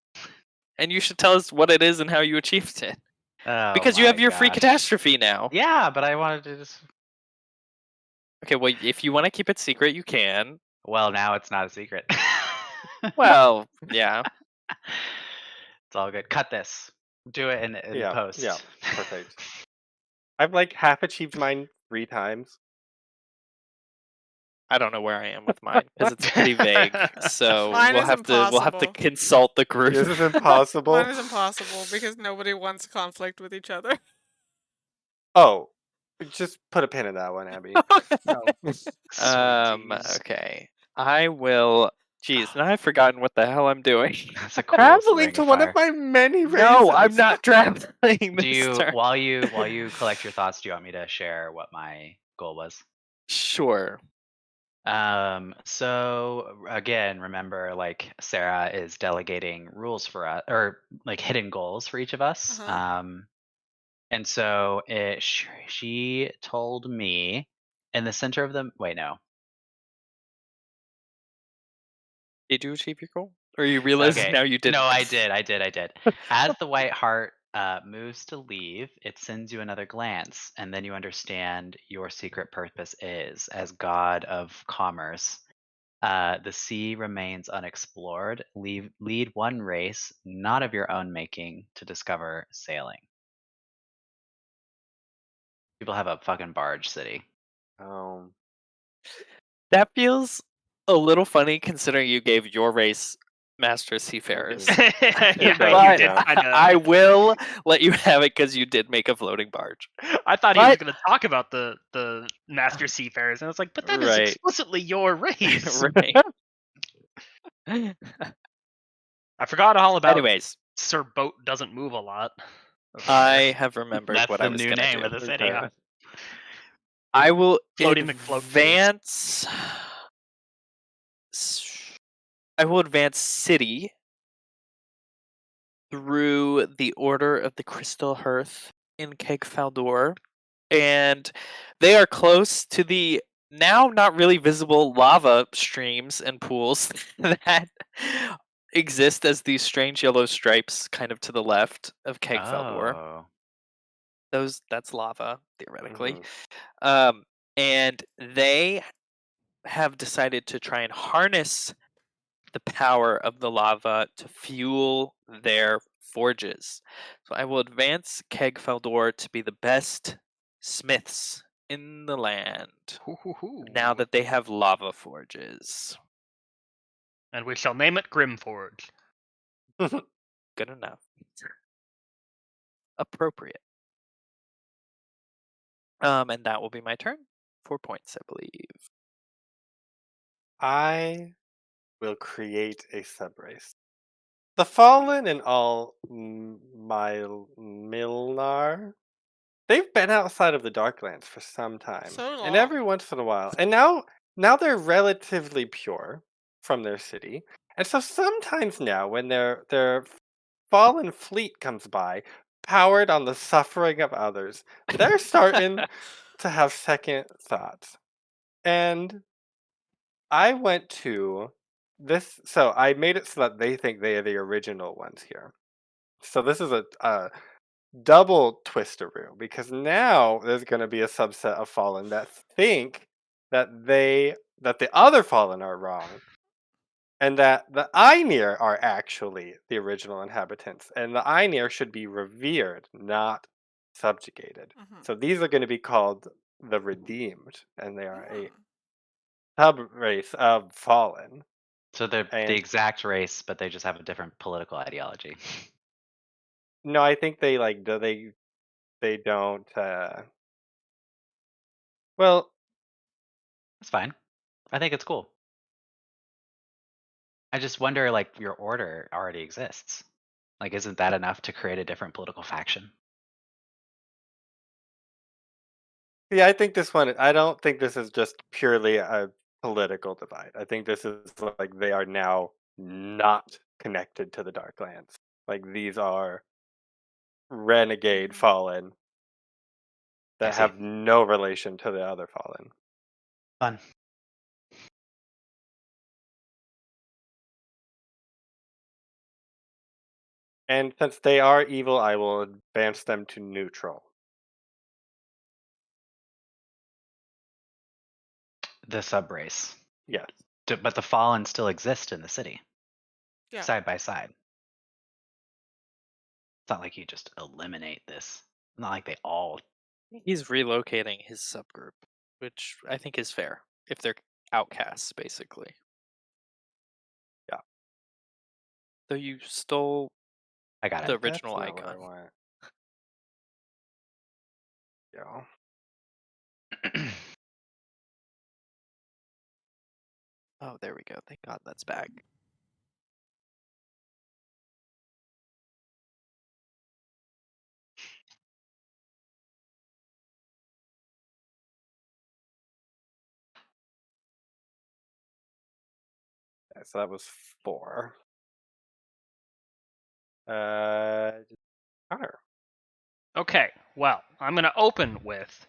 and you should tell us what it is and how you achieved it. Oh Because you my have your free gosh. catastrophe now. Yeah, but I wanted to just. Okay, well, if you want to keep it secret, you can. Well, now it's not a secret. Well, yeah. It's all good. Cut this. Do it in Yeah, post. perfect. I've like half achieved mine 3 times. I don't know where I am with mine because it's pretty vague. So Mine is we'll have to impossible. consult the group. This is impossible. Mine is impossible because nobody wants conflict with each other. Oh, just put a pin in that one, Abby. No. Sweeties. Okay. I will. Jeez, now I've forgotten what the hell I'm doing. That's the coolest Traveling ring to of one of fire. my many races. No, I'm not traveling Do this you turn. while you collect your thoughts, do you want me to share what my goal was? Sure. So again, remember, like, Sarah is delegating rules for us, or like hidden goals for each of us. Uh-huh. And so she told me in the center of the wait, no. Did you achieve your goal? Or you realize Okay. now you didn't? No, I did. As the white heart moves to leave, it sends you another glance, and then you understand your secret purpose is as god of commerce. The sea remains unexplored. Lead one race, not of your own making, to discover sailing. People have a fucking barge city. Um, That feels a little funny considering you gave your race Master Seafarers. Yeah, It does, you But did yeah. kind of. I will let you have it because you did make a floating barge. I thought he was But- going to talk about the master seafarers, and I was like, but that is Right. explicitly your race. Right. I forgot all about Anyways, Sir Boat doesn't move a lot. I have remembered That's what the I was new going to name do. of the city. Okay. Huh? I will Floaty McFloat face. advance. I will advance city through the Order of the Crystal Hearth in Keg Faldor, and they are close to the now not really visible lava streams and pools that exist as these strange yellow stripes kind of to the left of Keg Faldor. Oh. That's lava theoretically. Mhm. And they have decided to try and harness the power of the lava to fuel their forges. So I will advance Keg Faldor to be the best smiths in the land now that they have lava forges. And we shall name it Grimforge. Good enough. Appropriate. And that will be my turn. 4 points, I believe. I will create a subrace. The Fallen and all Milnar, they've been outside of the Darklands for some time. So And long. every once in a while. And now they're relatively pure from their city. And so sometimes now when their fallen fleet comes by, powered on the suffering of others, they're starting to have second thoughts. And I went to this, so I made it so that they think they are the original ones here. So this is a double twisteroo because now there's going to be a subset of fallen that think that the other fallen are wrong, and that the Ainir are actually the original inhabitants, and the Ainir should be revered, not subjugated. Mhm. So these are going to be called the redeemed, and they are a Mm. sub race of Fallen. So they're the And exact race, but they just have a different political ideology. no, I think they like they don't. Well, That's fine. I think it's cool. I just wonder, like, your order already exists. Like, isn't that enough to create a different political faction? yeah, I think this one. I don't think this is just purely a political divide. I think this is like they are now not connected to the Darklands. Like these are renegade Mm. Fallen I that see. have no relation to the other Fallen. Fun. And since they are evil, I will advance them to neutral. The sub race. Yes. But the fallen still exist in the city, Yeah. side by side. It's not like you just eliminate this. Not like they all. He's relocating his subgroup, which I think is fair if they're outcasts, basically. Yeah. Though you stole I got the it. original That's not what I icon. want. Yeah. Oh, there we go. Thank God that's back. So that was 4. Connor. Okay, well, I'm going to open with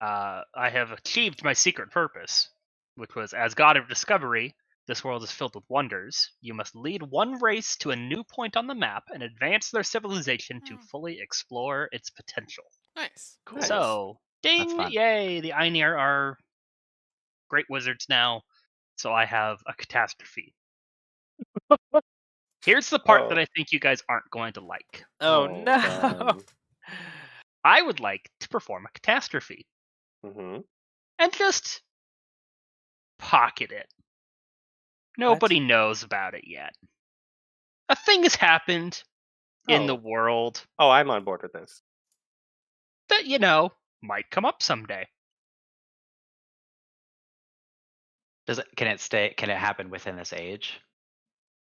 I have achieved my secret purpose, which was as god of discovery, this world is filled with wonders. You must lead one race to a new point on the map and advance their civilization to Hmm. fully explore its potential. Nice. Cool. So, That's ding, fun. yay, the Einir are great wizards now, so I have a catastrophe. Here's the part that Oh. I think you guys aren't going to like. Oh, Oh, no! fun. I would like to perform a catastrophe Mm-hmm. and just pocket it. Nobody knows about it yet. A thing has happened in the Oh. world Oh, I'm on board with this. that, might come up someday. Can it stay? Can it happen within this age?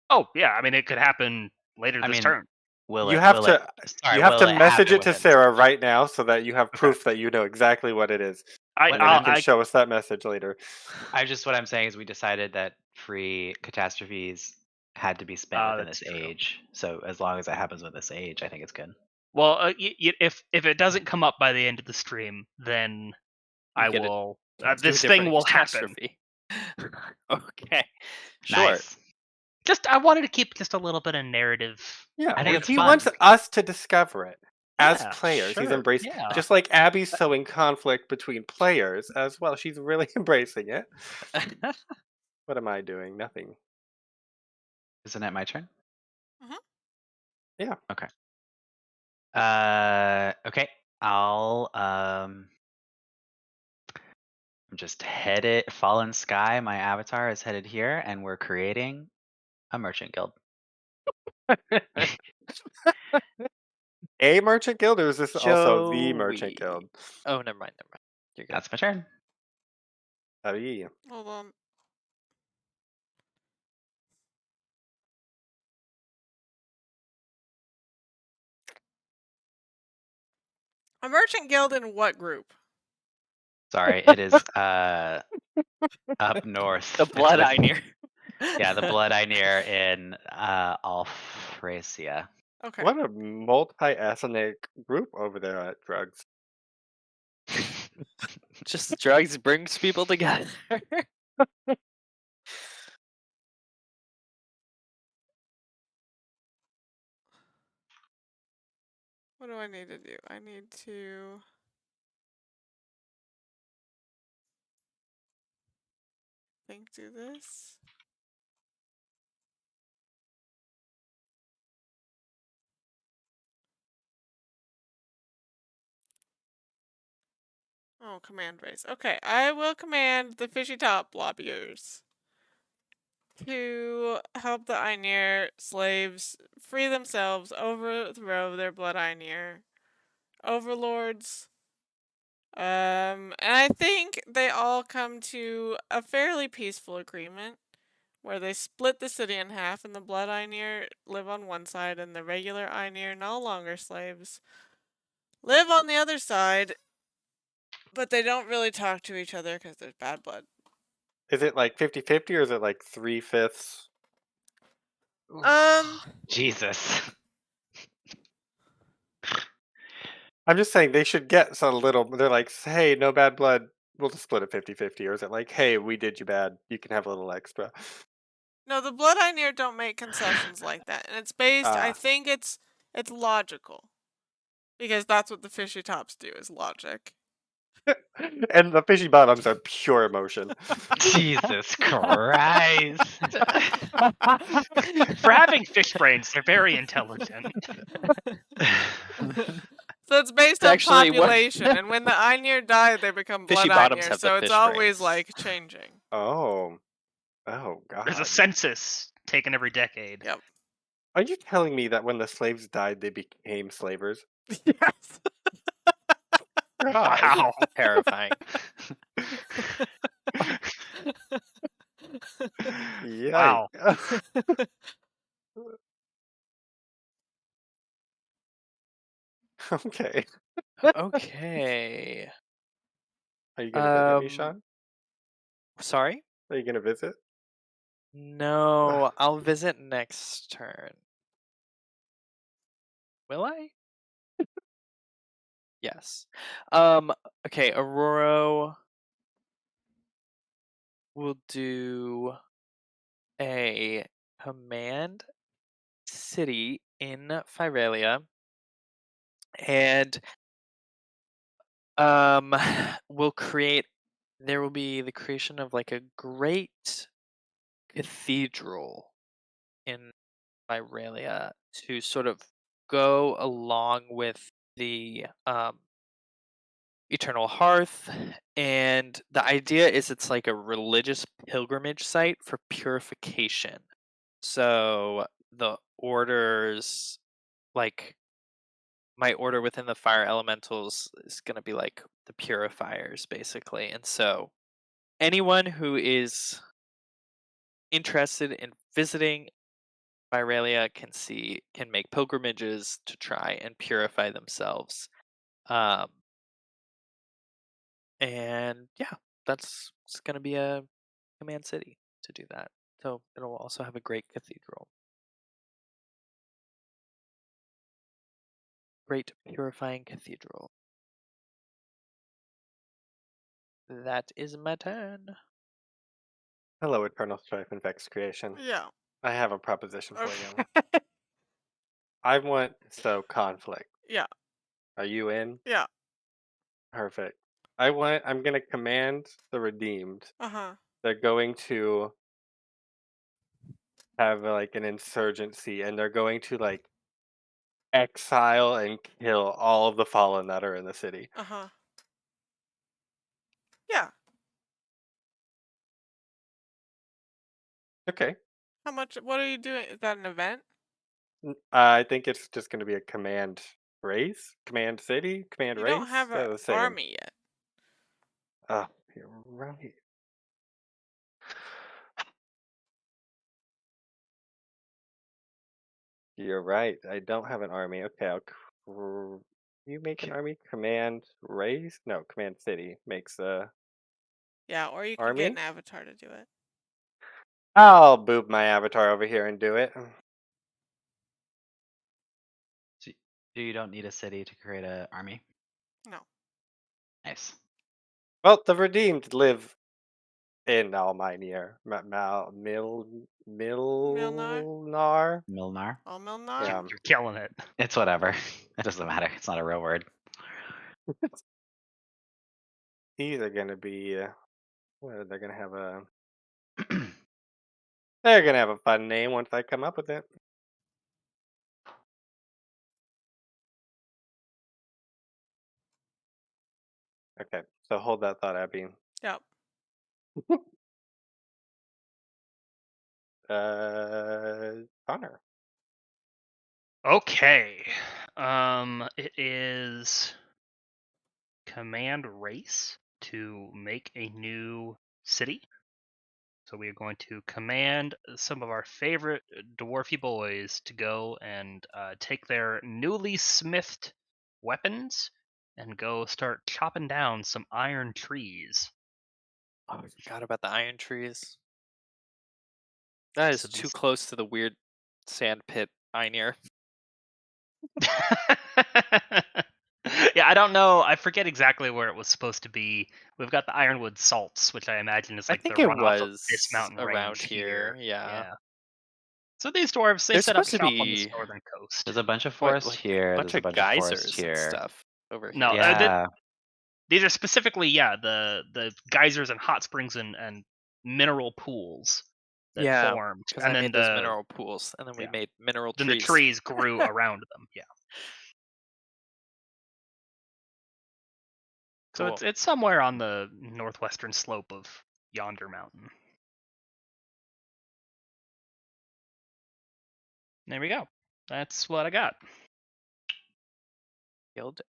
Oh, yeah, I mean, it could happen later I this mean, turn. You have Will to it? Sorry, you have will to it message happen it to within this Sarah age? right now so that you have Okay. proof that you know exactly what it is. I, And then you I'll, can I, show us that message later. What I'm saying is we decided that free catastrophes had to be spent within that's this true. age. So as long as it happens with this age, I think it's good. Well, if it doesn't come up by the end of the stream, then You I get a will. chance to a This thing different will happen. catastrophe. Okay, sure. Nice. I wanted to keep just a little bit of narrative. Yeah, I think well, it's he fun. wants us to discover it as Yeah, players. He's sure, embraced, yeah. just like Abby's sowing conflict between players as well. She's really embracing it. What am I doing? Nothing. Isn't it my turn? Mhm. Yeah. Okay. Okay. I'll just head it. Fallen Sky. My avatar is headed here, and we're creating a merchant guild. A merchant guild, or is this also the merchant Joey. guild? Oh, never mind. You're good. That's my turn. Abby. Hold on. A merchant guild in what group? Sorry, it is up north. The It's blood with- Einir. Yeah, the blood Einir in Alphracia. Okay. What a multi-ethnic group over there at Drugs. Just drugs brings people together. What do I need to do? I need to do this. Oh, command race. Okay, I will command the fishy top blobbiers to help the Einir slaves free themselves, overthrow their blood Einir overlords. And I think they all come to a fairly peaceful agreement where they split the city in half, and the blood Einir live on one side, and the regular Einir, no longer slaves, live on the other side. But they don't really talk to each other because there's bad blood. Is it like 50-50 or is it like 3/5? Jesus. I'm just saying they should get some little. They're like, hey, no bad blood. We'll just split it 50-50. Or is it like, hey, we did you bad. You can have a little extra. No, the blood Einir don't make concessions like that, and it's based. I Ah. think it's logical, because that's what the fishy tops do is logic. And the fishy bottoms are pure emotion. Jesus Christ. For having fish brains, they're very intelligent. So it's based It's on actually what- population, and when the Einir die, they become blood Fishy bottoms Einir. have the So it's fish always brains. like changing. Oh. Oh, God. There's a census taken every decade. Yep. Are you telling me that when the slaves died, they became slavers? Yes. God. Wow. Terrifying. Yikes. Wow. Okay. Okay. Are you gonna visit me, Um, Sean? Sorry? Are you gonna visit? No, I'll visit next turn. Will I? Yes. Okay, Aurora will do a command city in Fyralia, and we'll create there will be the creation of like a great cathedral in Fyralia to sort of go along with the Eternal Hearth, and the idea is it's like a religious pilgrimage site for purification. So the orders, like my order within the fire elementals, is going to be like the purifiers, basically. And so anyone who is interested in visiting Fyralia can make pilgrimages to try and purify themselves. Um, and yeah, it's going to be a command city to do that. So it'll also have a great cathedral. Great purifying cathedral. That is my turn. Hello, Eternal Strife and Vex Creation. Yeah. I have a proposition for Okay. you. I want conflict. Yeah. Are you in? Yeah. Perfect. I'm gonna command the redeemed. Uh-huh. They're going to have like an insurgency and they're going to like exile and kill all of the fallen that are in the city. Uh-huh. Yeah. Okay. What are you doing? Is that an event? I think it's just going to be a command race, command city, command You race. don't have They're an the same. army yet. Oh, you're right. You're right. I don't have an army. Okay, you make an army. Command race? No, command city makes a Yeah, or you could get army. an avatar to do it. I'll boob my avatar over here and do it. So you don't need a city to create an army? No. Nice. Well, the redeemed live in Alminier. Milnar? Milnar. Milnar? All Milnar? Yeah. You're killing it. It's whatever. It doesn't matter. It's not a real word. These are gonna be. They're gonna have a. They're gonna have a fun name once I come up with it. Okay, so hold that thought, Abby. Yep. Connor. Okay. It is command race to make a new city. So we are going to command some of our favorite dwarfy boys to go and take their newly smithed weapons and go start chopping down some iron trees. Oh, I forgot about the iron trees. That So is too these. close to the weird sand pit Einir. Yeah, I don't know. I forget exactly where it was supposed to be. We've got the ironwood salts, which I imagine is I like the think it runoff of this was mountain around range here. here. Yeah. Yeah. So these dwarves, they There's set up supposed to shop on this be northern coast. There's a bunch of what, forest like a here. bunch There's a of bunch of forest geysers and here. stuff over No, here. Yeah. these are specifically, yeah, the geysers and hot springs and mineral pools that Yeah, formed, because I and then made those mineral pools, and then we yeah. made mineral then the trees. trees grew around them. Yeah. So Cool. it's somewhere on the northwestern slope of yonder mountain. There we go. That's what I got. Killed it.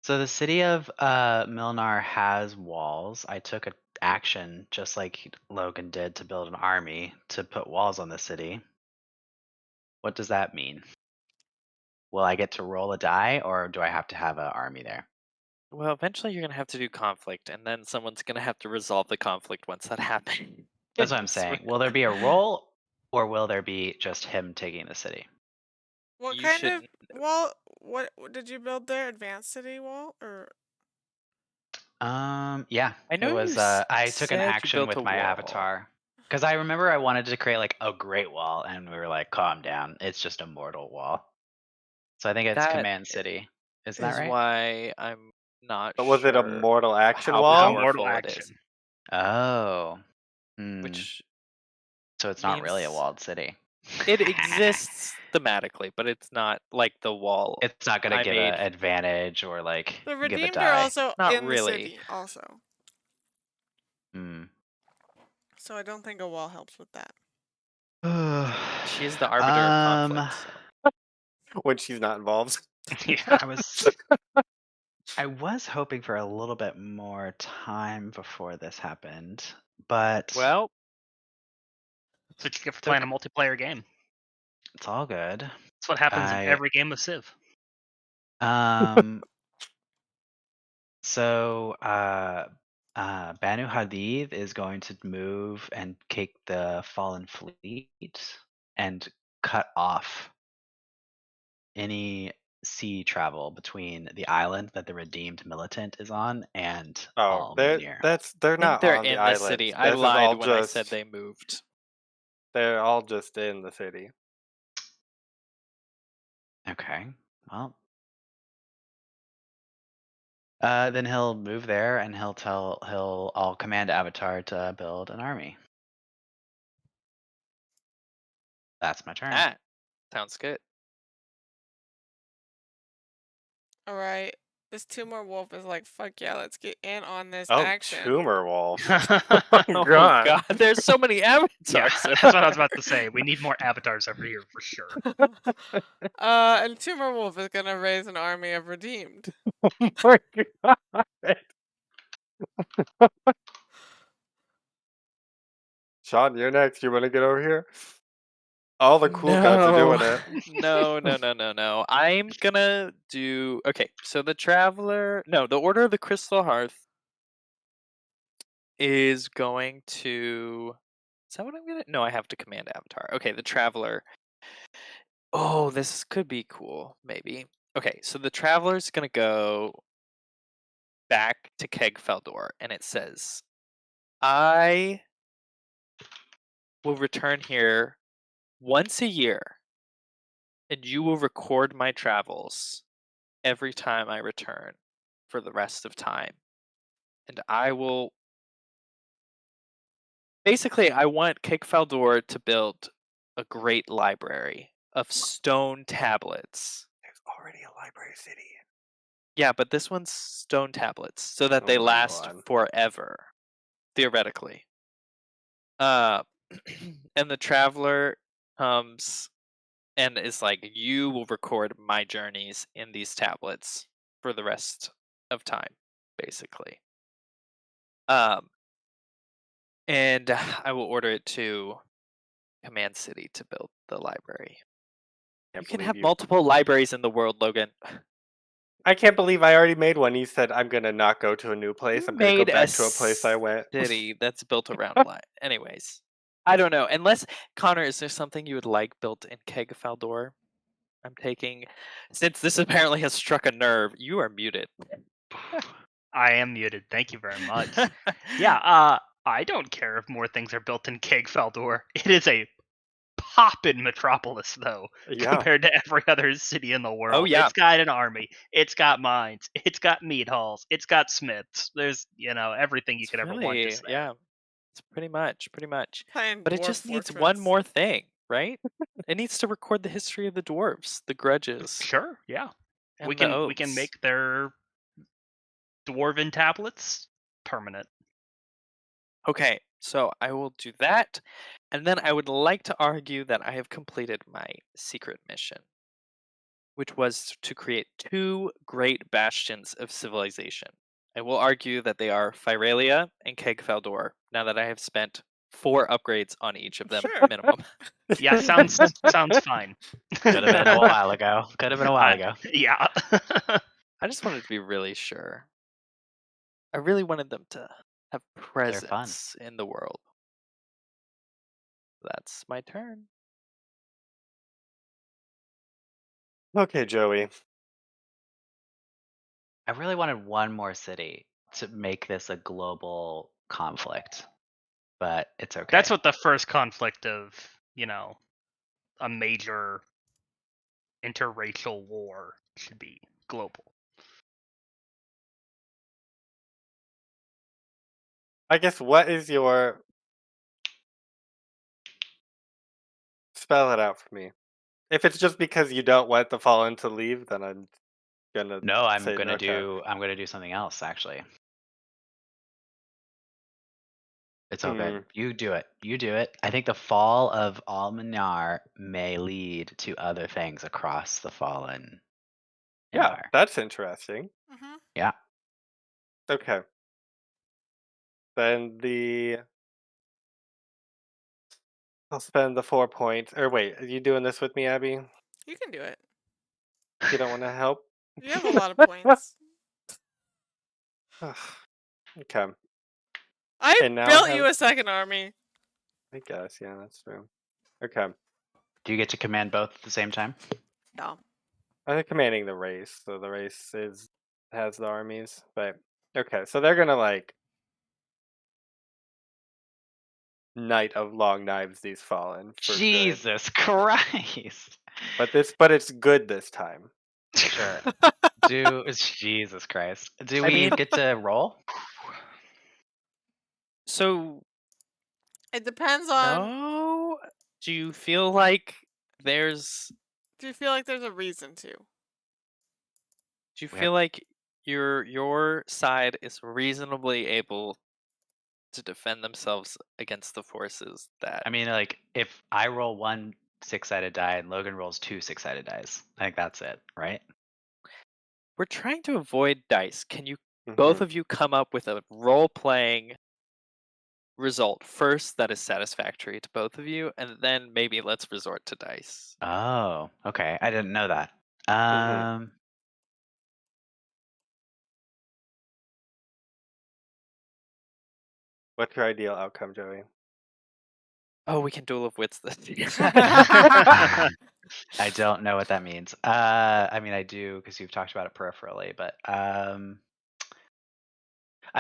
So the city of Milnar has walls. I took an action just like Logan did to build an army to put walls on the city. What does that mean? Will I get to roll a die, or do I have to have an army there? Well, eventually you're gonna have to do conflict, and then someone's gonna have to resolve the conflict once that happens. That's what I'm saying. Will there be a roll, or will there be just him taking the city? What You kind should. of wall? What did you build there? Advanced city wall or? Yeah, I it know you was. I took an said you action built a with my wall. avatar because I remember I wanted to create like a great wall, and we were like, "Calm down, it's just a mortal wall." So I think it's That Command City. Isn't that is right? why I'm not But was it a sure mortal action how It's a wall? mortal powerful it action. is, Oh. which So it's not really a means walled city. it exists thematically, but it's not like the wall It's not gonna I give a made. advantage or like The give a redeemed are die. also Not in the really. city, also. Hmm. So I don't think a wall helps with that. She's the arbiter of conflict, so. When she's not involved. Yeah. I was hoping for a little bit more time before this happened, but Well, That's what you get for it's playing a okay. multiplayer game. It's all good. That's what happens in I every game of Civ. um so Banu Hadid is going to move and kick the fallen fleet and cut off any sea travel between the island that the redeemed militant is on and Oh, all they're Munir. they're I think not they're on the in the island. city. I This is lied all when I said just they moved. they're all just in the city. Okay. Well, then he'll move there and I'll command Avatar to build an army. That's my turn. That sounds good. Alright. This tumor wolf is like, fuck yeah, let's get in on this Oh, action. tumor wolf. Oh God. god, there's so many avatars. Yeah, that's what I was about to say. We need more avatars over here for sure. And tumor wolf is gonna raise an army of redeemed. Oh my God. Sean, you're next. You want to get over here? All the cool guys are doing it. No. I'm gonna do. Okay, so the Traveler. No, the Order of the Crystal Hearth is going to. Is that what I'm gonna? No, I have to command Avatar. Okay, the Traveler. Oh, this could be cool. Maybe. Okay, so the Traveler's gonna go back to Kegfeldor, and it says, I will return here once a year, and you will record my travels every time I return for the rest of time. And I will. Basically, I want Kegfeldor to build a great library of stone tablets already a library city. Yeah, but this one's stone tablets, so that Oh, they go last on. forever, theoretically. Uh, and the traveler comes and is like, you will record my journeys in these tablets for the rest of time, basically. And I will order it to Command City to build the library. You Can't can believe have you. multiple libraries in the world, Logan. I can't believe I already made one. You said I'm gonna not go to a new place. You I'm gonna go made a back to a place I went. city that's built around anyways. I don't know. Unless Connor, is there something you would like built in Keg Faldor? I'm taking, since this apparently has struck a nerve. You are muted. I am muted. Thank you very much. Yeah, I don't care if more things are built in Keg Faldor. It is a poppin' metropolis, though, Yeah, compared to every other city in the world. Oh, yeah. It's got an army. It's got mines. It's got meat halls. It's got smiths. There's, everything you It's could ever want really, is there. yeah. It's pretty much. Playing But it Dwarf just needs one Fortress. more thing, right? It needs to record the history of the dwarves, the grudges, Sure, yeah. We and the can oaths. make their dwarven tablets permanent. Okay, so I will do that, and then I would like to argue that I have completed my secret mission, which was to create 2 great bastions of civilization. I will argue that they are Fyralia and Keg Faldor, now that I have spent 4 upgrades on each of them Sure. minimum. Yeah, sounds fine. Could have been a while ago. Could have been a while ago. Yeah. I just wanted to be really sure. I really wanted them to have They're fun. presence in the world. That's my turn. Okay, Joey. I really wanted one more city to make this a global conflict, but it's okay. That's what the first conflict of, a major interracial war should be global. I guess what is your spell it out for me? If it's just because you don't want the Fallen to leave, then I'm gonna No, I'm say gonna okay. do something else actually. It's all Hmm. good. You do it. You do it. I think the fall of Almanar may lead to other things across the fallen Yeah, empire. that's interesting. Hmm. Yeah. Okay. Then I'll spend the 4 points. Or wait, are you doing this with me, Abby? You can do it. You don't want to help? You have a lot of points. Ugh, okay. I And now I built you have. a second army. I guess, yeah, that's true. Okay. Do you get to command both at the same time? No. I'm commanding the race, so the race has the armies. But okay, so they're gonna like Knight of Long Knives these fallen for good. Jesus Christ. But it's good this time. Sure. Jesus Christ. Do I we mean, get to roll? so It depends on. no. Do you feel like there's? Do you feel like there's a reason to? Do you We have feel like your side is reasonably able to defend themselves against the forces that? I mean, like, if I roll 1 6-sided die and Logan rolls 2 6-sided dice, I think that's it, right? We're trying to avoid dice. Can you both Hmm. of you come up with a role-playing result first that is satisfactory to both of you, and then maybe let's resort to dice. Oh, okay. I didn't know that. Hmm. What's your ideal outcome, Joey? Oh, we can duel of wits this. I don't know what that means. I mean, I do because you've talked about it peripherally, but I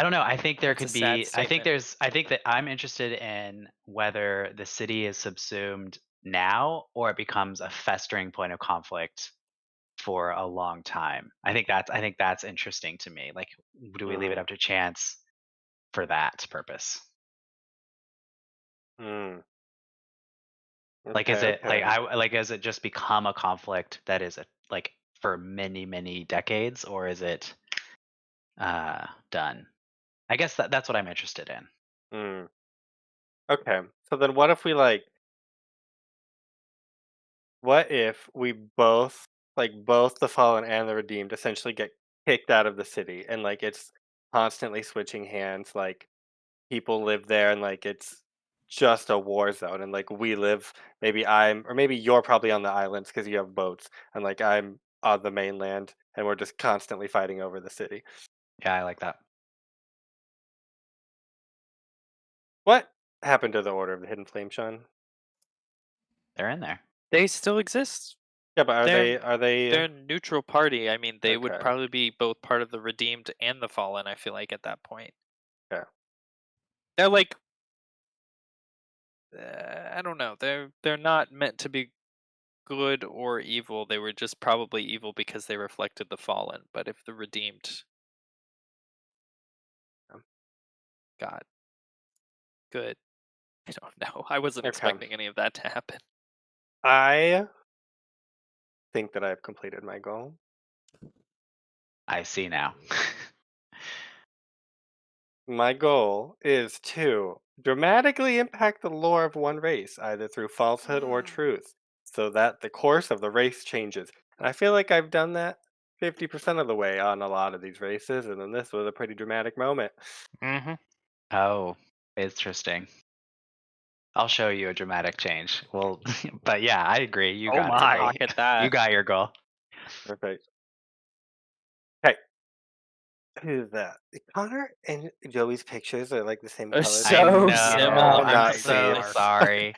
don't know. I think there That's a could sad be. statement. I think that I'm interested in whether the city is subsumed now or it becomes a festering point of conflict for a long time. I think that's interesting to me. Like, do we leave it Hmm. up to chance for that purpose? Hmm. Like, is Okay. it like Okay. is it just become a conflict that is like for many, many decades, or is it done? I guess that's what I'm interested in. Mm. Okay. So then what if we like what if we both like both the fallen and the redeemed essentially get kicked out of the city and like it's constantly switching hands, like people live there and like it's just a war zone and like we live maybe I'm or maybe you're probably on the islands because you have boats and like I'm on the mainland and we're just constantly fighting over the city. Yeah, I like that. What happened to the Order of the Hidden Flame, Sean? They're in there. They still exist. Yeah, but are They're they are they they're a neutral party. I mean, they would okay. probably be both part of the redeemed and the fallen, I feel like at that point. Okay. They're like I don't know. They're not meant to be good or evil. They were just probably evil because they reflected the fallen. But if the redeemed got good, I don't know. I wasn't Okay. expecting any of that to happen. I think that I've completed my goal. I see now. My goal is to dramatically impact the lore of one race, either through falsehood or Mm. truth, so that the course of the race changes. And I feel like I've done that 50% of the way on a lot of these races, and then this was a pretty dramatic moment. Mm-hmm. Oh, interesting. I'll show you a dramatic change. Well, but yeah, I agree. You Oh got your my. goal. Pocket You that. got your goal. Perfect. Hey, who's that? Connor and Joey's pictures are like the same They're color. I so know. similar. Could I'm not I see. so know. sorry.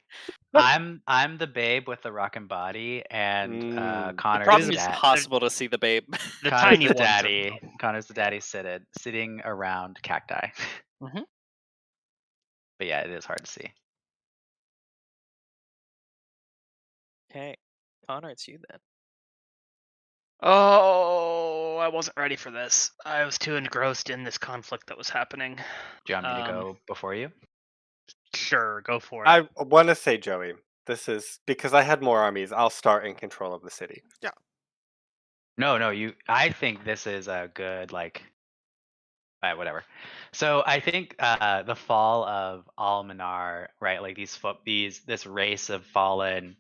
I'm the babe with the rockin' body, and Mm. The Connor's problem the is Problem it's is dad. impossible to see the babe. the Connor's tiny the ones are. daddy. Connor's the daddy sitting around cacti. Mhm. But yeah, it is hard to see. Okay, Connor, it's you then. Oh, I wasn't ready for this. I was too engrossed in this conflict that was happening. Do you want me to Um, go before you? Sure, go for it. I want to say, Joey, this is because I had more armies. I'll start in control of the city. Yeah. No, you. I think this is a good like. Whatever. So I think the fall of Almanar, right? Like this race of fallen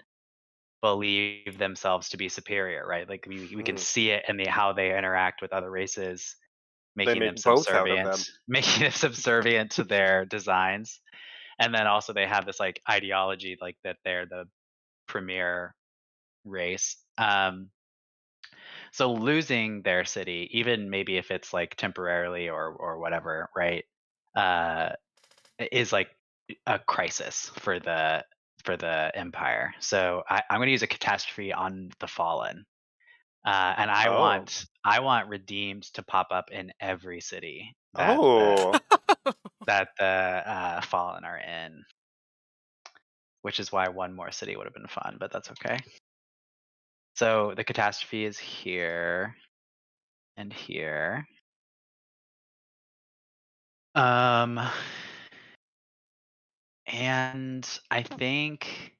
believe themselves to be superior, right? Like we can Mm. see it in how they interact with other races, They making them make boats out of subservient, them. making them subservient to their designs. And then also they have this like ideology like that they're the premier race. So losing their city, even maybe if it's like temporarily or whatever, right? Uh, is like a crisis for the empire. So I'm going to use a catastrophe on the fallen, and Oh. I want redeemed to pop up in every city that Oh. the fallen are in, which is why one more city would have been fun, but that's okay. So the catastrophe is here and here. Um, and I think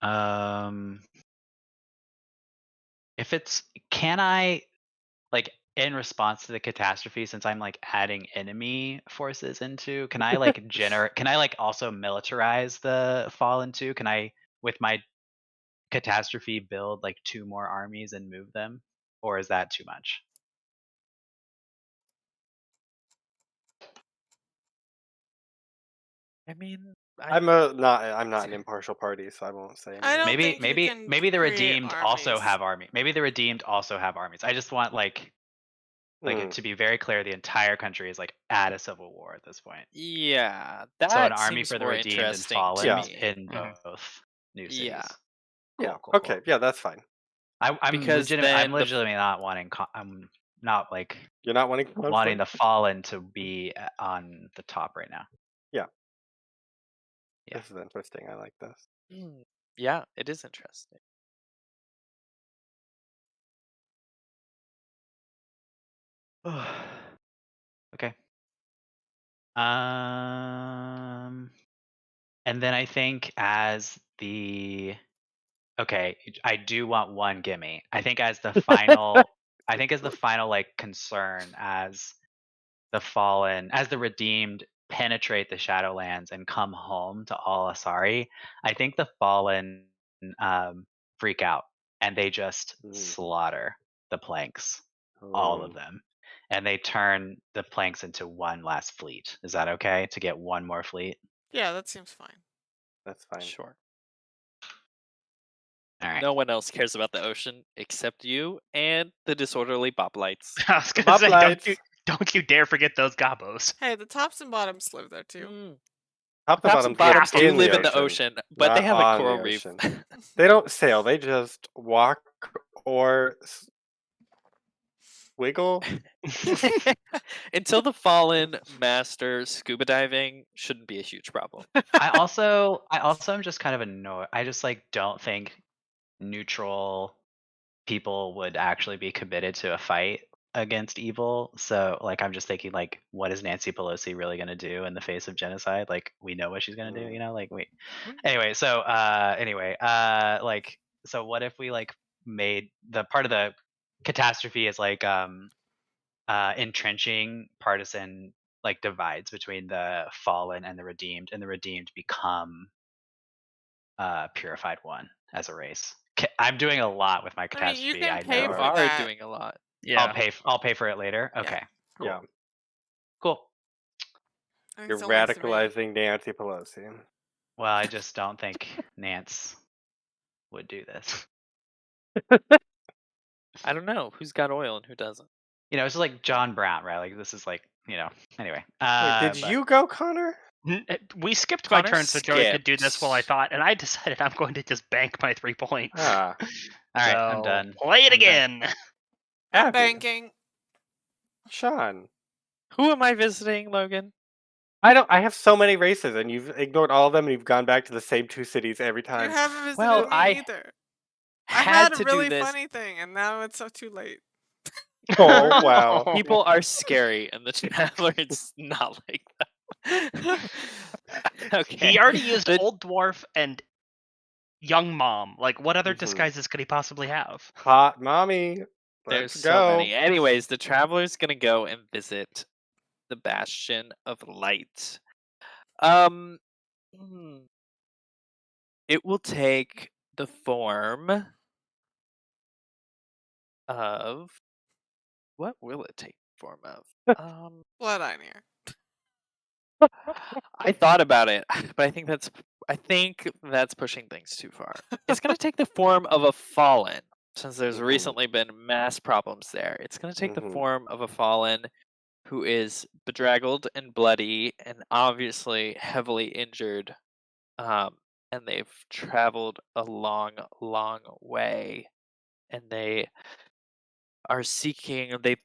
um if it's can I like in response to the catastrophe, since I'm like adding enemy forces into, can I like can I like also militarize the fallen too? Can I with my catastrophe build like 2 more armies and move them? Or is that too much? I mean, I I'm not an impartial party, so I won't say I anything. don't Maybe think you maybe can maybe the create redeemed also armies. have army. Maybe the redeemed also have armies. I just want like Mm. to be very clear, the entire country is like at a civil war at this point. yeah, So an that army seems for the more redeemed and interesting to Yeah. fallens me. in Mhm. both new Yeah, cities. Yeah. Cool, cool, Okay. cool. Yeah, that's fine. because I'm then legitimately not wanting. I'm not like You're not wanting wanting conflict? the fallen to be on the top right now. Yeah. Yeah. This is interesting. I like this. yeah, it is interesting. Okay. And then I think as the Okay, I do want one gimme. I think as the final, like concern, as the fallen, as the redeemed penetrate the Shadowlands and come home to all Asari, I think the fallen freak out and they just slaughter the planks, all of them, and they turn the planks into one last fleet. Is that okay to get one more fleet? Yeah, that seems fine. That's fine. Sure. All right. No one else cares about the ocean except you and the disorderly boblights. I was The gonna say, Boblights. don't you dare forget those gobos. Hey, the tops and bottoms live there too. Top and Tops and bottoms bottoms live do in live the in the ocean, but they not have a on the coral reef. ocean. They don't sail. They just walk or wiggle. Until the fallen master scuba diving shouldn't be a huge problem. I also am just kind of annoyed. I just like don't think neutral people would actually be committed to a fight against evil. So like I'm just thinking like what is Nancy Pelosi really going to do in the face of genocide? Like we know what she's going to do, you know? Like wait. Anyway, so like so what if we like made the part of the catastrophe is like entrenching partisan like divides between the fallen and the redeemed become purified one as a race. I'm doing a lot with my I mean, you catastrophe. can I pay You know. for are that. doing a lot. Yeah. I'll pay for it later. Yeah. Okay. Cool. Yeah. Cool. I think You're it's only 3. radicalizing Nancy Pelosi. Well, I just don't think Nance would do this. I don't know who's got oil and who doesn't. You know, it's like John Brown, right? Like this is like, you know. Anyway. Wait, did But you go, Connor? We skipped my Connor turn so Joey could do this while I skipped. thought, and I decided I'm going to just bank my 3 points. Ah, all right, I'm So, done. Play it I'm done. again. I'm Abby. banking. Sean. Who am I visiting, Logan? I have so many races, and you've ignored all of them, and you've gone back to the same 2 cities every You time. haven't visited Well, me I either. I had had to a really do this. funny thing, and now it's so too late. Oh wow. People are scary, and the Traveler is not like that. Okay. He already used The- Old Dwarf and Young Mom. Like, what other Mhm. disguises could he possibly have? Hot mommy. There's Let's so go. many. Anyways, the Traveler's gonna go and visit the Bastion of Light. It will take the form of what will it take the form of? Blood on here. I thought about it, but I think that's pushing things too far. It's gonna take the form of a fallen, since there's Mhm. recently been mass problems there. It's gonna take the Mhm. form of a fallen who is bedraggled and bloody and obviously heavily injured. And they've traveled a long, long way, and they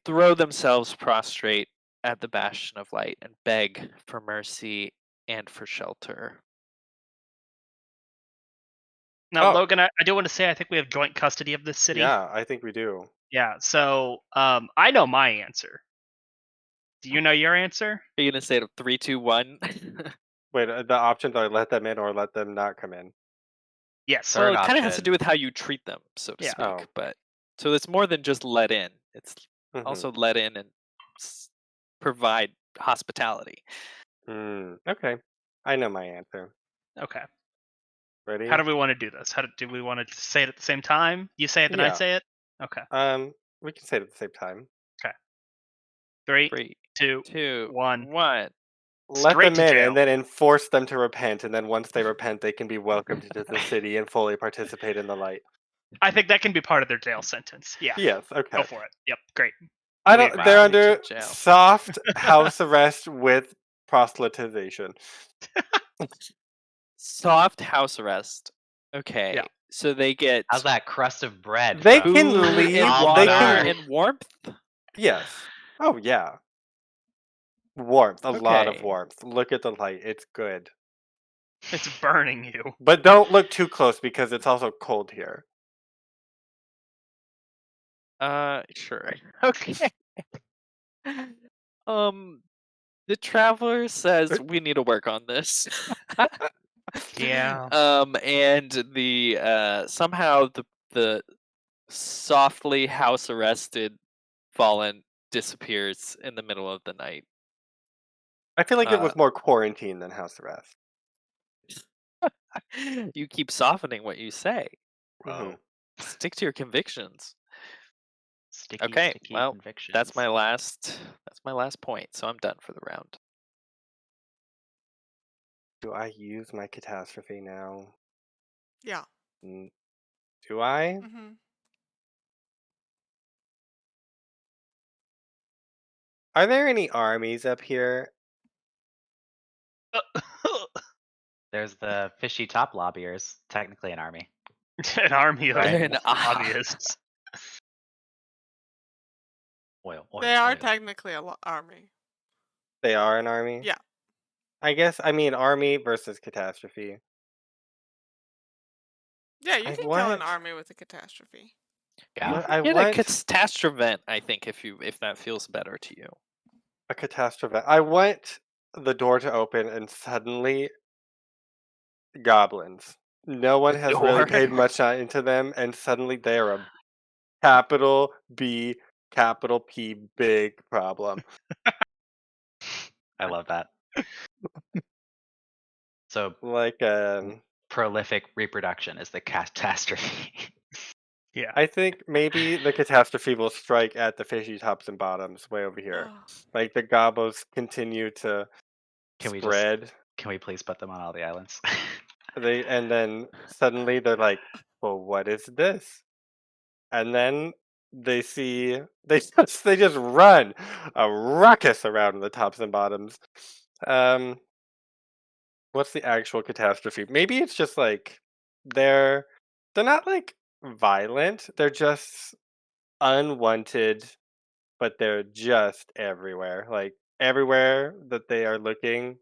throw themselves prostrate at the Bastion of Light and beg for mercy and for shelter. Now, Oh. Logan, I do want to say I think we have joint custody of this city. Yeah, I think we do. Yeah, so I know my answer. Do you know your answer? Are you gonna say it 3, 2, 1? Wait, the options are let them in or let them not come in. Yes. Well, Third it kind of has to option. do with how you treat them, so to Yeah. speak. Oh. But so it's more than just let in. It's Mhm. also let in and provide hospitality. Okay. I know my answer. Okay. Ready? How do we want to do this? Do we want to say it at the same time? You say it, then I Yeah. say it? Okay. We can say it at the same time. 3, 3, 2, 2, 1. 1. Let Straight them to in jail. and then enforce them to repent, and then once they repent, they can be welcomed into the city and fully participate in the light. I think that can be part of their jail sentence. Yeah. Yes, okay. Go for it. Yep. Great. I We don't. agree. They're Wow. under To jail. soft house arrest with proselytization. Soft house arrest. Okay. Yeah. So they get How's that crust of bread? They from can food leave. and Olive water Garden? and warmth. Yes. Oh yeah. Warmth. A lot of Okay. warmth. Look at the light. It's good. It's burning you. But don't look too close because it's also cold here. Sure. Okay. The Traveler says we need to work on this. Yeah. And the somehow the softly house arrested fallen disappears in the middle of the night. I feel like it Uh, was more quarantine than house arrest. you keep softening what you say. Mhm. Stick to your convictions. Sticky, Okay, sticky well, convictions. that's my last point, so I'm done for the round. Do I use my catastrophe now? Yeah. Mm, Do I? Mm-hmm. Are there any armies up here? There's the fishy top lobbyers, technically an army. An army of Right. And, lobbyists. Oil, They oil, are oil. technically a army. They are an army? Yeah. I guess, I mean, army versus catastrophe. Yeah, you I can kill an want, army with a catastrophe. you Yeah. but can I get a want catastrophe, I think, if that feels better to you. a catastrophe. I want the door to open and suddenly goblins. No one The has really door. paid much into them, and suddenly they are a capital B, capital P, big problem. I love that. So Like, prolific reproduction is the catastrophe. Yeah. I think maybe the catastrophe will strike at the fishy tops and bottoms way over here. Oh. Like the gobos continue to Can we just spread. can we please put them on all the islands? And then suddenly they're like, "Well, what is this?" And then they just run a ruckus around the tops and bottoms. Um, what's the actual catastrophe? Maybe it's just like they're they're not like violent. They're just unwanted, but they're just everywhere. Like everywhere that they are looking,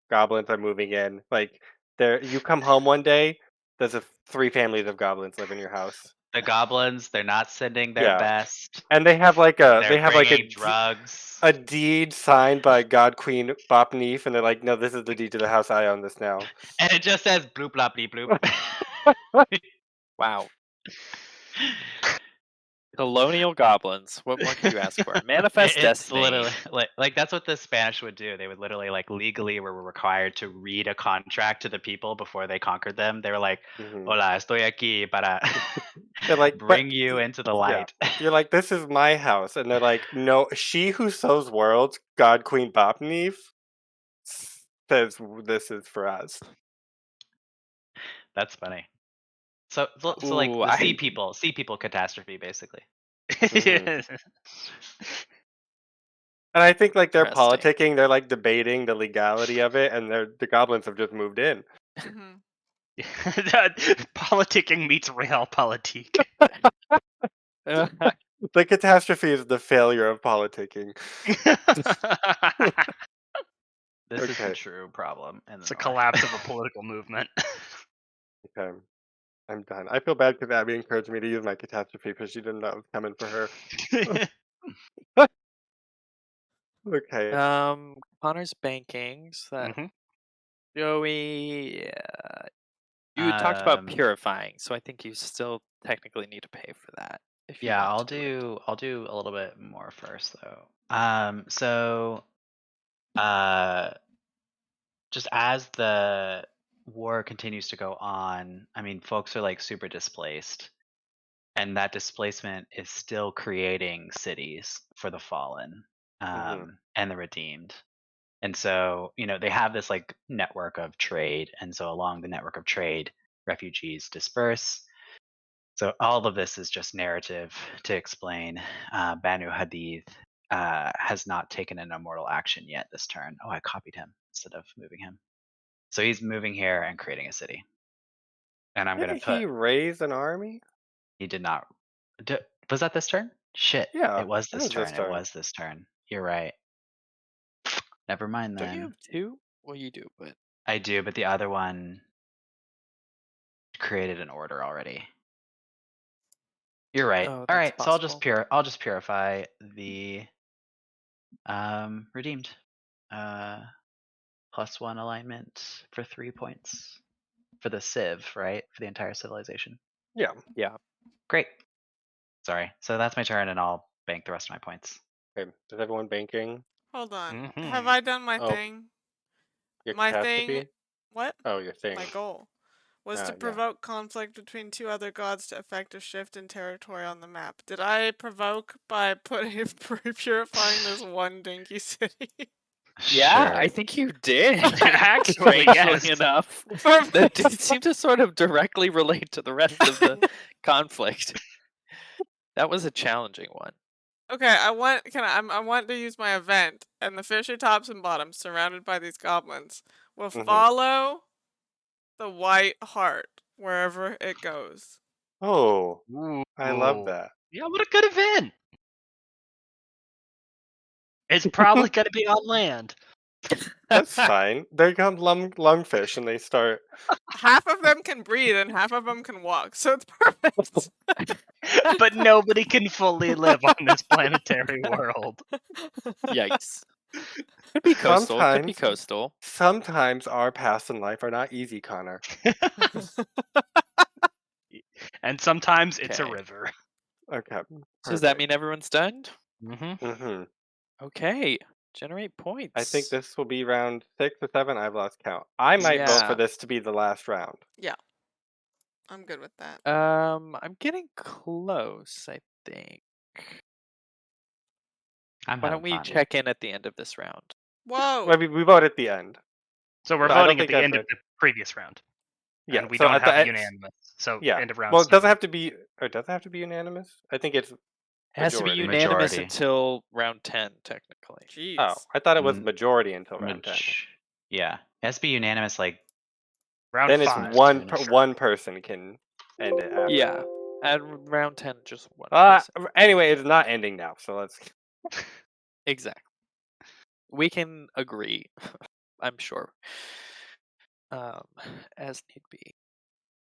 goblins are moving in. Like you come home one day, there's three families of goblins live in your house. The goblins, they're not sending their Yeah, best. and they have like a They're they have like bringing drugs. a deed signed by God Queen Bopneef, and they're like, no, this is the deed to the house. I own this now. And it just says bloop blop bleep bloop. Wow. Colonial goblins. What more could you ask for? Manifest It's destiny. literally like that's what the Spanish would do. They would literally like legally were required to read a contract to the people before they conquered them. They were like, Mhm. "Hola, estoy aquí para They're like, but bring you into the yeah, light." you're like, this is my house, and they're like, no, she who sows worlds, God Queen Bopneef, says this is for us. That's funny. So like Ooh, the sea people catastrophe basically. Mhm. And I think like they're interesting. politicking, they're like debating the legality of it, and the goblins have just moved in. Mm-hmm. Politicking meets realpolitik. The catastrophe is the failure of politicking. This is the Okay, true problem in the It's a north. collapse of a political movement. okay, I'm done. I feel bad because Abby encouraged me to use my catastrophe because she didn't know it was coming for her. Okay, Connor's banking. So that Mhm. Joey, you talked about Um, purifying, so I think you still technically need to pay for that if you yeah, want I'll to do it. do a little bit more first though. So uh just as the war continues to go on, I mean, folks are like super displaced, and that displacement is still creating cities for the fallen hmm and the redeemed. And so, they have this like network of trade, and so along the network of trade, refugees disperse. So all of this is just narrative to explain. Banu Hadith has not taken an immortal action yet this turn. Oh, I copied him instead of moving him. So he's moving here and creating a city. And I'm going to didn't put, he raise an army? he did not, was that this turn? Shit, Yeah, it was that this was this turn. It turn. was this turn. You're right. Never mind Don't you then. have two? Well, you do, but I do, but the other one created an order already. You're right. oh, All that's right, so possible. I'll just purify the redeemed. +1 alignment for 3 points. for the civ, right? For the entire civilization. Yeah. Great. Sorry. So that's my turn, and I'll bank the rest of my points. Okay. Is everyone banking? Hold on. Mhm. Have I done my Oh. thing? Your My catastrophe? thing. What? Oh, your thing. My goal was to Yeah. provoke conflict between two other gods to effect a shift in territory on the map. Did I provoke by purifying this one dinky city? Yeah, Sure. I think you did. Actually, strangely yes. enough, that Perfect. did seem to sort of directly relate to the rest of the conflict. That was a challenging one. Okay, I want to use my event, and the fishy tops and bottoms surrounded by these goblins will Mhm. follow the white heart wherever it goes. Oh, I love Ooh. that. Yeah, what a good event. It's probably going to be on land. That's fine. They become lungfish and they start. Half of them can breathe and half of them can walk, so it's perfect. But nobody can fully live on this planetary world. Yikes. Could be coastal. Could be Sometimes- coastal. Sometimes our paths in life are not easy, Connor. And sometimes it's a Okay. river. Okay. So does that mean everyone's done? Mm-hmm. Mm-hmm. Okay. Generate points. I think this will be round 6 or 7. I've lost count. I might vote for Yeah. this to be the last round. Yeah. I'm good with that. I'm getting close, I think. I'm Why don't having we fun. check in at the end of this round? Whoa. Well, we vote at the end. So we're But I don't voting at think the I've end of read- the previous round. Yeah. And we so don't at the have end- unanimous. So Yeah. end of round Well, it doesn't 7. have to be. Or does it have to be unanimous? I think it's. It has to be Majority. unanimous Majority. until round 10, technically. Jeez. Oh, I thought it was Mm, majority until round 10. Yeah. It has to be unanimous, like Round Then it's 5. one person can end it after. Yeah. At round 10, just one Uh, person. anyway, it's not ending now, so let's. Exactly. We can agree, I'm sure. As need be.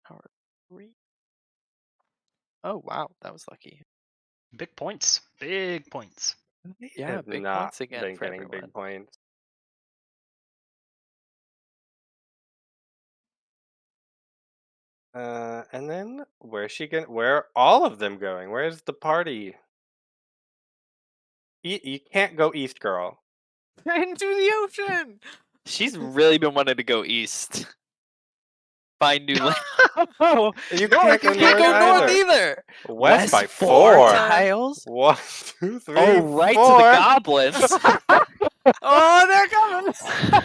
Power 3. Oh, wow. That was lucky. Big points. Big points. Yeah, have big not points again been for getting everyone. big points. And then where's she going? Where are all of them going? Where's the party? You can't go east, girl. Into the ocean. She's really been wanting to go east. Find new land. You North, can't go you can't go north north either. either. West by 4 4. tiles. 1, 2, 3, Oh, right 4. to the goblins. Oh, they're coming.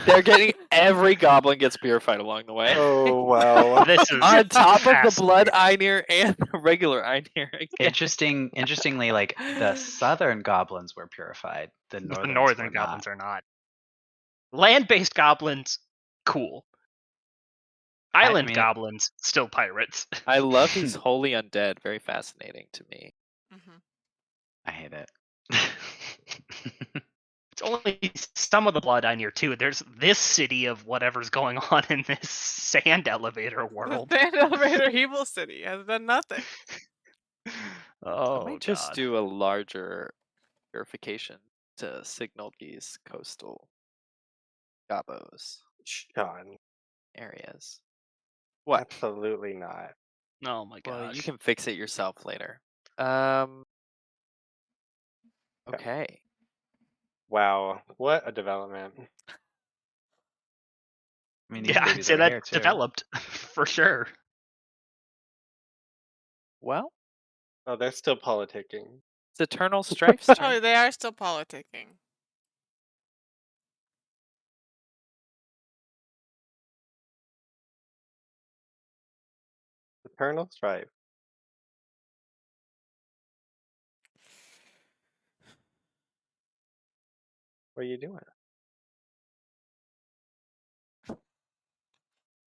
They're getting every goblin gets purified along the way. Oh wow. This is On top of the fascinating. blood Einir and the regular Einir. interestingly, like the southern goblins were purified. The The northern northern goblins are not. Land-based goblins, cool. Island mean- goblins, still pirates. I love these holy undead. Very fascinating to me. I hate it. It's only some of the blood on here too. There's this city of whatever's going on in this sand elevator world. The sand elevator evil city has done nothing. Oh, I might just God. do a larger purification to signal these coastal gobos Sean, areas. What? absolutely not. Oh my Well, gosh. you can fix it yourself later. Okay. Wow, what a development. I mean, these Yeah, I'd babies say over here that too. developed for sure. Well, Oh, they're still politicking. it's Eternal Strife's turn. Oh, they are still politicking. Eternal strife. What are you doing?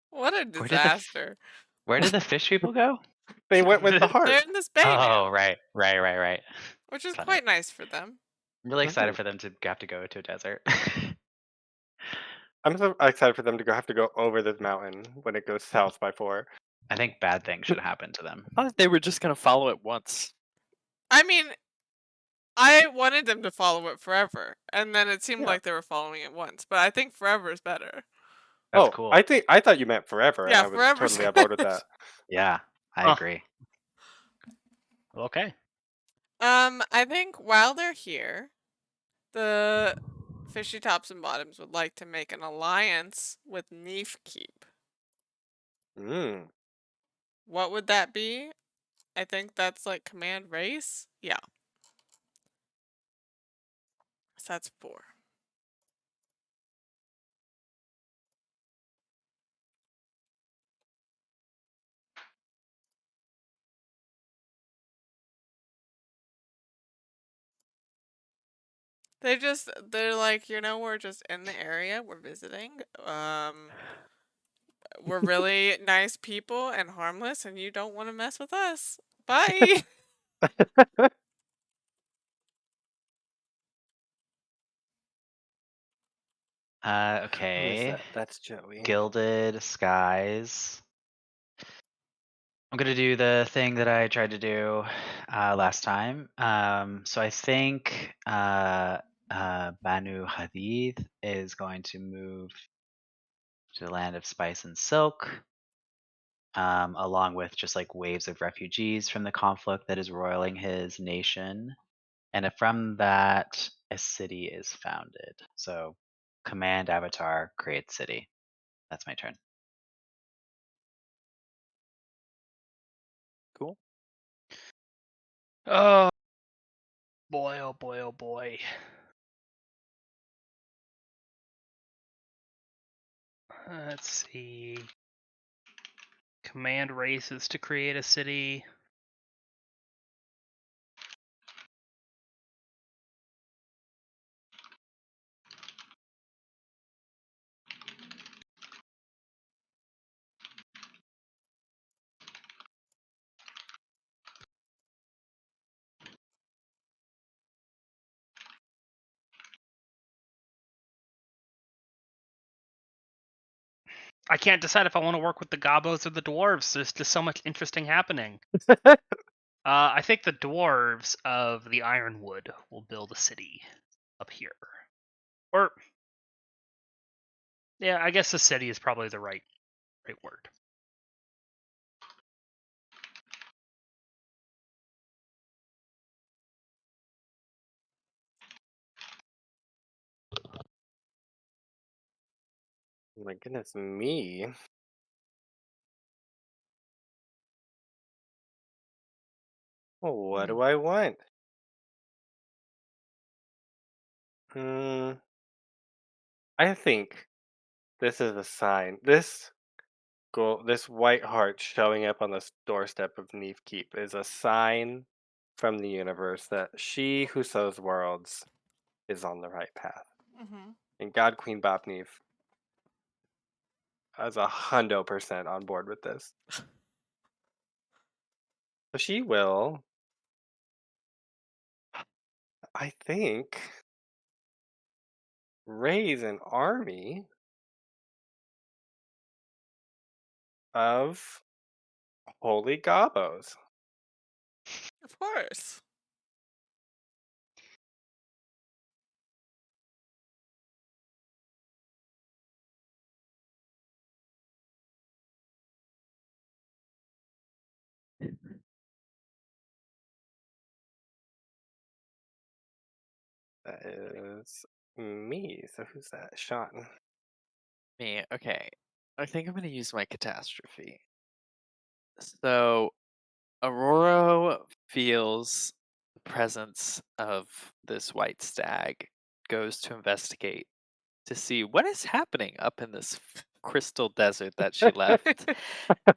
What a Where did the- disaster. Where did the fish people go? They went with the heart. They're in this bay Oh, now, right. which is Got quite it. nice for them. I'm really excited Mhm. for them to have to go to a desert. I'm so excited for them to have to go over this mountain when it goes south by 4. I think bad things should happen to them. I thought they were just gonna follow it once. I mean, I wanted them to follow it forever, and then it seemed Yeah. like they were following it once, but I think forever is better. That's Oh, cool. I thought you meant forever, and Yeah, I was forever's totally on board with good. that. Yeah, I Huh. agree. Okay. I think while they're here, the fishy tops and bottoms would like to make an alliance with Neef Keep. Mm. What would that be? I think that's like command race. Yeah, so that's 4. They're like, we're just in the area, we're visiting. We're really nice people and harmless, and you don't want to mess with us. Bye. Who is Okay. that? That's Joey. Gilded Skies. I'm gonna do the thing that I tried to do last time. So I think Banu Hadid is going to move to the land of spice and silk, along with just like waves of refugees from the conflict that is roiling his nation. And if from that, a city is founded. So command avatar create city. That's my turn. Cool. Oh boy, oh boy, oh boy. Let's see. Command races to create a city. I can't decide if I want to work with the gobos or the dwarves. There's just so much interesting happening. I think the dwarves of the Ironwood will build a city up here. Or, yeah, I guess the city is probably the right word. My goodness me. Well, what do I want? Hmm. I think this is a sign. This white heart showing up on the doorstep of Neve Keep is a sign from the universe that she who sows worlds is on the right path. Hmm. And God Queen Bopneve is 100% on board with this. So she will, I think, raise an army of holy gobos. Of course. That is me. So who's that? Sean. Me. Okay. I think I'm going to use my catastrophe. So Aurora feels the presence of this white stag, goes to investigate to see what is happening up in this crystal desert that she left.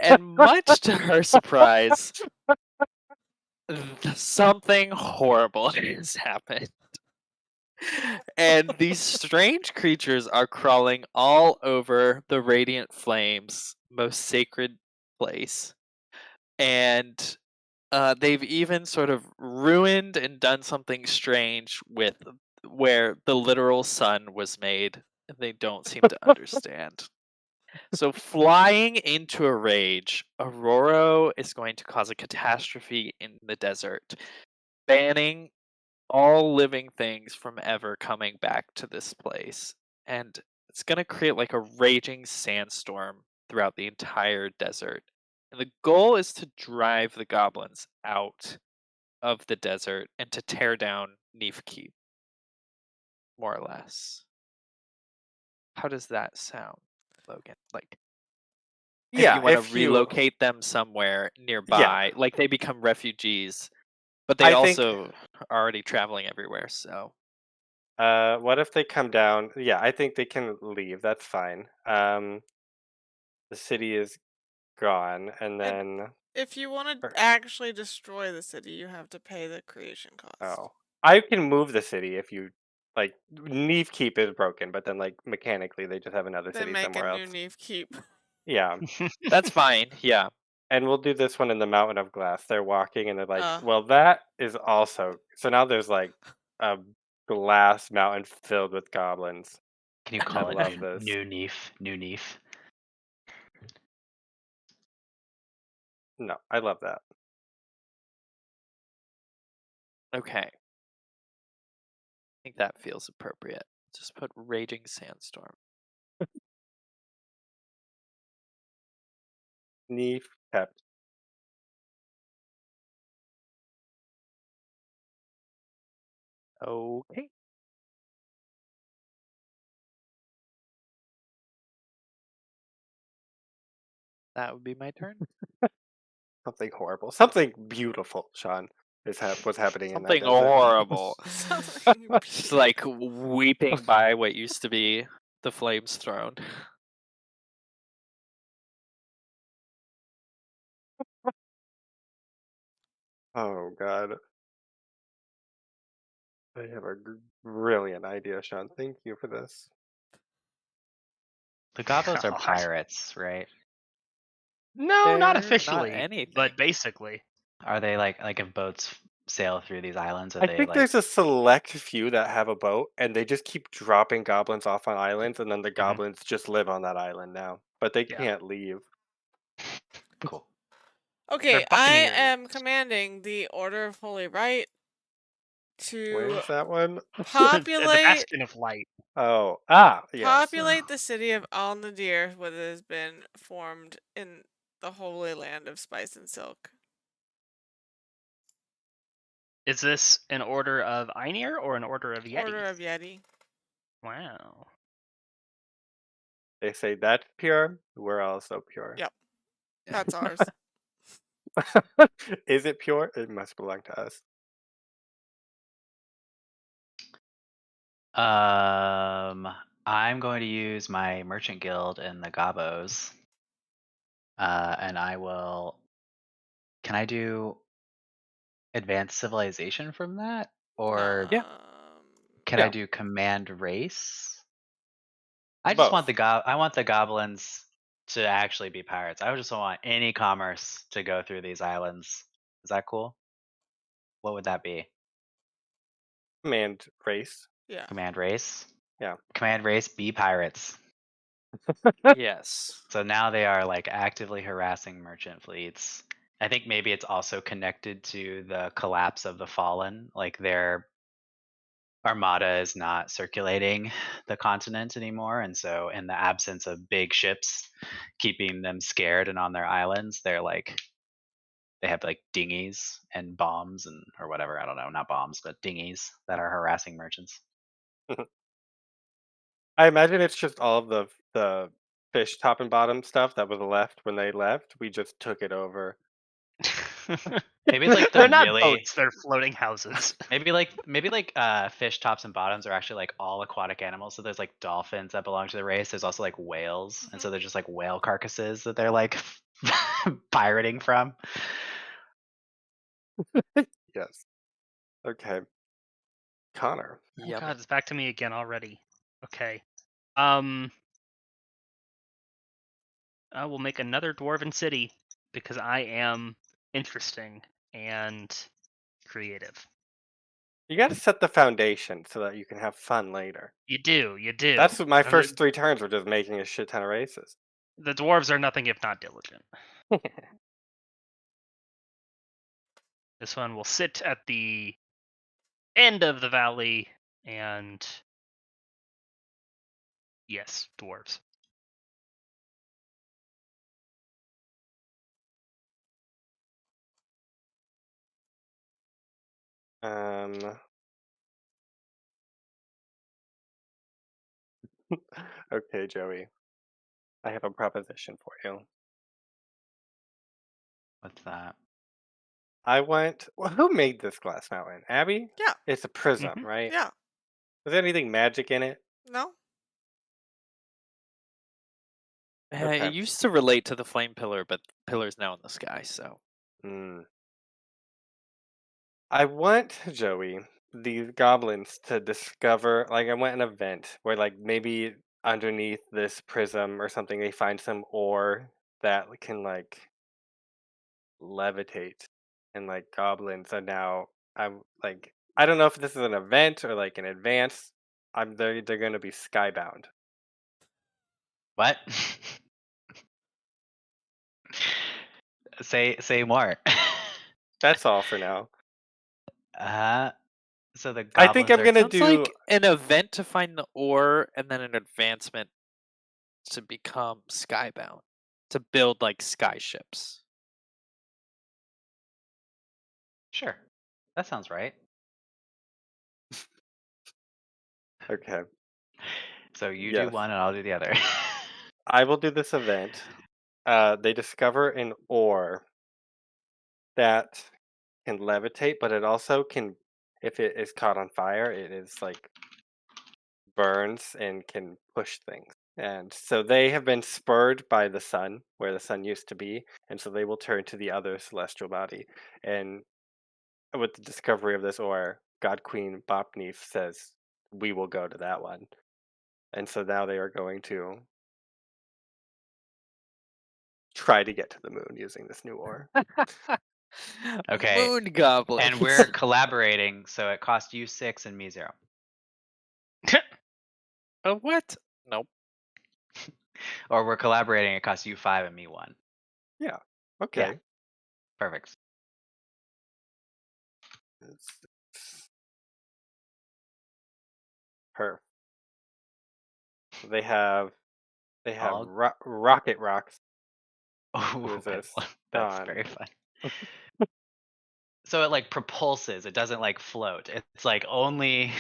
And much to her surprise, something horrible has happened. And these strange creatures are crawling all over the Radiant Flames' most sacred place. And they've even sort of ruined and done something strange with where the literal sun was made. And they don't seem to understand. So, flying into a rage, Aurora is going to cause a catastrophe in the desert, banning all living things from ever coming back to this place. And It's going to create like a raging sandstorm throughout the entire desert. And the goal is to drive the goblins out of the desert and to tear down Neef Keep, more or less. How does that sound, Logan? Like, if Yeah, you want to if you relocate them somewhere yeah, nearby, like they become refugees, but they I think also are already traveling everywhere, so. what if they come down? Yeah, I think they can leave. That's fine. The city is gone, and And then if you want er, to actually destroy the city, you have to pay the creation cost. oh, I can move the city if you like. Neve Keep is broken, but then like mechanically they just have another Then city make a somewhere new else. Neve keep. Yeah, That's fine, yeah. and we'll do this one in the Mountain of Glass. They're walking, and they're like, Uh, "Well, that is also." So now there's like a glass mountain filled with goblins. Can you I call it love this. new Neef? New Neef. No, I love that. Okay. I think that feels appropriate. Just put raging sandstorm. Neve kept. Okay. That would be my turn. Something horrible. Something beautiful, Sean, was happening in that Something desert. horrible. something Just beautiful. like weeping by what used to be the flames throne. Oh god. I have a brilliant idea, Sean. Thank you for this. The goblins are God. pirates, right? No, not They're not officially, anything. but basically. Are they like if boats sail through these islands? Are I they think like? there's a select few that have a boat and they just keep dropping goblins off on islands and then the Mhm, goblins just live on that island now. But they Yeah. can't leave. cool. Okay, They're I buccaneers. am commanding the Order of Holy Right to Where's that one? The populate bastion of light. Oh, yes. populate the city of Al Nadir, what has been formed in the Holy Land of Spice and Silk. Is this an order of Einir or an order of Yeti? Order of Yeti. Wow. They say that's pure. We're also pure. Yep, that's ours. Is it pure? It must belong to us. I'm going to use my merchant guild in the Gabos, and I will. Can I do advanced civilization from that, or Yeah, can I yeah, do command race? I just want both. the I want the goblins to actually be pirates. I just don't want any commerce to go through these islands. Is that cool? What would that be? Command race. Yeah. Command race. Yeah. Command race be pirates. Yes. So now they are like actively harassing merchant fleets. I think maybe it's also connected to the collapse of the Fallen. Like their armada is not circulating the continent anymore, and so in the absence of big ships keeping them scared and on their islands, they have like dinghies and bombs and or whatever. I don't know, not bombs, but dinghies that are harassing merchants. I imagine it's just all of the fish top and bottom stuff that was left when they left. We just took it over. Maybe it's like the They're not really boats, they're floating houses. maybe like fish tops and bottoms are actually like all aquatic animals. So there's like dolphins that belong to the race. There's also like whales, and so they're just like whale carcasses that they're like pirating from. Yes. Okay. Connor. Oh Yep. god, it's back to me again already. Okay. I will make another dwarven city because I am interesting and creative. You got to set the foundation so that you can have fun later. You do, you do. That's what my And first 3 turns were just making a shit ton of races. the dwarves are nothing if not diligent. This one will sit at the end of the valley and Yes, dwarves. Um. Okay, Joey. I have a proposition for you. What's that? Well, who made this glass mountain? Abby? Yeah. It's a prism, Hmm. right? Yeah. Is there anything magic in it? No? It Okay. used to relate to the flame pillar, but the pillar's now in the sky, so. Hmm. I want, Joey, these goblins to discover, like, I want an event where, like, maybe underneath this prism or something, they find some ore that can, like, levitate. And, like, goblins are now, I'm like, I don't know if this is an event or, like, an advance. They're going to be skybound. What? Say more. That's all for now. uh, so the I think goblins I'm are going to Sounds do, like an event to find the ore and then an advancement to become skybound, to build like skyships. sure. That sounds right. okay, So you do yes. one and I'll do the other. I will do this event. They discover an ore that can levitate, but it also can, if it is caught on fire, it is like burns and can push things. And so they have been spurred by the sun, where the sun used to be, and so they will turn to the other celestial body. And with the discovery of this ore, God Queen Bopneef says, "We will go to that one." And so now they are going to try to get to the moon using this new ore. Okay. Moon And goblins. we're collaborating, so it cost you 6 and me 0. What? Nope. Or we're collaborating, it costs you 5 and me 1. Yeah. Yeah. Okay. Perfect. Her. They have All rocket rocks. Who Oh, is this? that's Don. very fun. So it like propulses. It doesn't like float. It's like only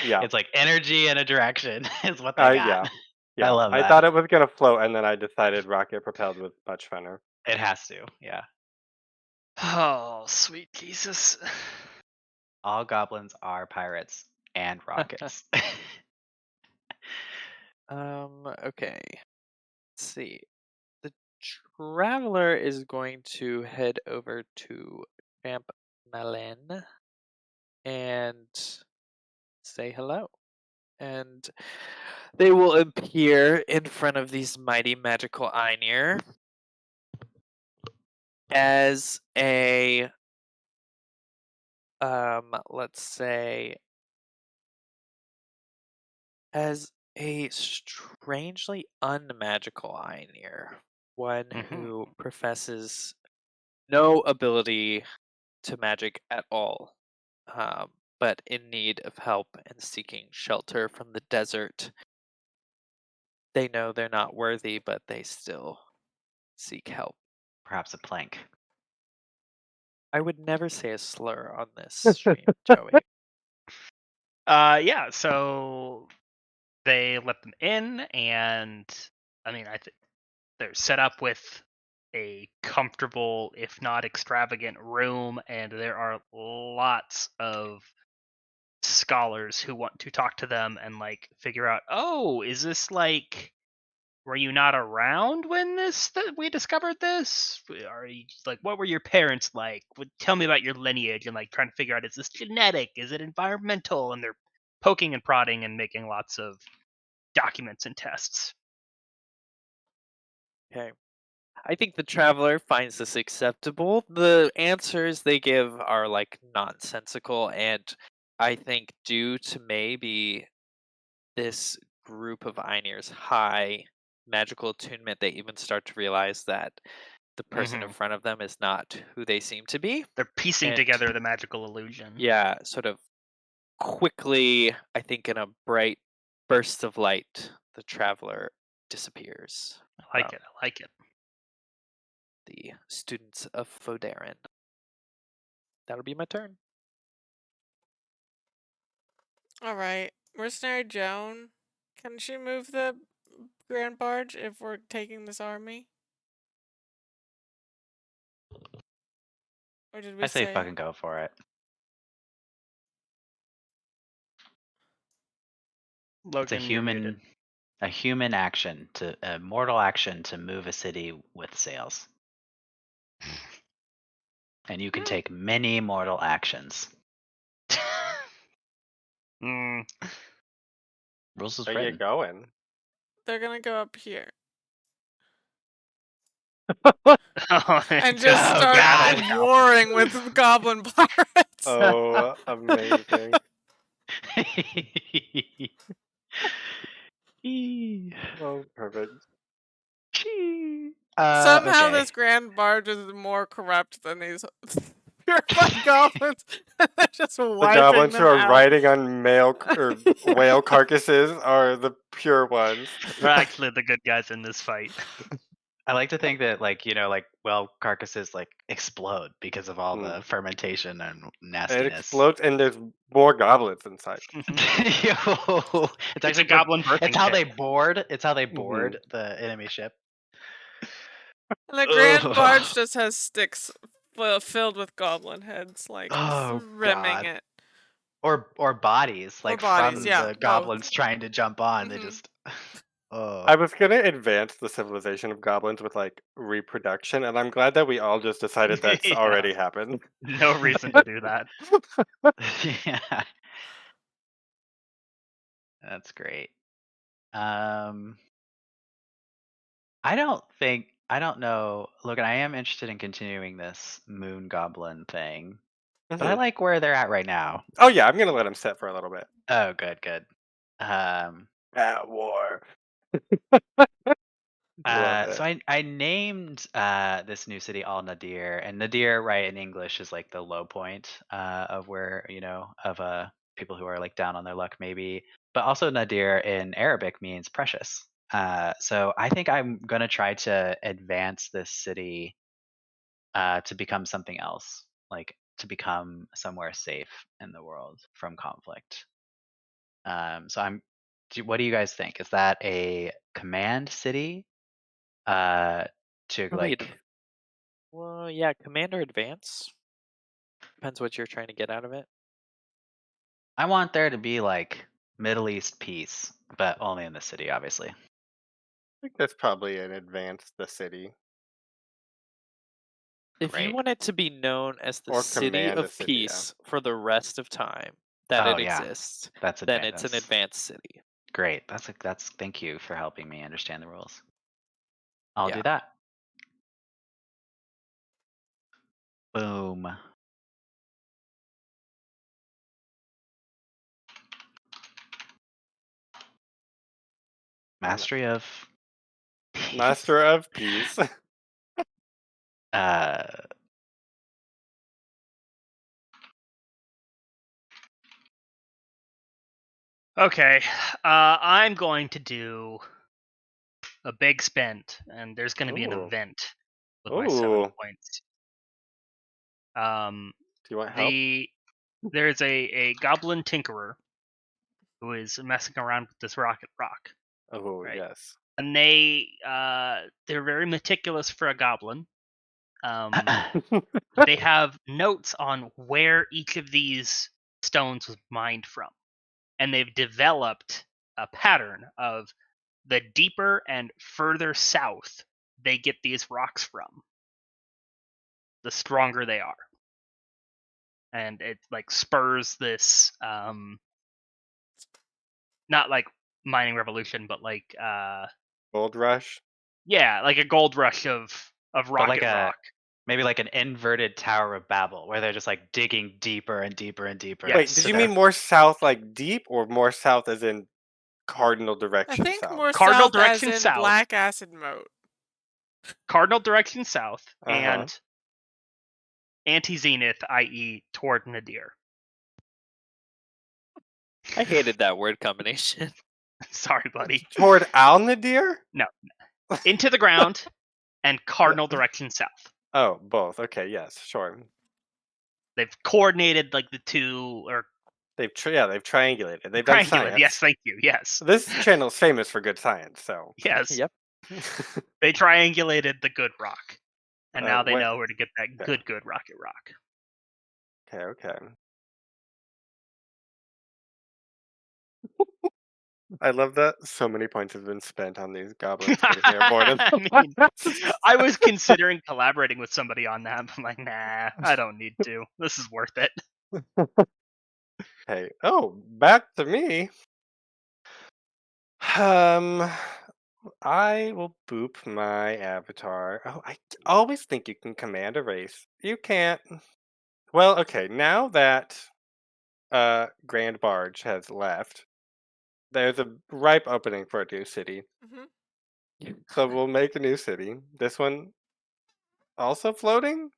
Yeah. it's like energy and a direction is what they got. Yeah. I Yeah. love I that. thought it was gonna float, and then I decided rocket propelled was much funner. It has to. Yeah. Oh, sweet Jesus. All goblins are pirates and rockets. Okay. Let's see. The traveler is going to head over to Champ Malin and say hello. And they will appear in front of these mighty magical Einir as a let's say as a strangely unmagical Einir, one Mhm. who professes no ability to magic at all, but in need of help and seeking shelter from the desert. They know they're not worthy, but they still seek help. Perhaps a plank. I would never say a slur on this stream, Joey. Yeah, so they let them in, and I mean, I think they're set up with a comfortable, if not extravagant, room, and there are lots of scholars who want to talk to them and like figure out, oh, is this like, were you not around when we discovered this? Are you like, what were your parents like? Tell me about your lineage, and like trying to figure out, is this genetic, is it environmental? And they're poking and prodding and making lots of documents and tests. Okay. I think the traveler finds this acceptable. The answers they give are like nonsensical, and I think due to maybe this group of Einir's high magical attunement, they even start to realize that the person in Hmm. front of them is not who they seem to be. They're piecing And together the magical illusion. yeah, sort of quickly, I think in a bright bursts of light, the traveler disappears. I like it. I like it. The students of Fodarin. That'll be my turn. All right, Mercenary Joan, can she move the Grand Barge if we're taking this army? Or did we I say say? fucking go for it. Logan, It's you're muted. a human action a mortal action to move a city with sails. And you can take many mortal actions. Mm. Rules is Where you written. going? They're gonna go up here Oh, and just Oh, start God. warring with goblin pirates. Oh, amazing. Oh, perfect. Somehow Okay. this Grand Barge is more corrupt than these purified goblins. They're just The wiping goblins them who are out. riding on whale carcasses are the pure ones. We're actually the good guys in this fight. I like to think that, like, well, carcasses like explode because of all the Hmm. fermentation and It nastiness. explodes and there's more goblins inside. Yo, it's a actually goblin birthing It's how kit. they board. It's how they Mhm. board the enemy ship. And the Grand Ugh. Barge just has sticks filled with goblin heads, like Oh, rimming God. it. Or bodies, Or like bodies, from yeah, the both. goblins trying to jump on. They Mhm. just. Oh. I was gonna advance the civilization of goblins with like reproduction, and I'm glad that we all just decided that's Yeah. already happened. No reason to do that. Yeah. That's great. I don't know. Look, I am interested in continuing this moon goblin thing, but I Mhm. like where they're at right now. Oh yeah, I'm gonna let him sit for a little bit. Oh, good. Um, At war. Love so it. I named this new city Al Nadir, and Nadir, right, in English is like the low point of where of people who are like down on their luck maybe, but also Nadir in Arabic means precious. So I think I'm gonna try to advance this city to become something else, like to become somewhere safe in the world from conflict. So what do you guys think? Is that a command city? To Probably like, well, yeah, command or advance. Depends what you're trying to get out of it. I want there to be like Middle East peace, but only in the city, obviously. I think that's probably an advance the city If you Great. want it to be known as the or city command a of city. Yeah. peace for the rest of time that Oh it yeah, exists, that's then it's an that's advanced city. great. That's thank you for helping me understand the rules. I'll Yeah. do that. Boom. Mastery of peace. Master of peace. Uh, Okay, I'm going to do a big spend, and there's going to be an Ooh. event with my 7 Ooh. points. Um, Do you want help? there's a goblin tinkerer who is messing around with this rocket rock, Oh right? yes. And they're very meticulous for a goblin. They have notes on where each of these stones was mined from, and they've developed a pattern of the deeper and further south they get these rocks from, the stronger they are. And it like spurs this not like mining revolution, but like Gold rush. yeah, like a gold rush of but rocket like rock. maybe like an inverted Tower of Babel, where they're just like digging deeper and deeper and deeper. Yes. Wait, did So you they're- mean more south like deep or more south as in cardinal I direction think south? more Cardinal south as direction in south. black acid mode. Cardinal direction south Uh-huh. and anti-zenith, i.e. toward Nadir. I hated that word combination. Sorry, buddy. Toward Alnadir? No. Into the ground and cardinal direction south. Oh, both. Okay, yes, sure. They've coordinated like the two, or They've triangulated. They've done triangulated. science. Yes, thank you. Yes. This channel is famous for good science, so. Yes. Yep. They triangulated the good rock. And now they what- know where to get that okay. good rocket rock. Okay. I love that so many points have been spent on these goblins getting airborne. I mean, I was considering collaborating with somebody on that, but I'm like, nah, I don't need to. This is worth it. Hey, oh, back to me. I will boop my avatar. Oh, I always think you can command a race. You can't. Well, okay, now that Grand Barge has left, there's a ripe opening for a new city. Hmm. So we'll make a new city. This one also floating?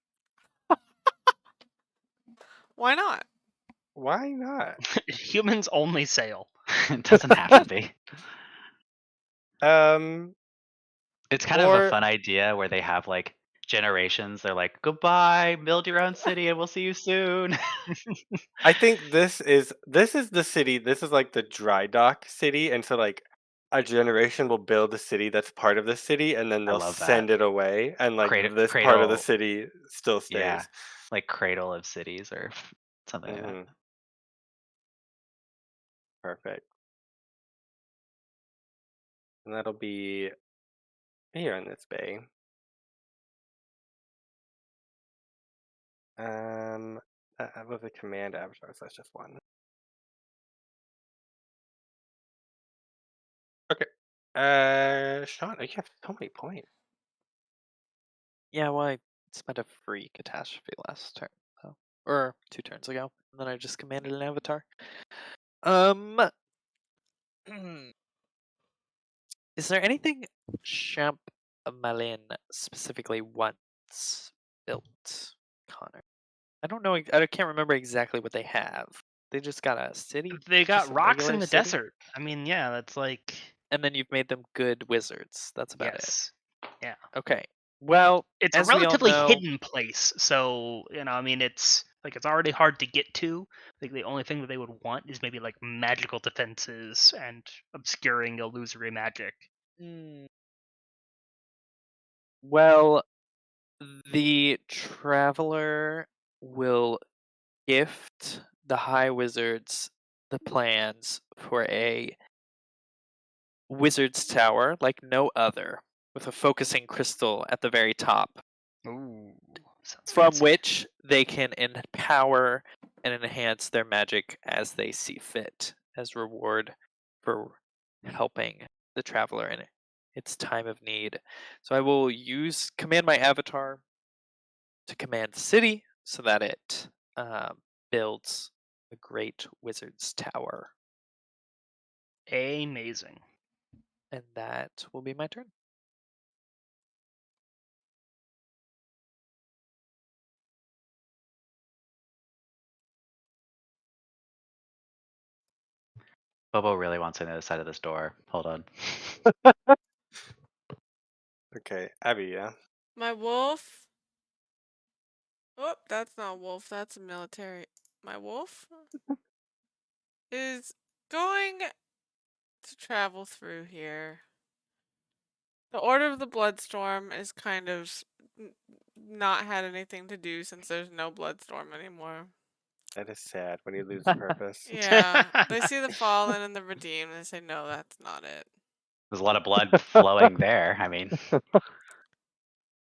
Why not? Why not? Humans only sail. It doesn't have to be. Um, It's kind of a or fun idea where they have like generations. They're like, goodbye, build your own city and we'll see you soon. I think this is the city. This is like the dry dock city, and so like a generation will build a city that's part of the city, and then I they'll love that. send it away, and like Cradle, this part of the cradle, city still yeah, stays. like cradle of cities or something like that. Hmm. Perfect. And that'll be here in this bay. That was a command avatar, so that's just one. Okay. Sean, you have so many points. Yeah, well, I spent a free catastrophe last turn, so, or 2 turns ago, and then I just commanded an avatar. Is there anything Champmalin specifically wants built, Connor? I don't know. I can't remember exactly what they have. They just got a city, They just got a rocks regular in the city, desert. I mean, yeah, that's like, and then you've made them good wizards. That's about it. yes. Yeah. Okay. Well, It's a as we all relatively know, hidden place, so I mean, it's like it's already hard to get to. Like the only thing that they would want is maybe like magical defenses and obscuring illusory magic. Hmm, well, the traveler will gift the high wizards the plans for a wizard's tower like no other, with a focusing crystal at the very top, Ooh, sounds from fancy. which they can empower and enhance their magic as they see fit, as reward for helping the traveler in its time of need. So I will command my avatar to command the city so that it builds a great wizard's tower. Amazing. And that will be my turn. Bobo really wants on the other side of this door. Hold on. Okay, Abby, yeah. My wolf. Oh, that's not a wolf. That's a military. My wolf is going to travel through here. The Order of the Bloodstorm is kind of not had anything to do since there's no Bloodstorm anymore. That is sad when you lose purpose. Yeah, they see the fallen and the redeemed, and they say, no, that's not it. There's a lot of blood flowing there. I mean,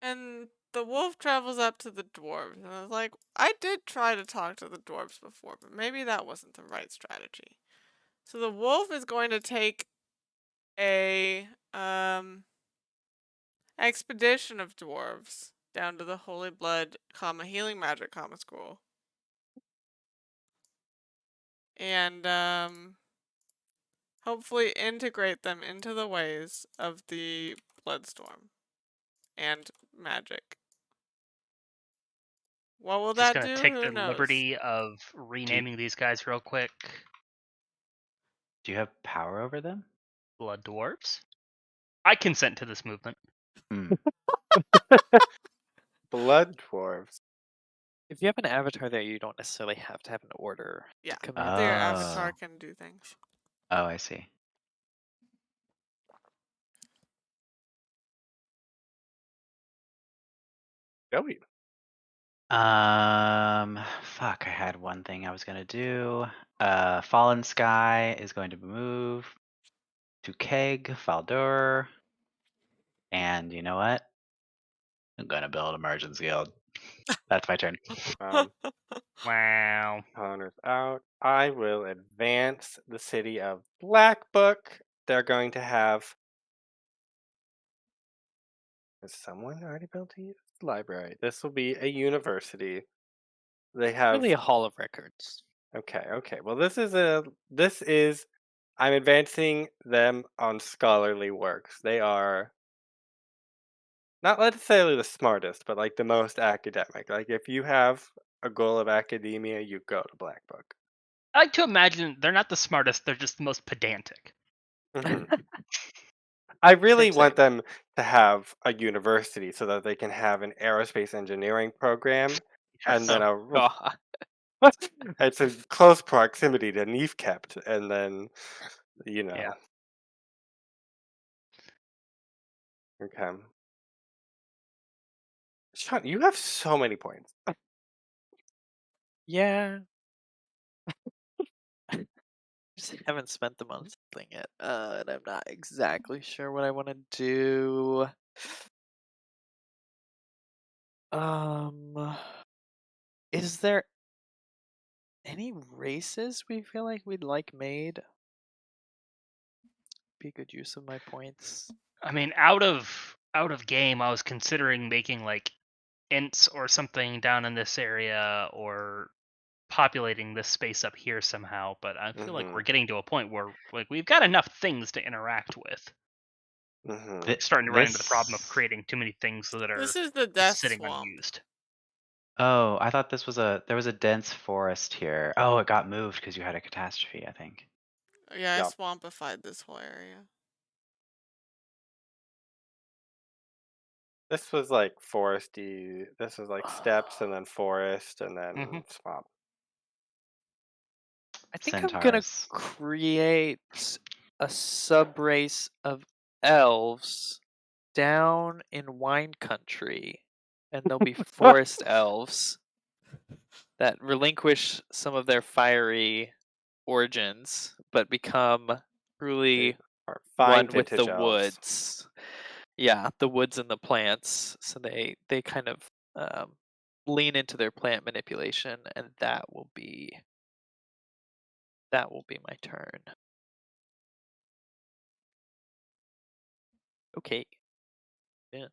And the wolf travels up to the dwarves, and I was like, I did try to talk to the dwarves before, but maybe that wasn't the right strategy. So the wolf is going to take a expedition of dwarves down to the Holy Blood, healing magic, school. And hopefully integrate them into the ways of the Bloodstorm and magic. What will Just that gonna do? take Who the knows? liberty of renaming these guys real quick. Do you have power over them? Blood dwarves. I consent to this movement. Hmm. Blood dwarves. If you have an avatar there, you don't necessarily have to have an order Yeah, to command their things. avatar Oh. can do things. Oh, I see. Joey. Fuck, I had one thing I was gonna do. Fallen Sky is going to move to Keg, Faldur. And you know what? I'm gonna build a Merchant's Guild. That's my turn. Wow. Connor's out. I will advance the city of Black Book. They're going to have. Has someone already built a library? This will be a university. They have. Really a hall of records. Okay. Well, this is. I'm advancing them on scholarly works. They are not necessarily the smartest, but like the most academic. Like if you have a goal of academia, you go to Black Book. I like to imagine they're not the smartest, they're just the most pedantic. Mhm. I really Same, want same. them to have a university so that they can have an aerospace engineering program and Yes. then Oh god. it's in close proximity to Neef kept and then you know. Yeah. Okay. Sean, you have so many points. Yeah. Just haven't spent them on something yet. And I'm not exactly sure what I want to do. Um, is there any races we feel like we'd like made? Be a good use of my points. I mean, out of game, I was considering making like ints or something down in this area, or populating this space up here somehow. But I feel like Mhm. we're getting to a point where like we've got enough things to interact with. Mhm. Starting to run into the problem of This. creating too many things that are This is the just death sitting swamp. unused. Oh, I thought this was there was a dense forest here. Oh, it got moved because you had a catastrophe, I think. Yeah, I Yep. swampified this whole area. This was like foresty. This was like steppes and then forest and Mm-hmm. then swamp. I think I'm gonna Centaurs. create a subrace of elves down in wine country, and they'll be forest elves that relinquish some of their fiery origins, but become They truly are fine one with the vintage elves. woods. Yeah, the woods and the plants. So they kind of lean into their plant manipulation, and that will be my turn. Okay. Yeah.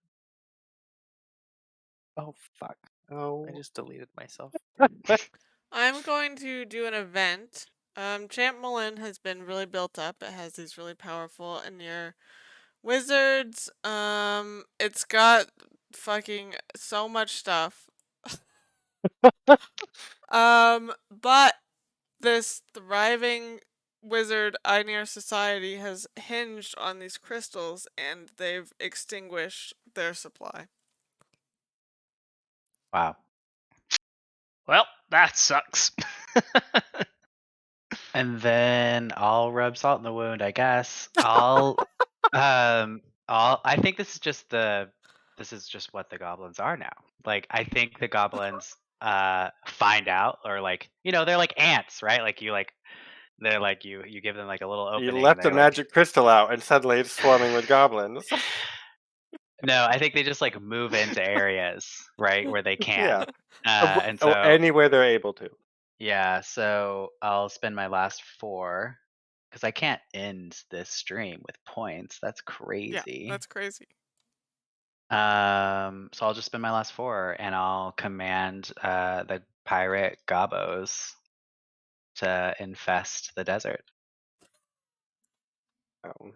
Oh fuck! I Oh. just deleted myself. I'm going to do an event. Champ Mullen has been really built up. It has these really powerful and near wizards. It's got fucking so much stuff. But this thriving wizard Einir society has hinged on these crystals, and they've extinguished their supply. Wow. Well, that sucks. And then I'll rub salt in the wound, I guess. I think this is just what the goblins are now. Like I think the goblins find out, or like, they're like ants, right? They're like you give them like a little You opening and left a they're like, magic crystal out and suddenly it's swarming with goblins. no, I think they just like move into areas, right, where they Yeah. can. And so Anywhere they're able to. yeah, so I'll spend my last 4 because I can't end this stream with points. That's Yeah, crazy. that's crazy. So I'll just spend my last 4 and I'll command the pirate gobos to infest the desert. Um,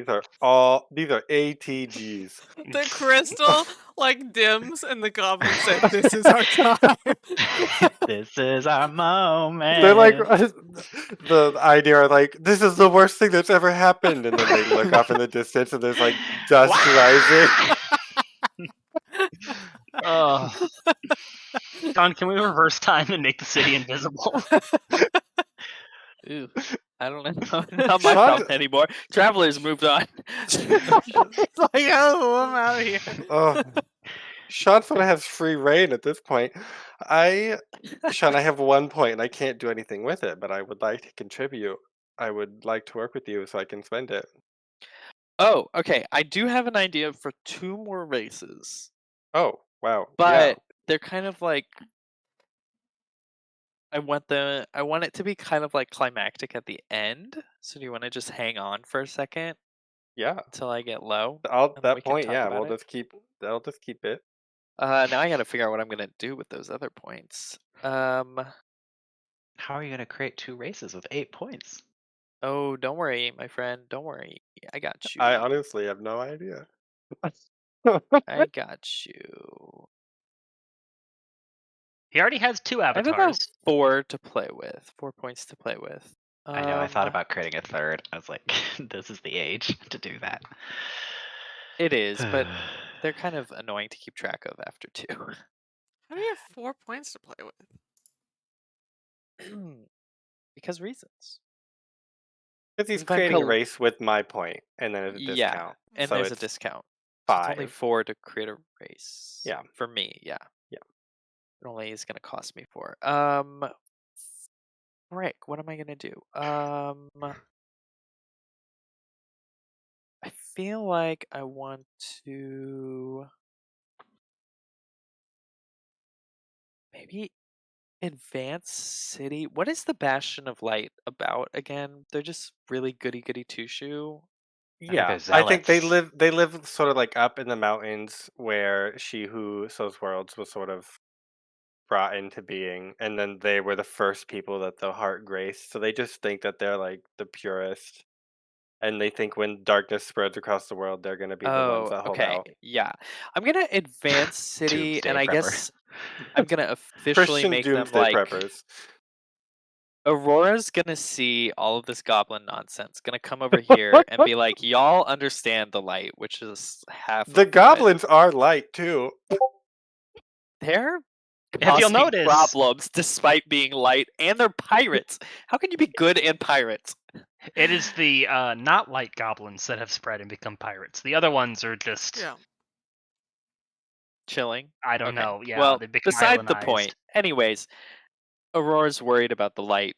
These are ATGs. The crystal like dims, and the goblin said, "This is our time." This is our moment. They're like the idea are like, this is the worst thing that's ever happened, and then they look off in the distance and there's like dust rising. Oh. Don, can we reverse time and make the city invisible? Ew. I don't know. Not my Sean- problem anymore. Travelers moved on. It's like, oh, I'm out of here. Oh, Sean sort of has free reign at this point. Sean, I have 1 point and I can't do anything with it, but I would like to contribute. I would like to work with you so I can spend it. Oh, okay. I do have an idea for 2 more races, Oh, wow. but they're kind of like I want it to be kind of like climactic at the end. So do you want to just hang on for a second Yeah. until I get low? At And then we that can point, talk yeah, about I'll it? just keep it. Now I got to figure out what I'm gonna do with those other points. How are you going to create 2 races with 8 points? Oh, don't worry, my friend. Don't worry. I got you. I honestly have no idea. I got you. He already has 2 I have about avatars. 4 to play with. 4 points to play with. I know, I thought about creating a third. I was like, this is the age to do that. It is, but they're kind of annoying to keep track of after 2. How do you have 4 points to play with? Because reasons. Because he's If I'm creating a col- race with my point, and then there's a Yeah, discount. and so there's a it's discount. So it's only 5. 4 to create a race. Yeah. For me, yeah. Yeah. It only is gonna cost me 4. Frick, what am I gonna do? I feel like I want to maybe advance city. What is the Bastion of Light about again? They're just really goody two shoe. Yeah, they're I think they zealots. live sort of like up in the mountains where She Who Sows Worlds was sort of brought into being, and then they were the first people that the heart graced. So they just think that they're like the purest, and they think when darkness spreads across the world, they're gonna be the ones Oh, that hold okay. out. Yeah. I'm gonna advance city, Doomsday and I prepper. guess I'm gonna officially Christian make them doomsday like preppers. Aurora's gonna see all of this goblin nonsense, gonna come over here and be like, "Y'all understand the light," which is half The of goblins are light too. They're If you'll causing notice, problems despite being light, and they're pirates. How can you be good and pirates? it is the not light goblins that have spread and become pirates. The other ones are just, Yeah. Chilling. I don't Okay. know. Yeah, Well, they become beside the islandized. point. Anyways, Aurora's worried about the light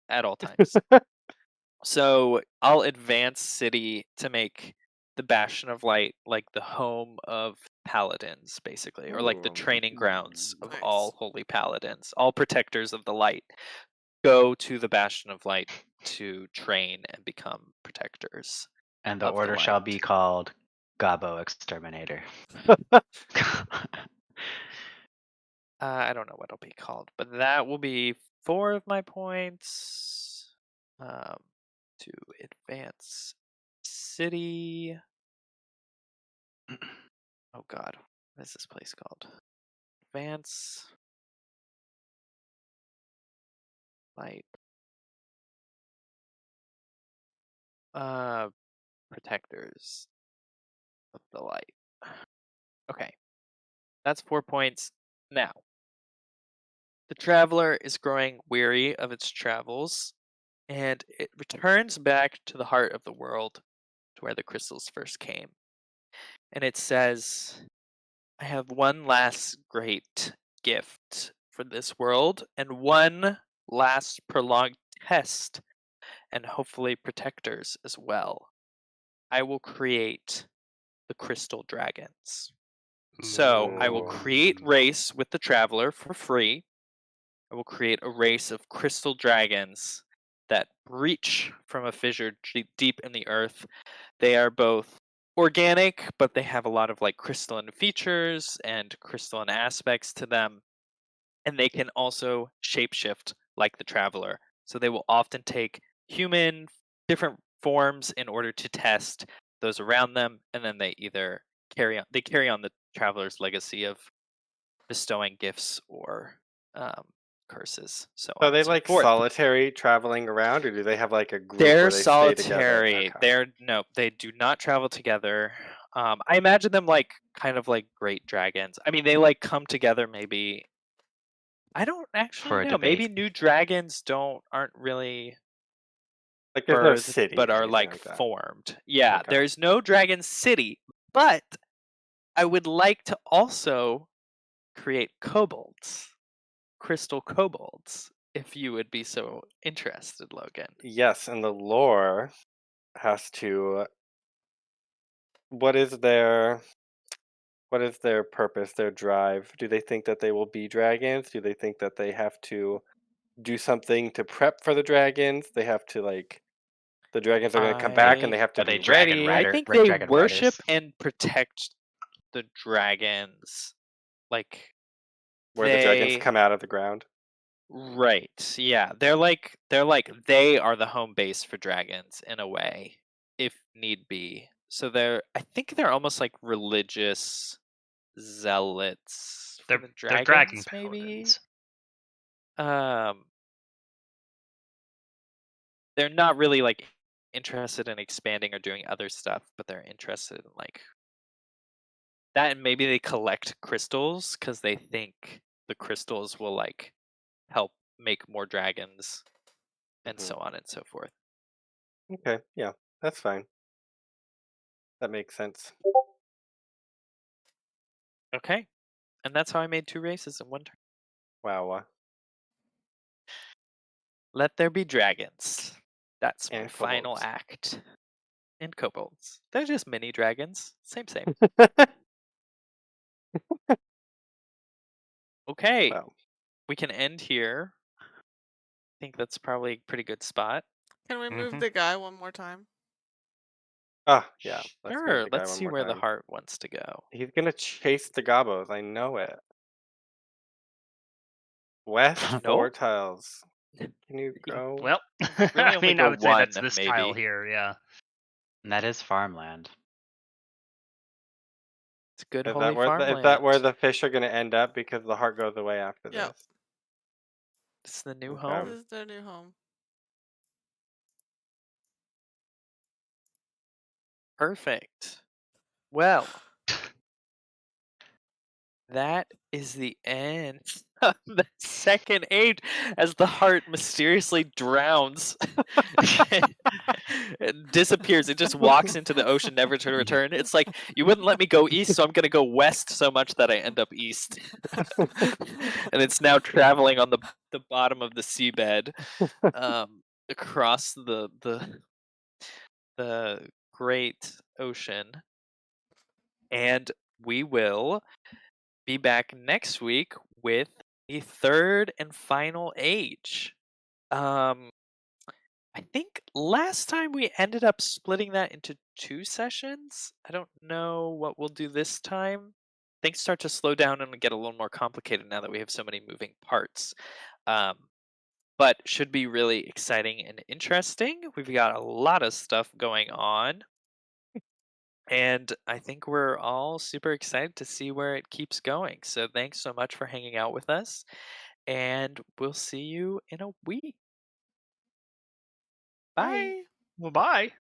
at all times. So I'll advance city to make the Bastion of Light like the home of paladins, basically, or like the training grounds of Nice. all holy paladins, all protectors of the light. Go to the Bastion of Light to train and become protectors. And the of the order shall light. be called Gobbo Exterminator. I don't know what it'll be called, but that will be 4 of my points. To advance city. Oh God, what is this place called? Advance light. Protectors of the light. Okay, that's 4 points. Now, the traveler is growing weary of its travels, and it returns back to the heart of the world, to where the crystals first came. And it says, I have one last great gift for this world, and one last prolonged test, and hopefully protectors as well. I will create the crystal dragons. So I will create race with the traveler for free. I will create a race of crystal dragons that breach from a fissure deep in the earth. They are both organic, but they have a lot of like crystalline features and crystalline aspects to them. And they can also shapeshift like the traveler. So they will often take human, different forms in order to test those around them, and then they either carry on the traveler's legacy of bestowing gifts or curses, so So on are they and so like forth. solitary traveling around, or do they have like a group They're where they stay together? solitary. Okay. They do not travel together. I imagine them like kind of like great dragons. I mean, they like come together maybe. I don't actually For a know. Maybe debate. new dragons aren't really Like there's no birthed, city but or are anything like like that. formed. Yeah, Okay. there's no dragon city, but I would like to also create kobolds, crystal kobolds, if you would be so interested, Logan. Yes, and the lore has to. What is their purpose, their drive? Do they think that they will be dragons? Do they think that they have to do something to prep for the dragons? They have to like the dragons are going to come back and I they have to Are they be dragon I ready. rider? think they Dragon worship riders? and protect the dragons. Like Where the dragons they come out of the ground. right. Yeah. They are the home base for dragons in a way, if need be. So I think they're almost like religious zealots for the They're dragon dragons, maybe. paladins. Um they're not really like interested in expanding or doing other stuff, but they're interested in like that, and maybe they collect crystals because they think the crystals will like help make more dragons and Mhm. so on and so forth. Okay, yeah, that's fine. That makes sense. Okay. And that's how I made 2 races in one turn. Wow. Let there be dragons. That's my And final kobolds. act. And kobolds. They're just mini dragons. Same. Okay. Well, We can end here. I think that's probably a pretty good spot. Can we move Mhm. the guy one more time? yeah, let's move Sure. the guy Let's one see more where the time. heart wants to go. He's gonna chase the gobos, I know it. West 4 Nope. tiles. Can you go? Well, Really I only mean, I go would say that's 1, this tile maybe. here. Yeah. And that is farmland. It's good Is holy that where farmland. the fish are gonna end up because the heart goes away after Yep. this? It's the new Okay. This home. is their new home. Perfect. Well, that is the end of the second age as the heart mysteriously drowns. It disappears. It just walks into the ocean, never to return. It's like, you wouldn't let me go east, so I'm going to go west so much that I end up east. And it's now traveling on the bottom of the seabed across the great ocean. And we will be back next week with the third and final age. I think last time we ended up splitting that into 2 sessions. I don't know what we'll do this time. Things start to slow down and get a little more complicated now that we have so many moving parts. But should be really exciting and interesting. We've got a lot of stuff going on. And I think we're all super excited to see where it keeps going. So thanks so much for hanging out with us. And we'll see you in a week. Bye. Bye. Well, bye.